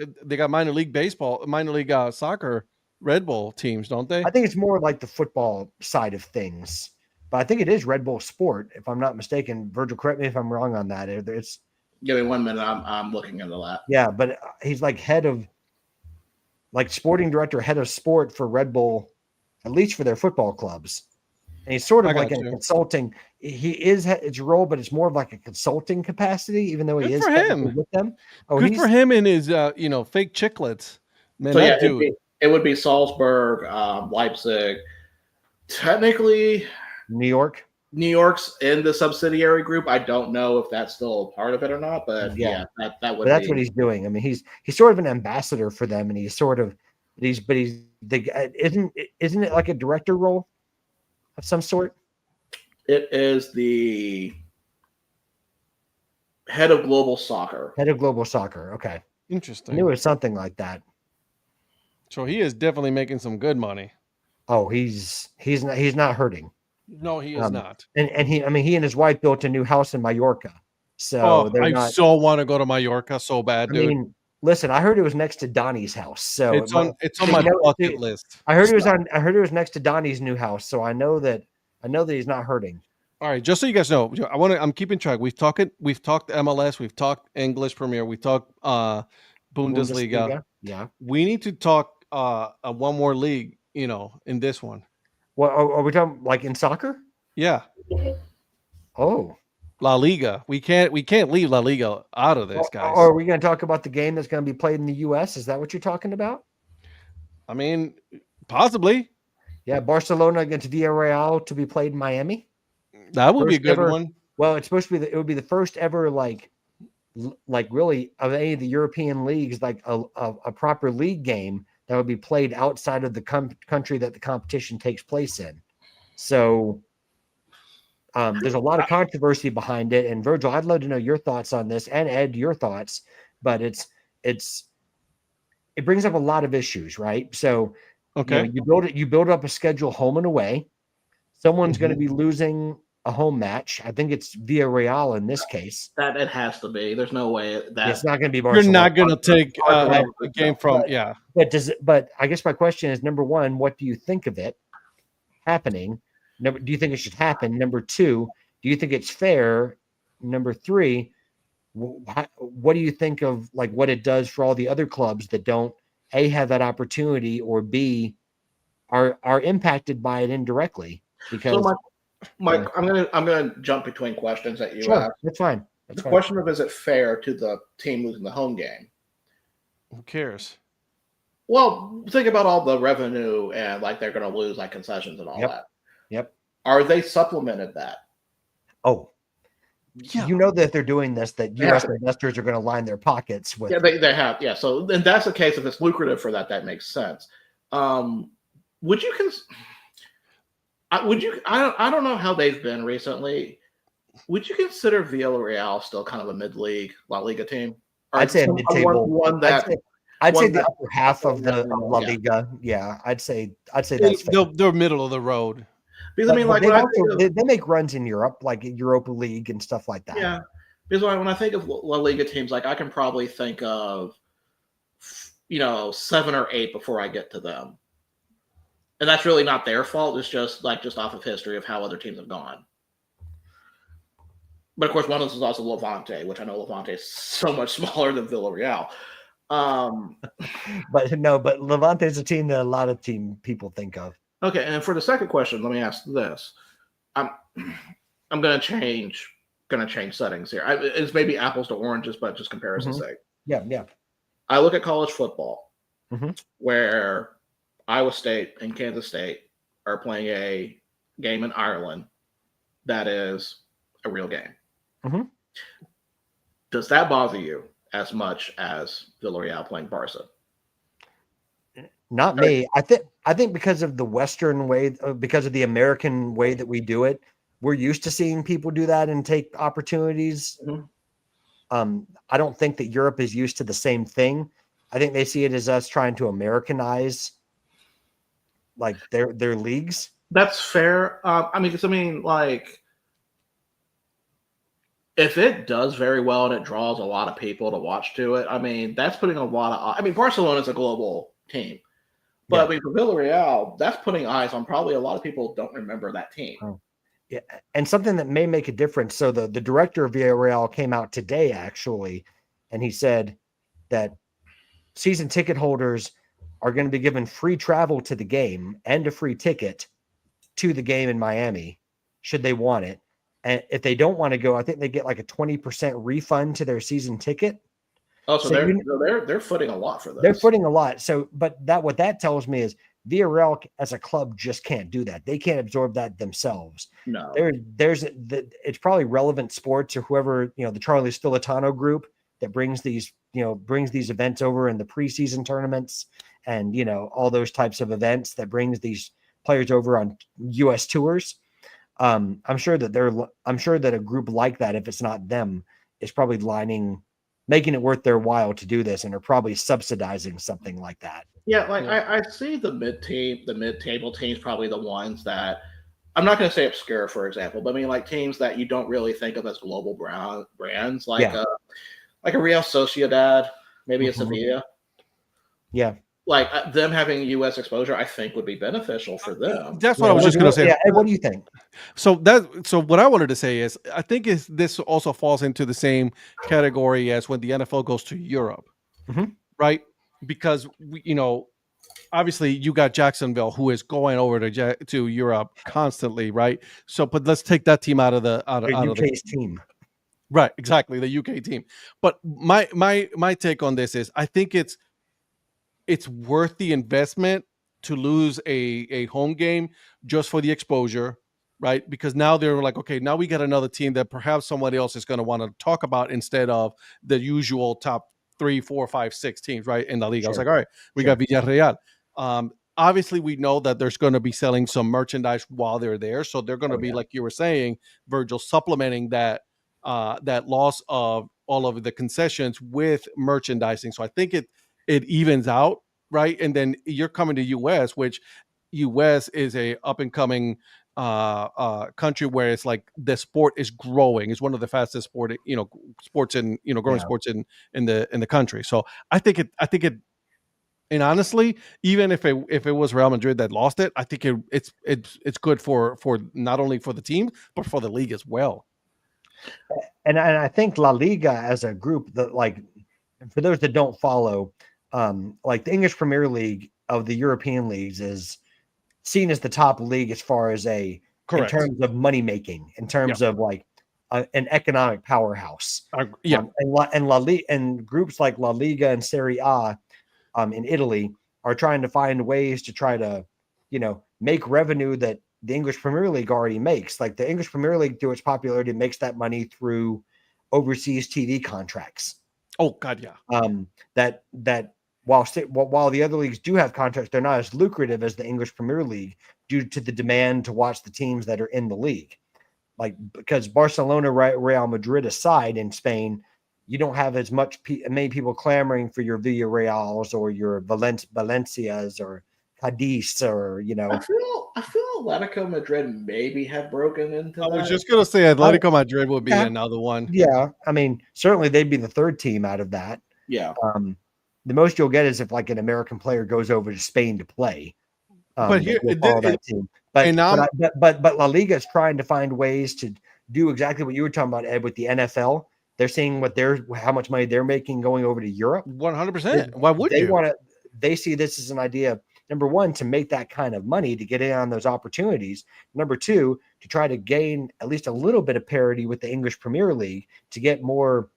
minor league baseball, minor league soccer Red Bull teams, don't they? I think it's more like the football side of things, but I think it is Red Bull Sport, if I'm not mistaken. Virgil, correct me if I'm wrong on that. It's give me 1 minute. I'm looking into that. Yeah, but he's like sporting director, head of sport for Red Bull, at least for their football clubs. And he's sort of like a consulting. He is his role, but it's more of like a consulting capacity, even though he is with them. Good for him and his fake chiclets. Man, so it would be Salzburg, Leipzig, technically New York's in the subsidiary group. I don't know if that's still part of it or not, but that would. But that's what he's doing. I mean, he's sort of an ambassador for them, and isn't it like a director role of some sort? It is the head of global soccer. Head of global soccer. Okay. I knew Interesting. it was something like that. So he is definitely making some good money. Oh, he's not hurting. No, he is not. And he and his wife built a new house in Mallorca. So Oh, they're I not. so want to go to Mallorca so bad, I dude. mean, listen, I heard it was next to Donnie's house. So It's on my bucket list. I heard it was next to Donnie's new house. So I know that he's not hurting. All right, just so you guys know, I'm keeping track. We've talked MLS, we've talked English Premier, we talked Bundesliga. Yeah. We need to talk one more league, in this one. Well, are we talking like in soccer? Yeah. Oh. La Liga. We can't leave La Liga out of this, guys. Or are we going to talk about the game that's going to be played in the US? Is that what you're talking about? I mean, possibly. Yeah, Barcelona against Villarreal to be played in Miami. That would be a good one. Well, it's supposed to be it would be the first ever like really of any of the European leagues, like a proper league game that would be played outside of the country that the competition takes place in. So there's a lot of controversy behind it. And Virgil, I'd love to know your thoughts on this, and Ed, your thoughts. But it brings up a lot of issues, right? So Okay. you build up a schedule home and away. Someone's going to be losing a home match. I think it's Villarreal in this case. That it has to be. There's no way that It's not going to be Barcelona. You're not going to take a game from But I guess my question is, number one, what do you think of it happening? Do you think it should happen? Number two, do you think it's fair? Number three, what do you think of like what it does for all the other clubs that don't A, have that opportunity, or B, are impacted by it indirectly? Because so Mike, I'm gonna jump between questions that you sure, asked. that's fine. The question of is it fair to the team losing the home game? Who cares? Well, think about all the revenue and like they're going to lose like concessions and all that. Yep. Are they supplemented that? Oh, Yeah. you know that they're doing this, that U.S. investors are going to line their pockets with. Yeah, they have. Yeah, so then that's the case. If it's lucrative for that makes sense. Would you I don't know how they've been recently. Would you consider Villarreal still kind of a mid-league La Liga team? Or I'd say a mid-table one that I'd say one the that- upper half of the La Yeah. Liga. Yeah, I'd say that's fair. They're middle of the road. because I mean, like when I think of, they make runs in Europe, like Europa League and stuff like that. yeah, because when I think of La Liga teams, like I can probably think of 7 or 8 before I get to them, and that's really not their fault. It's just off of history of how other teams have gone. But of course, one of those is also Levante, which I know Levante is so much smaller than Villarreal. But Levante is a team that a lot of people think of. Okay, and for the second question, let me ask this. I'm going to change settings here. It's maybe apples to oranges, but just comparison's sake. Yeah. I look at college football, Mhm. where Iowa State and Kansas State are playing a game in Ireland that is a real game. Mhm. Does that bother you as much as Villarreal playing Barca? Not me. I think because of the Western way, because of the American way that we do it, we're used to seeing people do that and take opportunities. Mhm. I don't think that Europe is used to the same thing. I think they see it as us trying to Americanize like their leagues. That's fair. If it does very well and it draws a lot of people to watch to it, that's putting a lot of. Barcelona's a global team, but for Villarreal, that's putting eyes on probably a lot of people don't remember that team. Oh. Yeah, and something that may make a difference. So the director of Villarreal came out today actually, and he said that season ticket holders are going to be given free travel to the game and a free ticket to the game in Miami, should they want it. And if they don't want to go, I think they get like a 20% refund to their season ticket. Oh, so they're footing a lot for this. They're footing a lot. So, but what that tells me is Villarreal as a club just can't do that. They can't absorb that themselves. No, it's probably Relevant Sports or whoever, the Charlie Stilitano group that brings these events over in the preseason tournaments and, all those types of events that brings these players over on US tours. I'm sure that a group like that, if it's not them, is probably lining making it worth their while to do this, and are probably subsidizing something like that. Yeah, like I see the mid-table teams probably the ones that I'm not going to say obscure, for example, but I mean like teams that you don't really think of as global brands, like a Real Sociedad, maybe a Sevilla. Yeah. Like them having U.S. exposure, I think would be beneficial for them. That's what I was just going to say. Yeah. What do you think? So what I wanted to say is, I think this also falls into the same category as when the NFL goes to Europe, right? Because obviously you got Jacksonville, who is going over to Europe constantly, right? So, but let's take that team out of the UK's team. Right, exactly, the UK team. But my take on this is, I think it's worth the investment to lose a home game just for the exposure, right? Because now they're like, okay, now we got another team that perhaps somebody else is going to want to talk about instead of the usual top 3, 4, 5, 6 teams, right, in the league. I was like, all right, we got Villarreal. Obviously, we know that there's going to be selling some merchandise while they're there, so they're going to be, like you were saying, Virgil, supplementing that loss of all of the concessions with merchandising. So I think it evens out, right? And then you're coming to US, which US is a up and coming country where it's like the sport is growing. It's one of the fastest sports in growing sports in the country. So I think it. And honestly, even if it was Real Madrid that lost it, I think it's good for not only for the team but for the league as well. And I think La Liga as a group, that, like, for those that don't follow, like the English Premier League of the European leagues is seen as the top league as far as in terms of money making, in terms of like an economic powerhouse. And La Liga and groups like La Liga and Serie A in Italy are trying to find ways to try to, make revenue that the English Premier League already makes. Like the English Premier League, through its popularity, makes that money through overseas TV contracts. Oh God, yeah. That while the other leagues do have contracts, they're not as lucrative as the English Premier League due to the demand to watch the teams that are in the league. Like, because Barcelona, Real Madrid aside, in Spain, you don't have as many people clamoring for your Villarreals or your Valencias or Cadiz, or I feel Atletico Madrid maybe have broken into. I was just gonna say Atletico Madrid would be another one. Yeah, I mean, certainly they'd be the third team out of that. Yeah. The most you'll get is if like an American player goes over to Spain to play. But here, that team. But La Liga is trying to find ways to do exactly what you were talking about, Ed, with the NFL. They're seeing how much money they're making going over to Europe. 100%. Why would you? They see this as an idea. Number one, to make that kind of money, to get in on those opportunities. Number two, to try to gain at least a little bit of parity with the English Premier League, to get more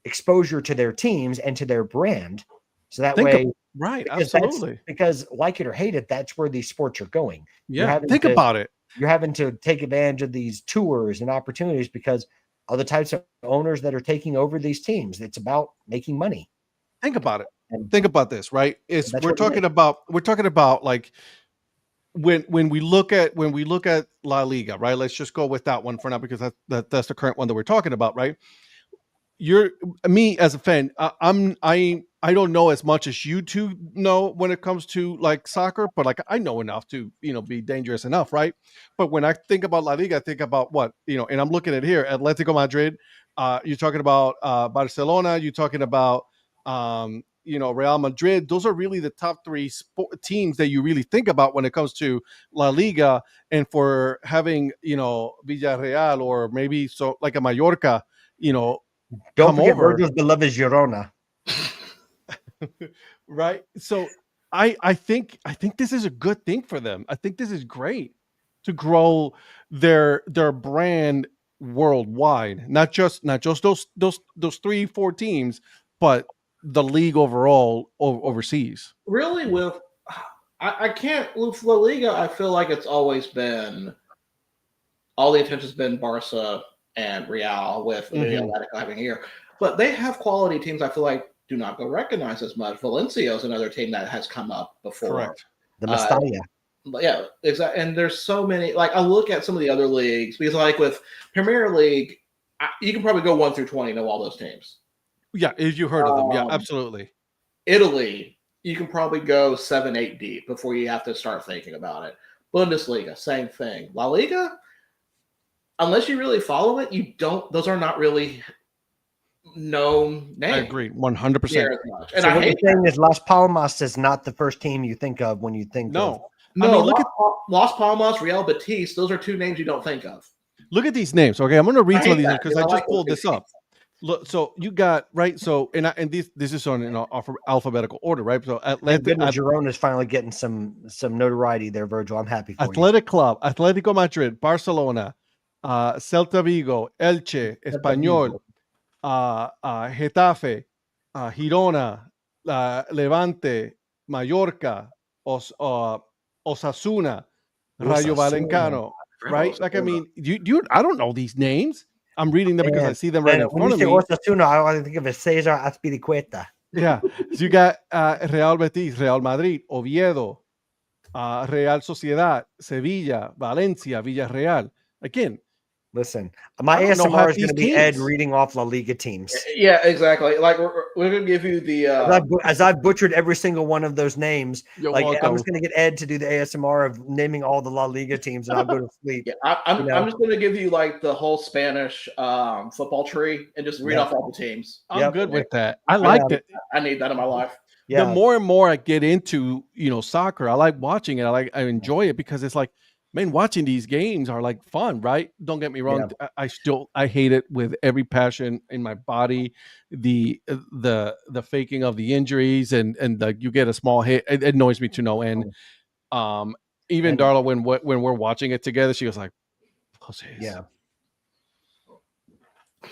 exposure to their teams and to their brand. So that way, right, absolutely. Because like it or hate it, that's where these sports are going. Yeah, think about it. You're having to take advantage of these tours and opportunities because of the types of owners that are taking over these teams. It's about making money. Think about it. And think about this, right? We're talking about like when we look at La Liga, right? Let's just go with that one for now because that's the current one that we're talking about, right? Me as a fan, I don't know as much as you two know when it comes to like soccer, but like I know enough to be dangerous enough, right? But when I think about La Liga, I think about what and I'm looking at here: Atletico Madrid. You're talking about Barcelona. You're talking about Real Madrid. Those are really the top three teams that you really think about when it comes to La Liga. And for having Villarreal or maybe so like a Mallorca, don't forget Virgil's beloved Girona. Right. So I think this is a good thing for them. I think this is great to grow their brand worldwide, not just those 3-4 teams, but the league overall overseas. Really, I can't with La Liga. I feel like it's always been all the attention's been Barca and Real with Atletico having here, but they have quality teams. I feel like do not go recognized as much. Valencia is another team that has come up before. Correct. The Mestalla. Yeah, exactly. And there's so many. Like I look at some of the other leagues because, like with Premier League, you can probably go 1 through 20 know all those teams. Yeah, if you heard of them, yeah, Um, absolutely. Italy, you can probably go 7, 8 deep before you have to start thinking about it. Bundesliga, same thing. La Liga, unless you really follow it, you don't. Those are not really known names. I agree, 100%. Here as much. And So I what you're hate saying is Las Palmas is not the first team you think of when you think of. No, no. I mean, look Las Palmas, Real Betis. Those are two names you don't think of. at these names. Okay, I'm going to read I some of hate these that, because because I I just like pulled those this up. Look, so you got right. So and this is on in alphabetical order, right? So Thank goodness Girona's finally getting some notoriety there, Virgil. I'm happy for you. Athletic Club, Atlético Madrid, Barcelona, Celta Vigo, Elche, Español, Getafe, Girona, Levante, Mallorca, Osasuna, Rayo Vallecano, right? Like, I mean, I don't know these names. I'm reading them because I see them right in front of me. When you say Osasuna, I want to think of it Cesar Azpilicueta. Yeah. So you got Real Betis, Real Madrid, Oviedo, Real Sociedad, Sevilla, Valencia, Villarreal. Again, listen, my ASMR is going to be Ed reading off La Liga teams. Yeah, exactly. Like we're going to give you the as I've butchered every single one of those names. Welcome. I'm just going to get Ed to do the ASMR of naming all the La Liga teams, and I'll go to sleep. Yeah, I'm just going to give you like the whole Spanish football tree and just read off all the teams. I'm good with that. I like that. I need that in my life. Yeah. The more and more I get into soccer, I like watching it. I enjoy it because it's like, man, watching these games are like fun, right? Don't get me wrong. Yeah. I hate it with every passion in my body. The faking of the injuries and you get a small hit. It annoys me to no end. Even Darla, when we're watching it together, she was like, "Pussies." Yeah.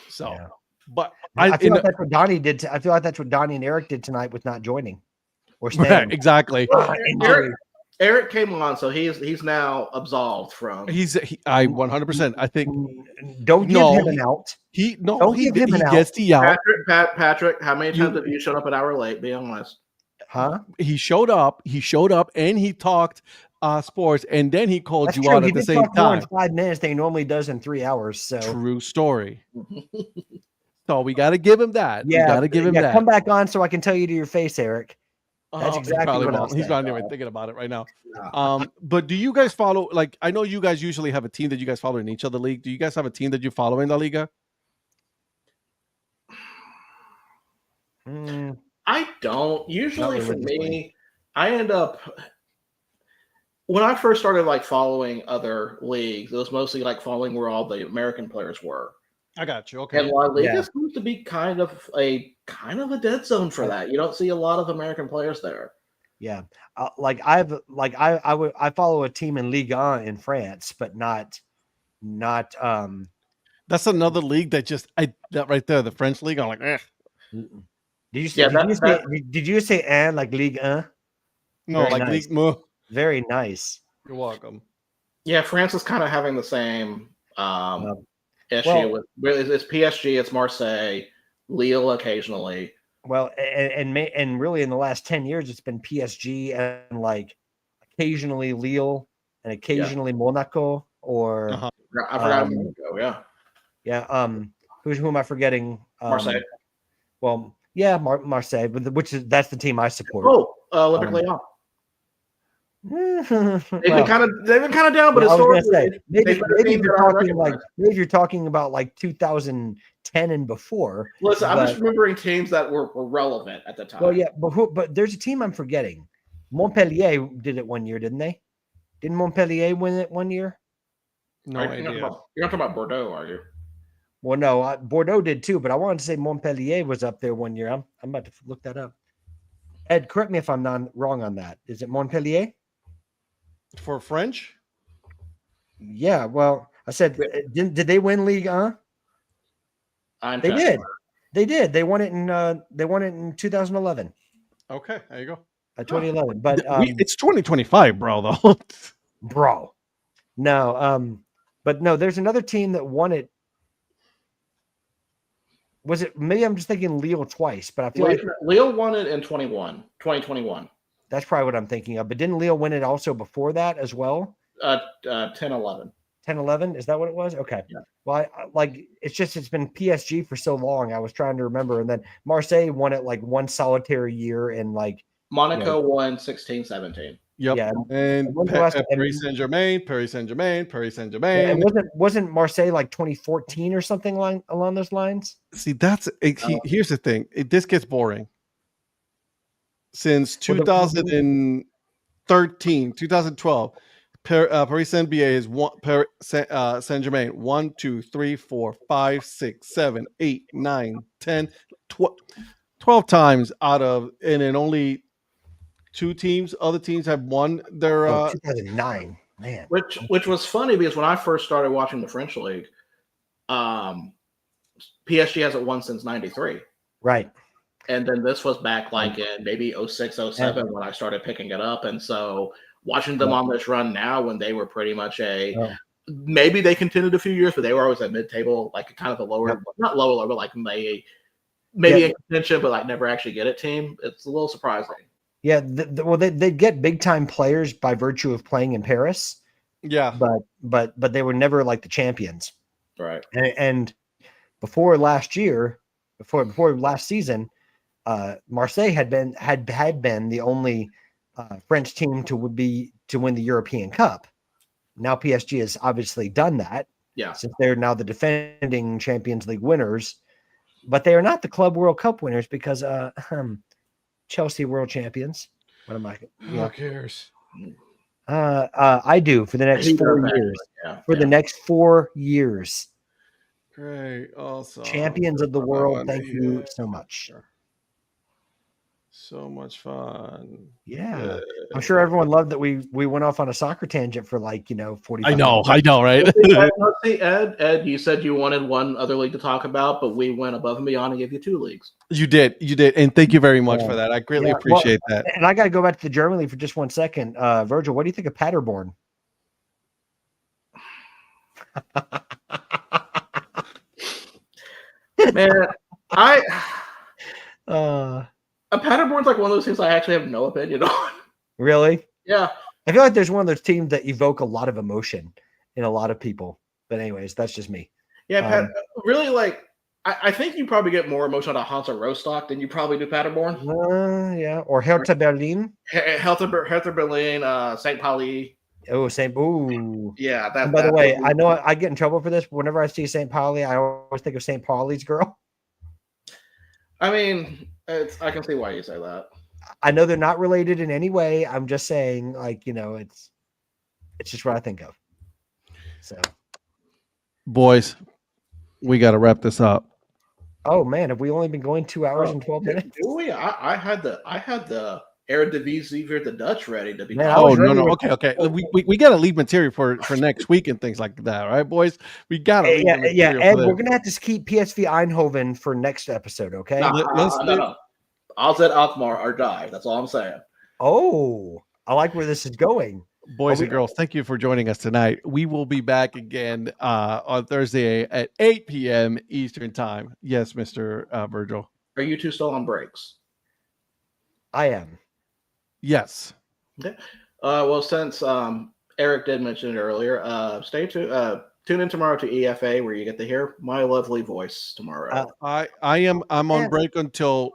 So, yeah. But I feel like that's what Donnie did. I feel like that's what Donnie and Eric did tonight with not joining or staying. Right, exactly. Eric came on, so he's now absolved from. I 100%. I think. Don't give him an out. He gets the out. Patrick, how many times have you showed up an hour late? Be honest. Huh? He showed up, and he talked sports, and then he called That's you true. out He at the did same talk more time. in 5 minutes than he normally does in 3 hours. So true story. So we got to give him that. Yeah, we got to give him that. Come back on so I can tell you to your face, Eric. That's exactly what he's not even thinking about it right now. But do you guys follow? Like, I know you guys usually have a team that you guys follow in each other league. Do you guys have a team that you follow in La Liga? I don't. Usually for me, I end up when I first started like following other leagues, it was mostly like following where all the American players were. I got you. Okay. And La Liga seems to be kind of a dead zone for that. You don't see a lot of American players there. Yeah, I follow a team in Ligue 1 in France, but not. That's another league that that right there, the French league. I'm like, eh. Did you say like Ligue 1? No, very like nice. Ligue 1. Very nice. You're welcome. Yeah, France is kind of having the same issue with it's PSG, it's Marseille, Lille occasionally. Well, and really in the last 10 years, it's been PSG and like occasionally Lille and occasionally Monaco or I forgot Monaco. Yeah. Yeah. Who am I forgetting? Marseille. Well, yeah, Marseille, but that's the team I support. Oh, Olympic Lyon. They've been kind of down, but historically, maybe you're talking about like 2010 and before. Listen, I'm just remembering teams that were relevant at the time. Well, yeah, but there's a team I'm forgetting. Montpellier did it one year, didn't they? Didn't Montpellier win it one year? No idea. You're not talking about Bordeaux, are you? Well, no, Bordeaux did too, but I wanted to say Montpellier was up there one year. I'm about to look that up. Ed, correct me if I'm not wrong on that. Is it Montpellier? For French? Yeah, well, I said, did they win Ligue 1? They did. They did. They won it in 2011. Okay, there you go. 2011, but it's 2025, bro. Though, bro. No, but no, there's another team that won it. Was it? Maybe I'm just thinking Lille twice, but I feel like Lille won it in 2021. That's probably what I'm thinking of. But didn't Lille win it also before that as well? 10-11. 10, 11. Is that what it was? Okay. Yeah. Well, it's been PSG for so long. I was trying to remember. And then Marseille won it like one solitary year and like Monaco won 16-17. Yep. Yeah. And Paris Saint-Germain. Yeah, and wasn't Marseille like 2014 or something along those lines? See, here's the thing. This gets boring. Since 2013, 2012, Paris Saint-Germain 1, 2, 3, 4, 5, 6, 7, 8, 9, 10, 12 times out of, and then only 2 teams, other teams have won their 2009, man. Which was funny because when I first started watching the French league, PSG hasn't won since 93. Right. And then this was back like in maybe 06, 07 when I started picking it up. And so watching them on this run now when they were pretty much maybe they continued a few years, but they were always at mid-table, like kind of the lower, not lower, but like maybe in contention, but like never actually get it team. It's a little surprising. Yeah. They get big time players by virtue of playing in Paris. Yeah. But they were never like the champions. Right. And before last season, Marseille had been the only French team to win the European Cup. Now PSG has obviously done that. Yeah. Since they're now the defending Champions League winners, but they are not the Club World Cup winners because Chelsea world champions. What am I? Who cares? I do for the next 4 years. The next 4 years. Great. Awesome. Champions of the world. Thank you so much. So much fun. Yeah. I'm sure everyone loved that we went off on a soccer tangent for 45 I know, right? Let's see, Ed, you said you wanted one other league to talk about, but we went above and beyond and gave you 2 leagues. You did. And thank you very much for that. I greatly appreciate that. And I got to go back to the German league for just 1 second. Virgil, what do you think of Paderborn? Man, Paderborn's like one of those things I actually have no opinion on. Really? Yeah. I feel like there's one of those teams that evoke a lot of emotion in a lot of people. But anyways, that's just me. Yeah, really, like, I think you probably get more emotion out of Hansa Rostock than you probably do Paderborn. Yeah, or Hertha Berlin. Hertha Berlin, St. Pauli. Oh, Ooh. Yeah. By the way, I know I get in trouble for this, but whenever I see St. Pauli, I always think of St. Pauli's girl. I mean, I can see why you say that. I know they're not related in any way. I'm just saying, it's just what I think of. So, boys, we got to wrap this up. Oh man, have we only been going 2 hours and 12 minutes? Do we? I had the Eredivisie for the Dutch ready to be. Man, no. Okay. We got to leave material for next week and things like that, right, boys? We got to. Yeah. Ed, we're gonna have to keep PSV Eindhoven for next episode. Okay. No. I'll set Alkmaar or die. That's all I'm saying. Oh, I like where this is going. Boys and girls, thank you for joining us tonight. We will be back again on Thursday at 8 p.m. Eastern time. Yes, Mr. Virgil. Are you 2 still on breaks? I am. Yes. Okay. Well, since Eric did mention it earlier, stay tuned. Tune in tomorrow to EFA where you get to hear my lovely voice tomorrow. I'm on break until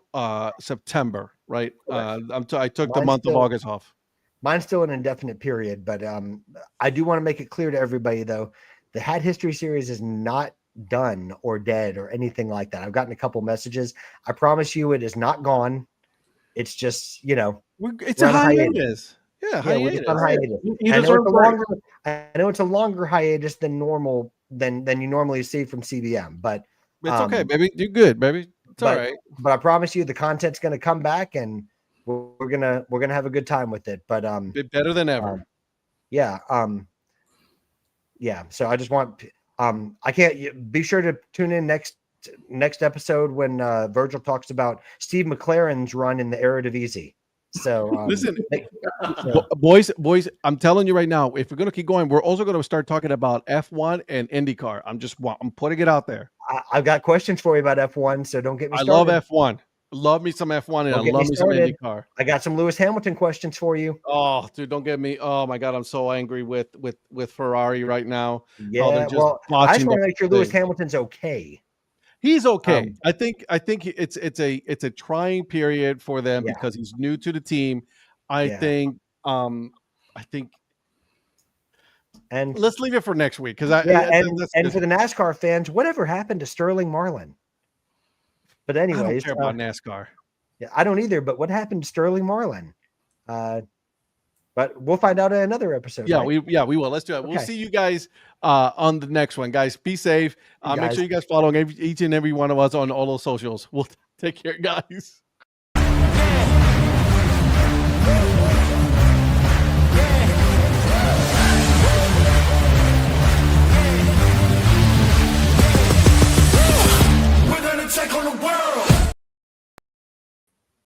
September, right? I took the month of August off. Mine's still an indefinite period, but I do want to make it clear to everybody though, the Hat History series is not done or dead or anything like that. I've gotten a couple messages. I promise you it is not gone. It's just, it's a hiatus. Yeah, hiatus. I know it's a longer hiatus than normal than you normally see from CBM, but it's okay, baby. You're good, baby. It's all right. But I promise you, the content's going to come back, and we're gonna have a good time with it. But better than ever. Yeah. So I just want I can't be sure to tune in next episode when Virgil talks about Steve McLaren's run in the Eredivisie. So listen, boys, I'm telling you right now, if we're going to keep going, we're also going to start talking about F1 and IndyCar. I'm putting it out there. I've got questions for you about F1, so don't get me started. I love F1. Love me some F1 and I Don't get me love me some started. IndyCar. I got some Lewis Hamilton questions for you. Oh, dude, don't get me. Oh my God, I'm so angry with Ferrari right now. Yeah, Oh, they're just well, I botching just want the to make sure Lewis thing. Hamilton's okay. He's okay. Um, I think it's a trying period for them Yeah. because he's new to the team. I Yeah. think And let's leave it for next week because and for the NASCAR fans, whatever happened to Sterling Marlin? But I don't anyways, care about NASCAR. yeah, I don't either. But what happened to Sterling Marlin? But we'll find out in another episode. Yeah, right? we will. Let's do it. We'll Okay. see you guys on the next one, guys. Be safe. Make Guys. sure you guys follow each and every one of us on all those socials. We'll take care, guys.